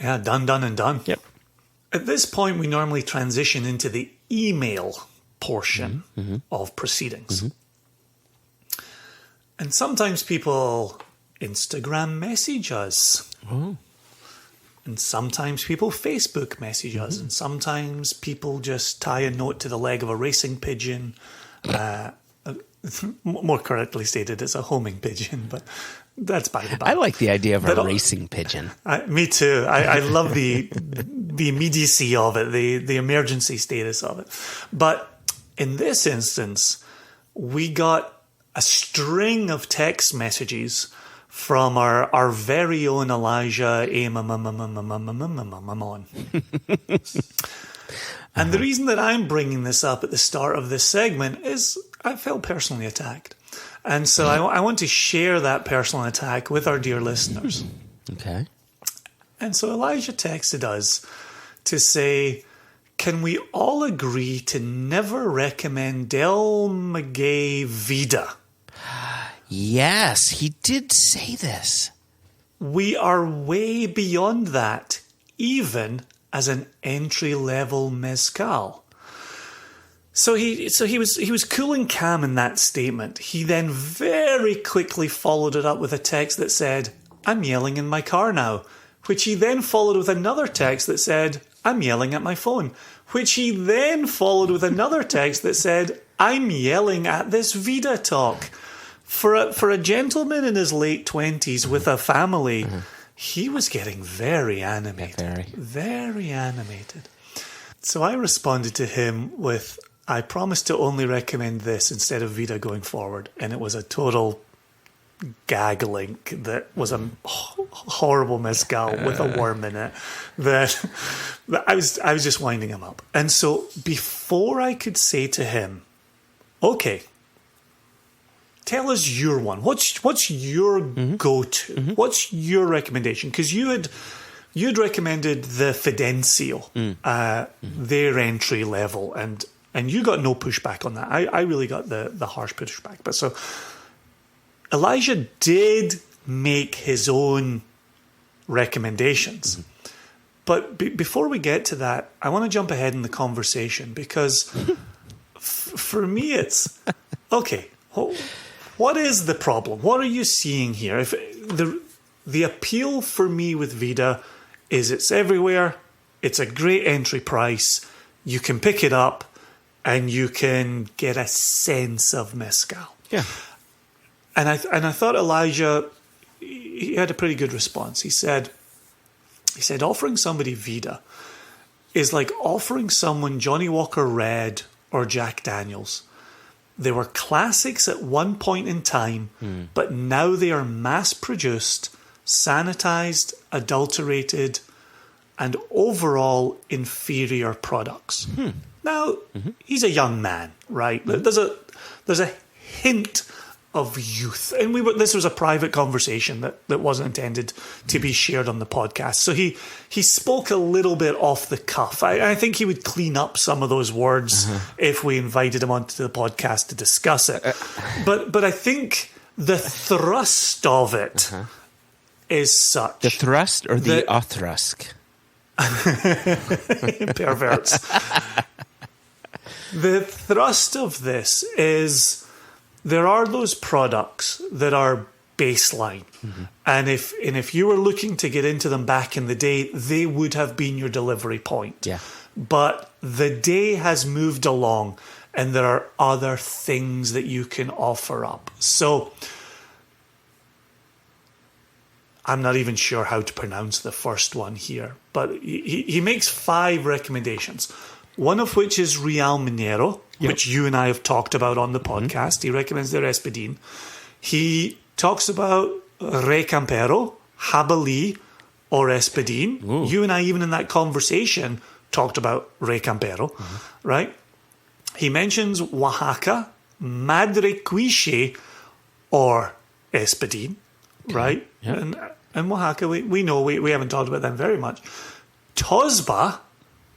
Speaker 2: Yeah, done, and done.
Speaker 1: Yep.
Speaker 2: At this point, we normally transition into the email portion of proceedings. And sometimes people Instagram message us.
Speaker 1: Oh.
Speaker 2: And sometimes people Facebook message us. And sometimes people just tie a note to the leg of a racing pigeon. More correctly stated, it's a homing pigeon, but that's by the by.
Speaker 1: I like the idea of a racing pigeon.
Speaker 2: Me too. I love the immediacy of it, the emergency status of it. But in this instance, we got a string of text messages from our very own Elijah Amon. And the reason that I'm bringing this up at the start of this segment is I felt personally attacked. And so I want to share that personal attack with our dear listeners.
Speaker 1: Okay.
Speaker 2: And so Elijah texted us to say, can we all agree to never recommend Del Maguey Vida?
Speaker 1: Yes, he did say this.
Speaker 2: We are way beyond that, even as an entry-level mezcal. So he was cool and calm in that statement. He then very quickly followed it up with a text that said, "I'm yelling in my car now," which he then followed with another text that said, "I'm yelling at my phone," which he then followed with another text that said, "I'm yelling at this Vida talk." For a gentleman in his late 20s with a family, he was getting very animated. Very animated. So I responded to him with, "I promise to only recommend this instead of Vida going forward." And it was a total gag link that was a horrible mezcal with a worm in it that I was just winding him up. And so before I could say to him, "Okay, tell us your one. What's your go-to? What's your recommendation?" Because you'd recommended the Fidencio, their entry level, and you got no pushback on that. I really got the harsh pushback. But so Elijah did make his own recommendations. But before we get to that, I want to jump ahead in the conversation because for me it's, okay, what is the problem? What are you seeing here? If the appeal for me with Vida is it's everywhere, it's a great entry price, you can pick it up, and you can get a sense of mezcal.
Speaker 1: Yeah.
Speaker 2: And I thought Elijah, he had a pretty good response. He said offering somebody Vida is like offering someone Johnny Walker Red or Jack Daniels. They were classics at one point in time, but now they are mass-produced, sanitized, adulterated, and overall inferior products. Now, he's a young man, right? There's a hint of youth. And this was a private conversation that wasn't intended to be shared on the podcast. So he spoke a little bit off the cuff. I think he would clean up some of those words if we invited him onto the podcast to discuss it. But I think the thrust of it is such.
Speaker 1: The thrust or the othrusk?
Speaker 2: Perverts. The thrust of this is there are those products that are baseline. And if you were looking to get into them back in the day, they would have been your delivery point.
Speaker 1: Yeah.
Speaker 2: But the day has moved along and there are other things that you can offer up. So I'm not even sure how to pronounce the first one here, but he makes 5 recommendations. One of which is Real Minero, which you and I have talked about on the podcast. He recommends their Espadin. He talks about Rey Campero, Jabalí, or Espadin.
Speaker 1: Ooh.
Speaker 2: You and I, even in that conversation, talked about Rey Campero, right? He mentions Oaxaca, Madre Quiche, or Espadin, right?
Speaker 1: Yep.
Speaker 2: And Oaxaca, we know we haven't talked about them very much. Tosba,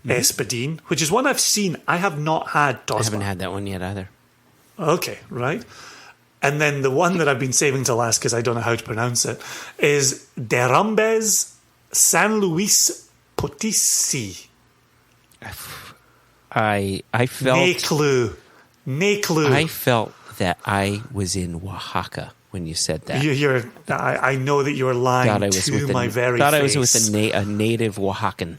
Speaker 2: Espadin, which is one I've seen. I have not had Tosba.
Speaker 1: I haven't had that one yet either.
Speaker 2: Okay, right. And then the one that I've been saving to last because I don't know how to pronounce it is Derrambes San Luis Potosí.
Speaker 1: I felt...
Speaker 2: No clue.
Speaker 1: I felt that I was in Oaxaca when you said that.
Speaker 2: I know that you're lying to my very face.
Speaker 1: I was with a native Oaxacan.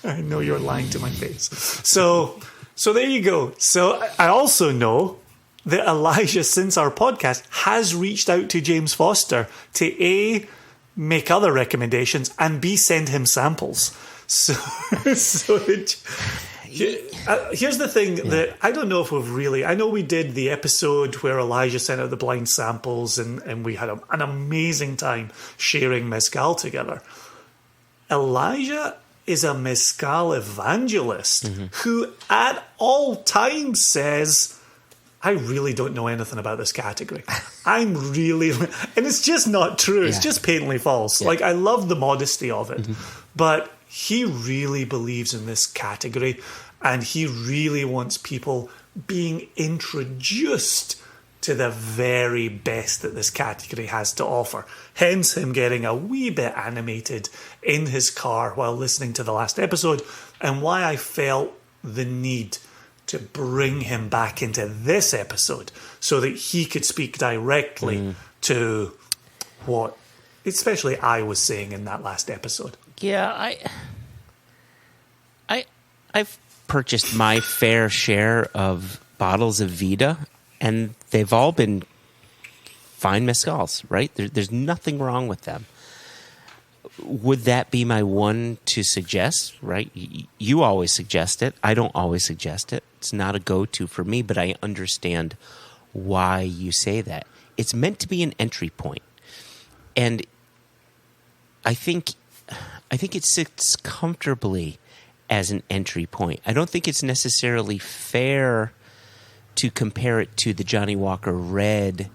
Speaker 2: I know you're lying to my face. So there you go. So I also know that Elijah, since our podcast, has reached out to James Foster to A, make other recommendations, and B, send him samples. So here's the thing that I don't know if we've really... I know we did the episode where Elijah sent out the blind samples and we had an amazing time sharing mezcal together. Elijah is a mezcal evangelist who at all times says, I really don't know anything about this category. And it's just not true. It's just patently false. Yeah. Like, I love the modesty of it, but he really believes in this category and he really wants people being introduced to the very best that this category has to offer. Hence him getting a wee bit animated in his car while listening to the last episode, and why I felt the need to bring him back into this episode so that he could speak directly to what especially I was saying in that last episode.
Speaker 1: Yeah, I've purchased my fair share of bottles of Vida, and they've all been fine mezcals, right? There's nothing wrong with them. Would that be my one to suggest, right? You always suggest it. I don't always suggest it. It's not a go-to for me, but I understand why you say that. It's meant to be an entry point. And I think it sits comfortably as an entry point. I don't think it's necessarily fair to compare it to the Johnnie Walker Red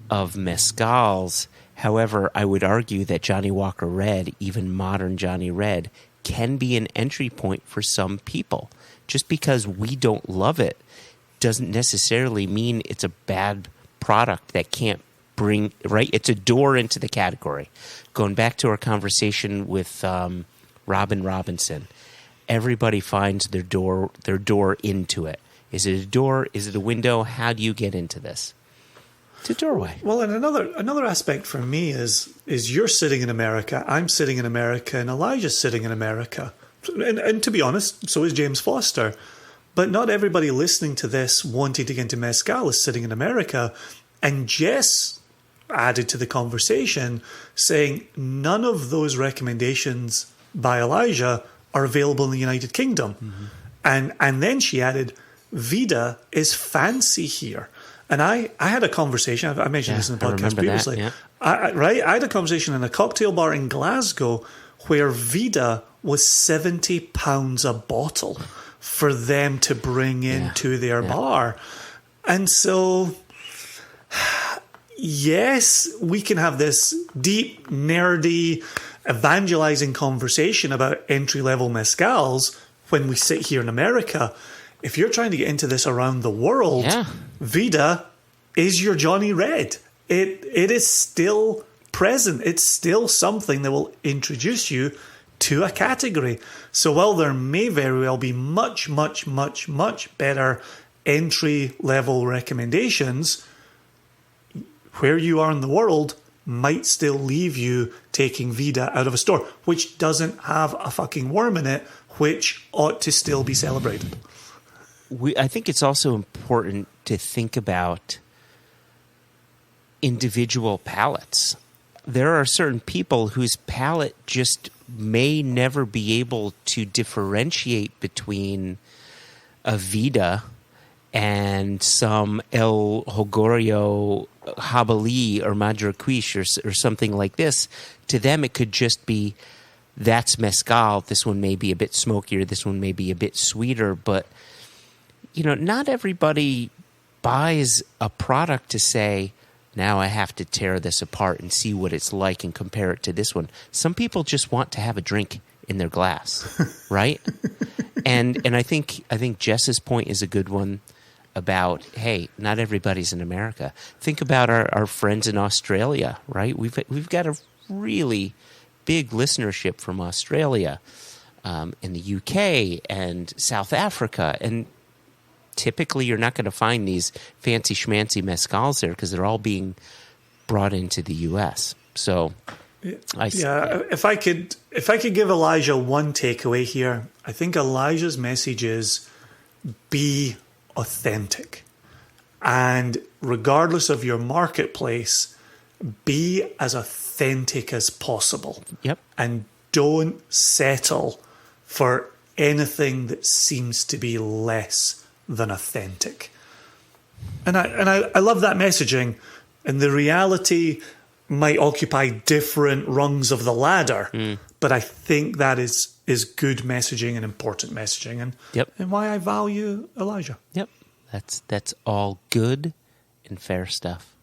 Speaker 1: of mezcals. However, I would argue that Johnnie Walker Red, even modern Johnny Red, can be an entry point for some people. Just because we don't love it doesn't necessarily mean it's a bad product that can't bring, right? It's a door into the category. Going back to our conversation with Robin Robinson, everybody finds their door into it. Is it a door? Is it a window? How do you get into this? It's a doorway.
Speaker 2: Well, and another aspect for me is you're sitting in America, I'm sitting in America, and Elijah's sitting in America. And to be honest, so is James Foster. But not everybody listening to this wanting to get into mezcal is sitting in America. And Jess added to the conversation saying none of those recommendations by Elijah are available in the United Kingdom. Mm-hmm. And then she added, Vida is fancy here. And I had a conversation, I mentioned this in the podcast previously.
Speaker 1: That,
Speaker 2: I had a conversation in a cocktail bar in Glasgow where Vida was £70 a bottle for them to bring into their bar. And so, yes, we can have this deep, nerdy, evangelizing conversation about entry-level mezcals when we sit here in America. If you're trying to get into this around the world, Vida is your Johnny Red. It is still present. It's still something that will introduce you to a category. So while there may very well be much, much, much, much better entry-level recommendations, where you are in the world might still leave you taking Vida out of a store, which doesn't have a fucking worm in it, which ought to still be celebrated.
Speaker 1: I think it's also important to think about individual palates. There are certain people whose palate just may never be able to differentiate between a Vida and some El Hogorio Jabali or Madraquish or something like this. To them, it could just be, that's mezcal. This one may be a bit smokier. This one may be a bit sweeter, but not everybody buys a product to say, now I have to tear this apart and see what it's like and compare it to this one. Some people just want to have a drink in their glass, right? And I think Jess's point is a good one about, hey, not everybody's in America. Think about our friends in Australia, right? We've got a really big listenership from Australia, in the UK and South Africa, and typically you're not going to find these fancy schmancy mezcals there because they're all being brought into the U.S. So,
Speaker 2: if I could give Elijah one takeaway here, I think Elijah's message is be authentic. And regardless of your marketplace, be as authentic as possible.
Speaker 1: Yep.
Speaker 2: And don't settle for anything that seems to be less than authentic. And I love that messaging. And the reality might occupy different rungs of the ladder, but I think that is good messaging and important messaging, and why I value Elijah.
Speaker 1: Yep, that's all good and fair stuff.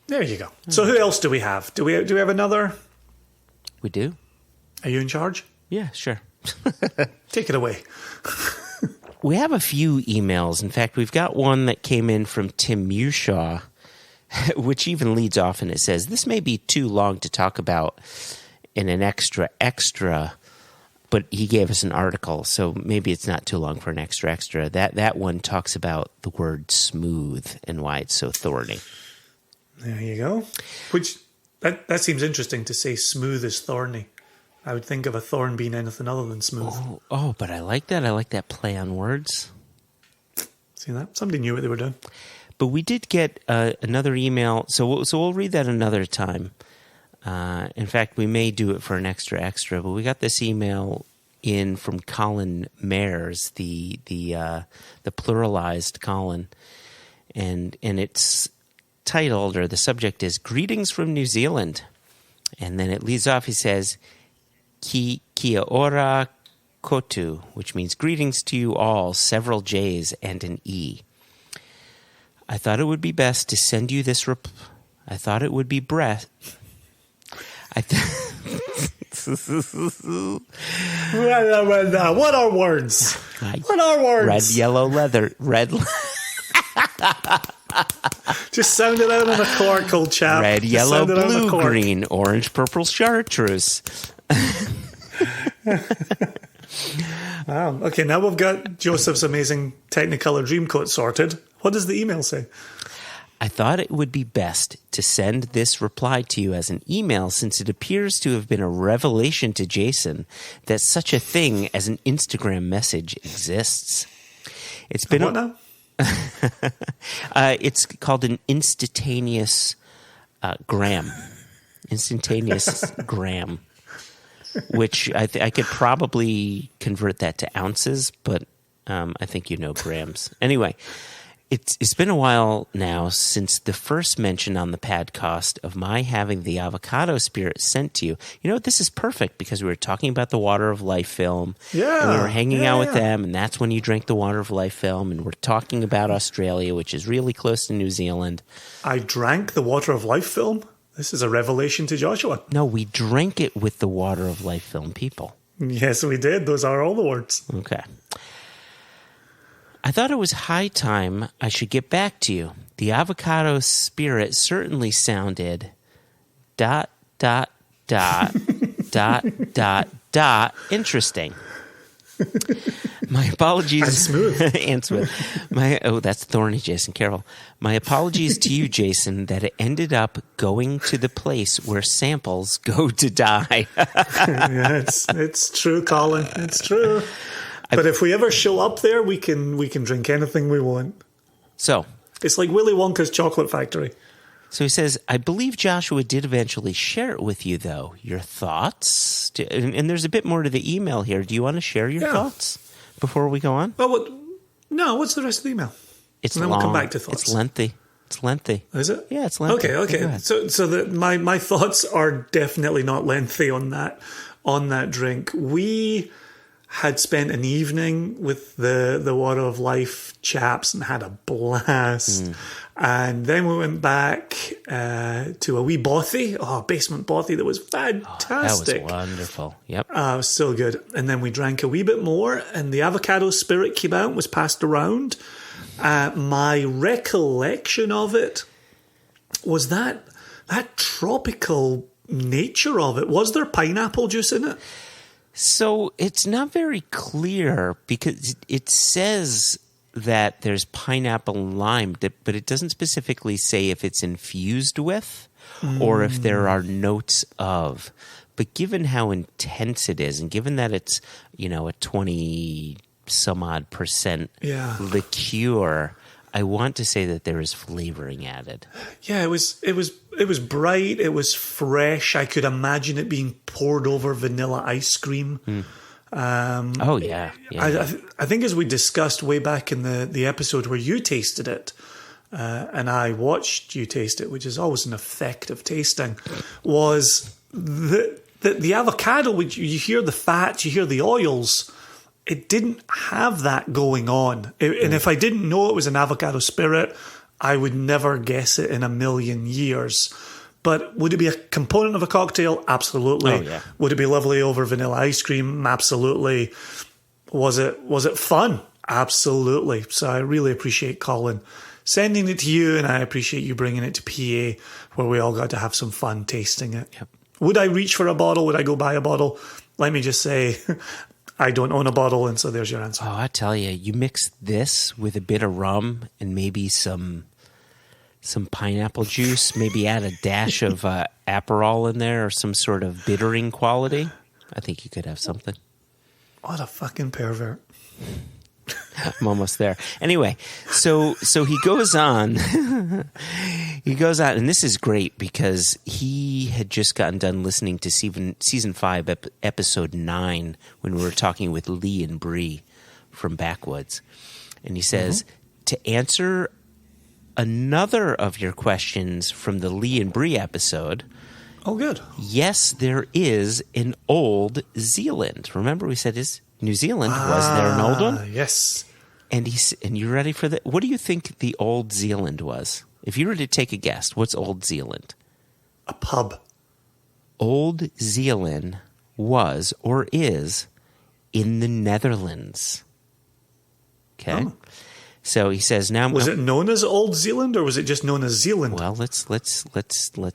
Speaker 2: There you go. So who else do we have? Do we have another?
Speaker 1: We do.
Speaker 2: Are you in charge?
Speaker 1: Yeah, sure.
Speaker 2: Take it away.
Speaker 1: We have a few emails. In fact, we've got one that came in from Tim Mushaw, which even leads off and it says, this may be too long to talk about in an extra. but he gave us an article, so maybe it's not too long for an extra. That one talks about the word smooth and why it's so thorny.
Speaker 2: There you go. Which, that seems interesting to say smooth is thorny. I would think of a thorn being anything other than smooth.
Speaker 1: Oh, but I like that. I like that play on words.
Speaker 2: See that? Somebody knew what they were doing.
Speaker 1: But we did get another email, so we'll read that another time. In fact, we may do it for an extra, but we got this email in from Colin Mayers, the pluralized Colin, and it's titled, or the subject is "Greetings from New Zealand," and then it leads off. He says, Kia ora kotu, which means greetings to you all, several J's and an E. I thought it would be best to send you this I thought it would be What
Speaker 2: are words? What are words?
Speaker 1: Red, yellow, leather.
Speaker 2: Just sound it out on a cork, old chap.
Speaker 1: Red,
Speaker 2: Just
Speaker 1: yellow,
Speaker 2: sound it out on a
Speaker 1: blue,
Speaker 2: cork.
Speaker 1: green, orange, purple, chartreuse.
Speaker 2: Wow. Okay, now we've got Joseph's amazing Technicolor Dreamcoat sorted. What does the email say?
Speaker 1: I thought it would be best to send this reply to you as an email, since it appears to have been a revelation to Jason that such a thing as an Instagram message exists. It's been
Speaker 2: What now?
Speaker 1: It's called an instantaneous gram. Instantaneous gram. Which I could probably convert that to ounces, but I think you know grams. Anyway, it's been a while now since the first mention on the podcast of my having the avocado spirit sent to you. You know, this is perfect because we were talking about the Water of Life film.
Speaker 2: Yeah.
Speaker 1: And we were hanging out with them, and that's when you drank the Water of Life film. And we're talking about Australia, which is really close to New Zealand.
Speaker 2: I drank the Water of Life film? This is a revelation to Joshua.
Speaker 1: No, we drank it with the Water of Life film people.
Speaker 2: Yes, we did. Those are all the words.
Speaker 1: Okay. I thought it was high time I should get back to you. The avocado spirit certainly sounded ... interesting. My apologies.
Speaker 2: And smooth.
Speaker 1: And smooth. That's thorny, Jason. Careful. My apologies to you, Jason, that it ended up going to the place where samples go to die.
Speaker 2: Yeah, it's true, Colin. It's true. But if we ever show up there, we can drink anything we want.
Speaker 1: So
Speaker 2: It's like Willy Wonka's chocolate factory.
Speaker 1: So he says, I believe Joshua did eventually share it with you, though. Your thoughts? And there's a bit more to the email here. Do you want to share your thoughts before we go on?
Speaker 2: Well, what's the rest of the email?
Speaker 1: It's
Speaker 2: and then
Speaker 1: long.
Speaker 2: We'll come back to thoughts.
Speaker 1: It's lengthy.
Speaker 2: Is it?
Speaker 1: Yeah, it's lengthy.
Speaker 2: Okay. So my thoughts are definitely not lengthy on that drink. We had spent an evening with the Water of Life chaps and had a blast. And then we went back to a wee bothy, basement bothy that was fantastic.
Speaker 1: That was wonderful. Yep.
Speaker 2: It was so good. And then we drank a wee bit more, and the avocado spirit came out and was passed around. My recollection of it was that tropical nature of it. Was there pineapple juice in it?
Speaker 1: So it's not very clear because it says that there's pineapple and lime, but it doesn't specifically say if it's infused with or if there are notes of. But given how intense it is, and given that it's, a 20 some odd percent liqueur, I want to say that there is flavoring added. Yeah,
Speaker 2: it was bright. It was fresh. I could imagine it being poured over vanilla ice cream.
Speaker 1: I
Speaker 2: think as we discussed way back in the episode where you tasted it, and I watched you taste it, which is always an effect of tasting, was the avocado, which you hear the fats, you hear the oils. It didn't have that going on. And if I didn't know it was an avocado spirit, I would never guess it in a million years. But would it be a component of a cocktail? Absolutely.
Speaker 1: Oh, yeah.
Speaker 2: Would it be lovely over vanilla ice cream? Absolutely. Was it fun? Absolutely. So I really appreciate Colin sending it to you, and I appreciate you bringing it to PA, where we all got to have some fun tasting it.
Speaker 1: Yep.
Speaker 2: Would I reach for a bottle? Would I go buy a bottle? let me just say, I don't own a bottle, and so there's your answer.
Speaker 1: Oh, I tell you, you mix this with a bit of rum and maybe some pineapple juice, maybe add a dash of Aperol in there or some sort of bittering quality. I think you could have something.
Speaker 2: What a fucking pervert.
Speaker 1: I'm almost there. Anyway, so he goes on. He goes on, and this is great because he had just gotten done listening to season 5, episode 9, when we were talking with Lee and Bree from Backwoods. And he says, to answer another of your questions from the Lee and Bree episode.
Speaker 2: Oh, good.
Speaker 1: Yes, there is an Old Zealand. Remember we said New Zealand. Was there an old one?
Speaker 2: Yes.
Speaker 1: And you ready for that? What do you think the Old Zealand was? If you were to take a guess, what's Old Zealand?
Speaker 2: A pub.
Speaker 1: Old Zealand was or is in the Netherlands. Okay.
Speaker 2: Oh.
Speaker 1: So he says now.
Speaker 2: Was it known as Old Zealand or was it just known as Zealand?
Speaker 1: Well, let's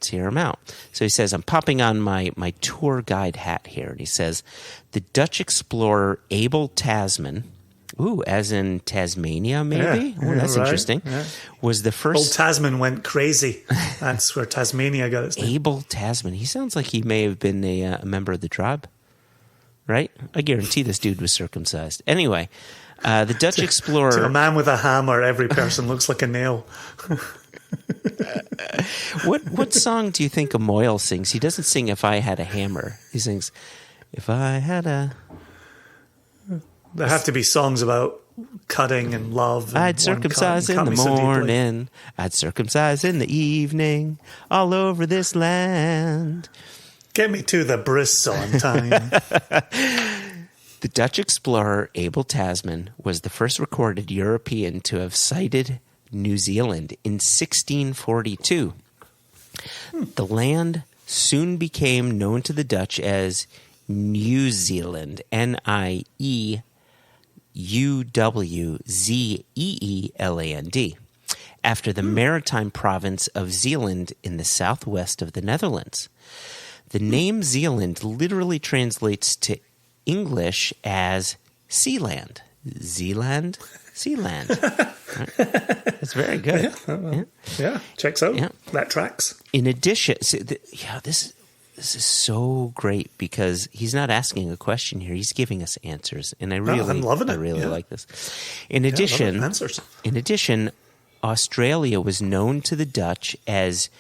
Speaker 1: hear him out. So he says, I'm popping on my tour guide hat here, and he says, the Dutch explorer Abel Tasman, as in Tasmania, maybe.
Speaker 2: Yeah,
Speaker 1: That's
Speaker 2: right,
Speaker 1: interesting.
Speaker 2: yeah.
Speaker 1: Was the first.
Speaker 2: Old Tasman went crazy. That's where Tasmania got its name.
Speaker 1: Abel Tasman. He sounds like he may have been a member of the tribe, right? I guarantee this dude was circumcised. Anyway. The Dutch explorer.
Speaker 2: To a man with a hammer, every person looks like a nail.
Speaker 1: What song do you think Moyle sings? He doesn't sing "If I Had a Hammer." He sings "If I Had a."
Speaker 2: There have to be songs about cutting and love. And
Speaker 1: I'd circumcise in the morning. I'd circumcise in the evening. All over this land.
Speaker 2: Get me to the bris on time.
Speaker 1: The Dutch explorer Abel Tasman was the first recorded European to have sighted New Zealand in 1642. The land soon became known to the Dutch as New Zealand, Nieuwzeeland, after the maritime province of Zeeland in the southwest of the Netherlands. The name Zealand literally translates to English as Sealand. Zealand? Sealand. Right. That's very good.
Speaker 2: Yeah, checks out.
Speaker 1: Yeah.
Speaker 2: That tracks.
Speaker 1: In addition, this is so great because he's not asking a question here. He's giving us answers. And I'm loving it. I really like this. In addition, Australia was known to the Dutch as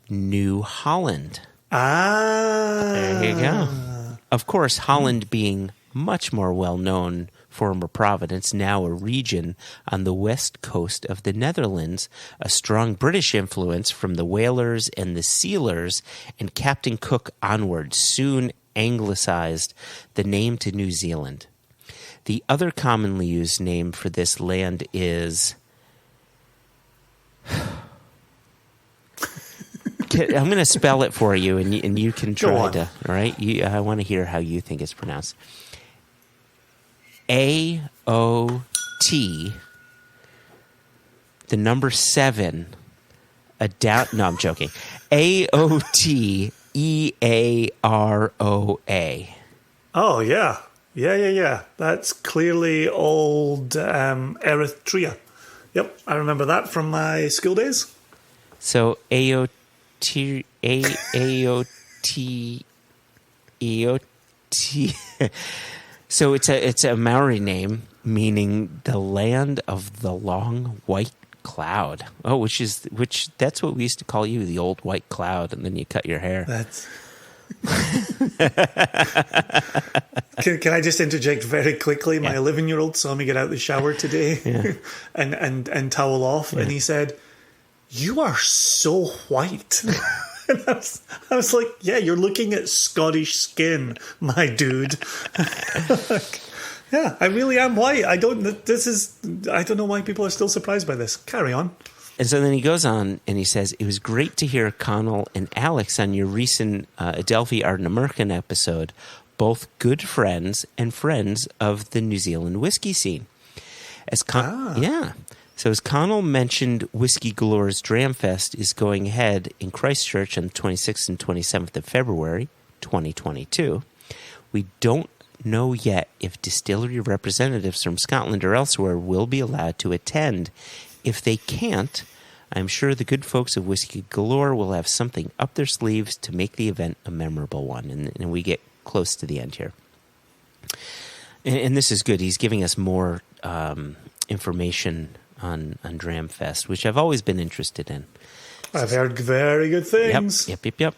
Speaker 1: New Holland. There you go. Of course, Holland being much more well-known former province, now a region on the west coast of the Netherlands, a strong British influence from the whalers and the sealers, and Captain Cook onward soon anglicized the name to New Zealand. The other commonly used name for this land is... I'm going to spell it for you, and you can try to. All right, I want to hear how you think it's pronounced. AOT, the number 7, no, I'm joking. AOTEAROA.
Speaker 2: Oh yeah. That's clearly old Eritrea. Yep, I remember that from my school days.
Speaker 1: So AOT. So it's a Maori name meaning the land of the long white cloud. Oh, which that's what we used to call you, the old white cloud, and then you cut your hair.
Speaker 2: That's. Can I just interject very quickly? My 11-year-old saw me get out of the shower today and towel off, and he said, "You are so white." And I was like, "Yeah, you're looking at Scottish skin, my dude." Yeah, I really am white. I don't know why people are still surprised by this. Carry on.
Speaker 1: And so then he goes on and he says, it was great to hear Connell and Alex on your recent Adelphi Art and American episode, both good friends and friends of the New Zealand whiskey scene. So as Connell mentioned, Whiskey Galore's Dramfest is going ahead in Christchurch on the 26th and 27th of February, 2022. We don't know yet if distillery representatives from Scotland or elsewhere will be allowed to attend. If they can't, I'm sure the good folks of Whiskey Galore will have something up their sleeves to make the event a memorable one. And we get close to the end here. And this is good. He's giving us more information on Dramfest, which I've always been interested in.
Speaker 2: I've heard very good things.
Speaker 1: Yep.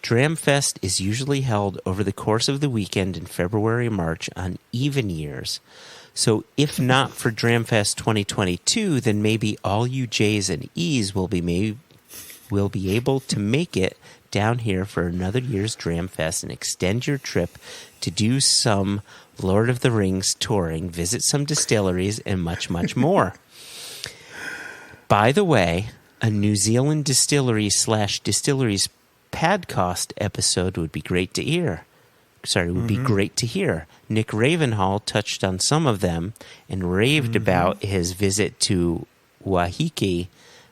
Speaker 1: Dramfest is usually held over the course of the weekend in February and March on even years. So if not for Dramfest 2022, then maybe all you J's and E's will be able to make it down here for another year's Dramfest and extend your trip to do some Lord of the Rings touring, visit some distilleries, and much, much more. By the way, a New Zealand distilleries podcast episode would be great to hear. Be great to hear. Nick Ravenhall touched on some of them and raved about his visit to Wahiki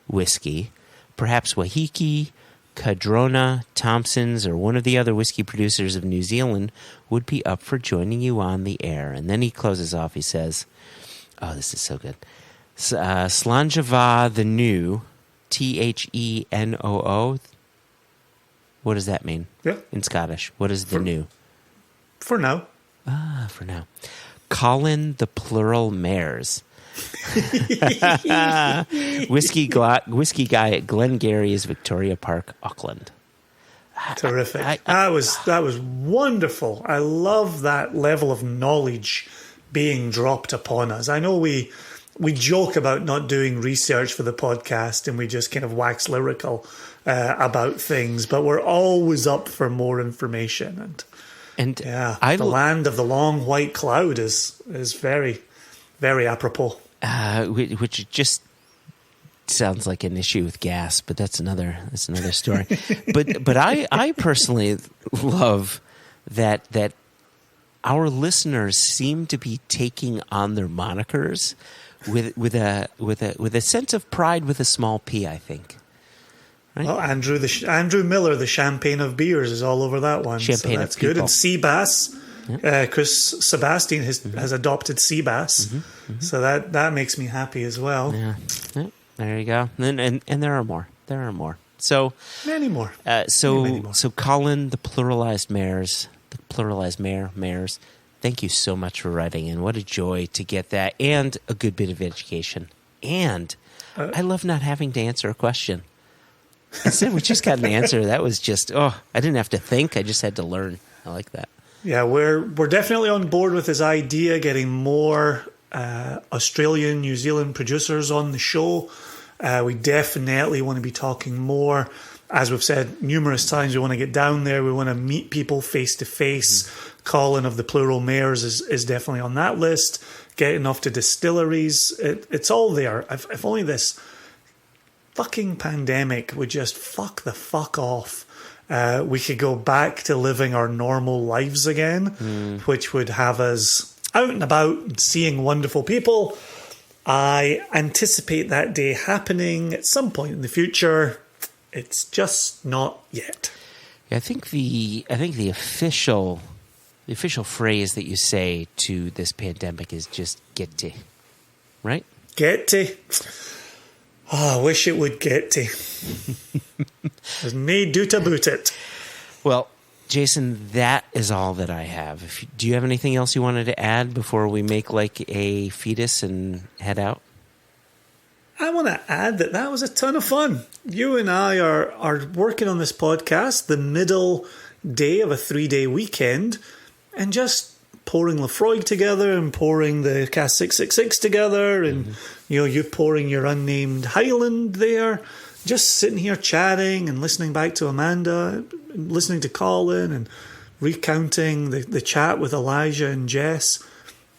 Speaker 1: whiskey. Perhaps Wahiki, Cadrona, Thompson's, or one of the other whiskey producers of New Zealand would be up for joining you on the air. And then he closes off. He says, oh, this is so good. Slàinte the New, Thenoo. What does that mean?
Speaker 2: Yeah.
Speaker 1: In Scottish. What is the new?
Speaker 2: For now.
Speaker 1: For now. Colin the Plural Mares. Whiskey guy at Glengarry's Victoria Park, Auckland.
Speaker 2: Terrific. That was wonderful. I love that level of knowledge being dropped upon us. I know we joke about not doing research for the podcast and we just kind of wax lyrical about things, but we're always up for more information. And the land of the long white cloud is very, very apropos.
Speaker 1: Which just sounds like an issue with gas, but that's another story. but I personally love that our listeners seem to be taking on their monikers with a sense of pride with a small p, I think. Right? Well,
Speaker 2: Andrew Miller, the champagne of beers, is all over that one.
Speaker 1: Champagne
Speaker 2: so that's
Speaker 1: of
Speaker 2: good.
Speaker 1: people.
Speaker 2: And Seabass, Chris Sebastian has adopted Seabass, so that makes me happy as well.
Speaker 1: Yeah. There you go. And there are more. So
Speaker 2: many more.
Speaker 1: So Colin, the pluralized mares. Thank you so much for writing in. What a joy to get that, and a good bit of education. And I love not having to answer a question. Instead, we just got an answer. That was just, I didn't have to think. I just had to learn. I like that.
Speaker 2: Yeah, we're definitely on board with his idea, getting more Australian, New Zealand producers on the show. We definitely want to be talking more. As we've said numerous times, we want to get down there. We want to meet people face to face. Colin of the Plural Mares is definitely on that list. Getting off to distilleries. It's all there. If only this fucking pandemic would just fuck off. We could go back to living our normal lives again, which would have us out and about, seeing wonderful people. I anticipate that day happening at some point in the future. It's just not yet.
Speaker 1: I think the official phrase that you say to this pandemic is just "get to," right?
Speaker 2: Get to. I wish it would get to. There's no doubt about it.
Speaker 1: Well, Jason, that is all that I have. Do you have anything else you wanted to add before we make like a fetus and head out?
Speaker 2: I want to add that was a ton of fun. You and I are working on this podcast the middle day of a 3-day weekend and just pouring Lafroig together and pouring the Cask 666 together and you pouring your unnamed Highland there, just sitting here chatting and listening back to Amanda, listening to Colin and recounting the chat with Elijah and Jess.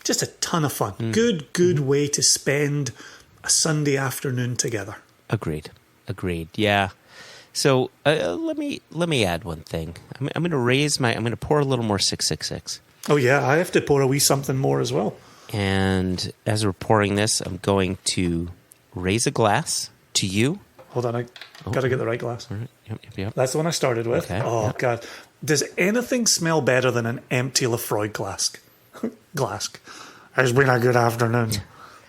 Speaker 2: Just a ton of fun. Good way to spend a Sunday afternoon together.
Speaker 1: Agreed. Yeah. So let me add one thing. I'm going to pour a little more 666.
Speaker 2: Oh yeah, I have to pour a wee something more as well.
Speaker 1: And as we're pouring this, I'm going to raise a glass to you.
Speaker 2: Hold on, I got to get the right glass.
Speaker 1: All right. Yep.
Speaker 2: That's the one I started with.
Speaker 1: Okay.
Speaker 2: God. Does anything smell better than an empty Lefroy glass? It's been a good afternoon.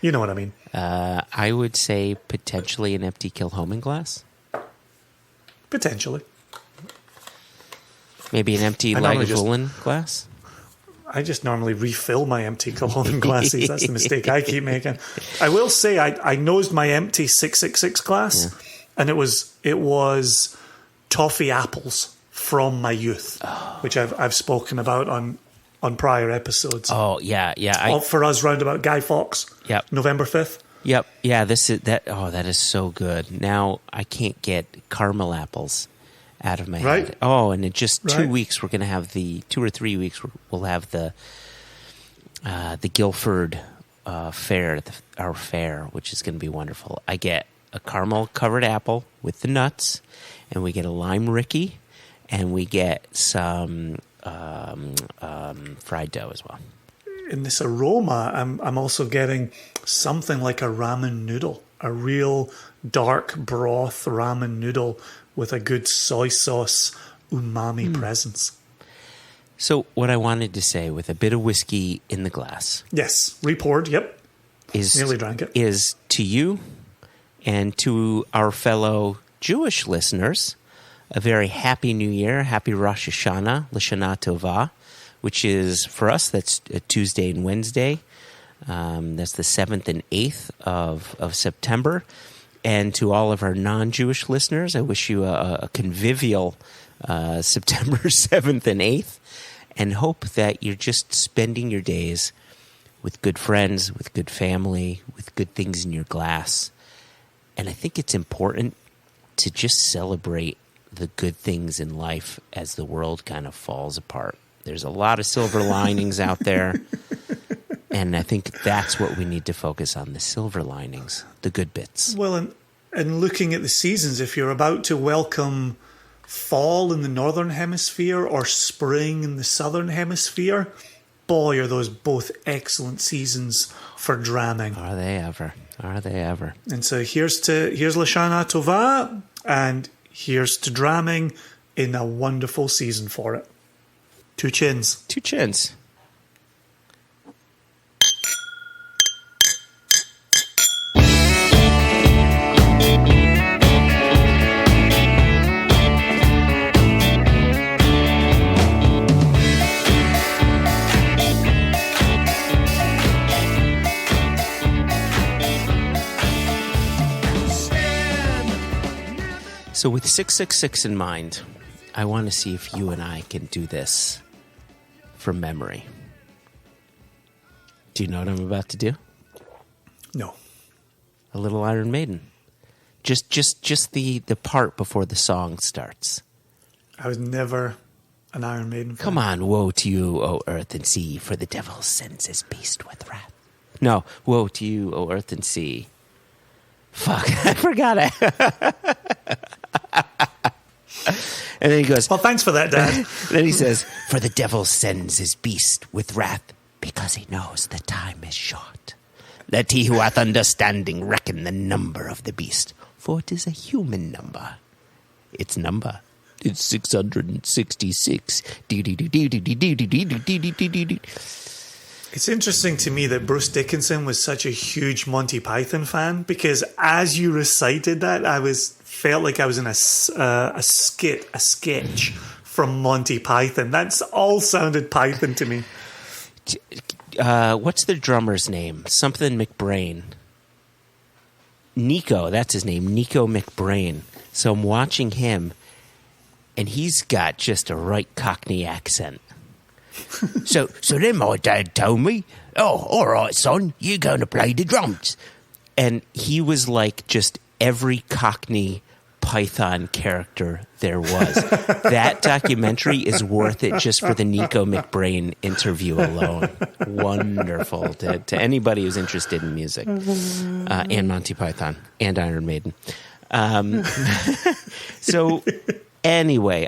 Speaker 2: You know what I mean.
Speaker 1: I would say potentially an empty Kilchoman glass.
Speaker 2: Potentially.
Speaker 1: Maybe an empty Lagavulin glass.
Speaker 2: I just normally refill my empty Kilchoman glasses. That's the mistake I keep making. I will say I nosed my empty 666 glass, and it was toffee apples from my youth, which I've spoken about on prior episodes.
Speaker 1: Oh yeah.
Speaker 2: For us, round about Guy Fawkes.
Speaker 1: Yep.
Speaker 2: November 5th.
Speaker 1: Yep. Yeah. That is so good. Now I can't get caramel apples out of my head. Oh, and in just 2 weeks, we're going to have 2 or 3 weeks. We'll have the Guilford fair, our fair, which is going to be wonderful. I get a caramel covered apple with the nuts, and we get a lime Ricky, and we get some fried dough as well.
Speaker 2: In this aroma, I'm also getting something like a ramen noodle, a real dark broth ramen noodle with a good soy sauce umami presence.
Speaker 1: So what I wanted to say, with a bit of whiskey in the glass.
Speaker 2: Yes, repoured, yep. Nearly drank it.
Speaker 1: Is to you and to our fellow Jewish listeners, a very happy New Year, happy Rosh Hashanah, L'Shana Tova, which is, for us, that's a Tuesday and Wednesday. That's the 7th and 8th of September. And to all of our non-Jewish listeners, I wish you a convivial September 7th and 8th, and hope that you're just spending your days with good friends, with good family, with good things in your glass. And I think it's important to just celebrate the good things in life as the world kind of falls apart. There's a lot of silver linings out there, and I think that's what we need to focus on, the silver linings, the good bits.
Speaker 2: Well, and looking at the seasons, if you're about to welcome fall in the northern hemisphere or spring in the southern hemisphere, boy, are those both excellent seasons for dramming.
Speaker 1: Are they ever? Are they ever?
Speaker 2: And so here's L'Shana Tova, and here's to dramming in a wonderful season for it. Two chins.
Speaker 1: Two chins. So with 666 in mind, I want to see if you and I can do this from memory. Do you know what I'm about to do?
Speaker 2: No.
Speaker 1: A little Iron Maiden. Just the part before the song starts.
Speaker 2: I was never an Iron Maiden fan.
Speaker 1: Come on, woe to you, O earth and sea, for the devil sends his beast with wrath. No, woe to you, O earth and sea. Fuck, I forgot it. And then he goes,
Speaker 2: well, thanks for that, Dad.
Speaker 1: Then he says, for the devil sends his beast with wrath, because he knows the time is short. Let he who hath understanding reckon the number of the beast, for it is a human number. Its number is 666.
Speaker 2: It's interesting to me that Bruce Dickinson was such a huge Monty Python fan, because as you recited that, felt like I was in a sketch from Monty Python. That's all sounded Python to me.
Speaker 1: What's the drummer's name? Something McBrain. Nico, that's his name, Nico McBrain. So I'm watching him, and he's got just a right Cockney accent. So then my dad told me, oh, all right, son, you're going to play the drums. And he was like just every Cockney Python character there was. That documentary is worth it just for the Nico McBrain interview alone. Wonderful to anybody who's interested in music. And Monty Python and Iron Maiden. So anyway,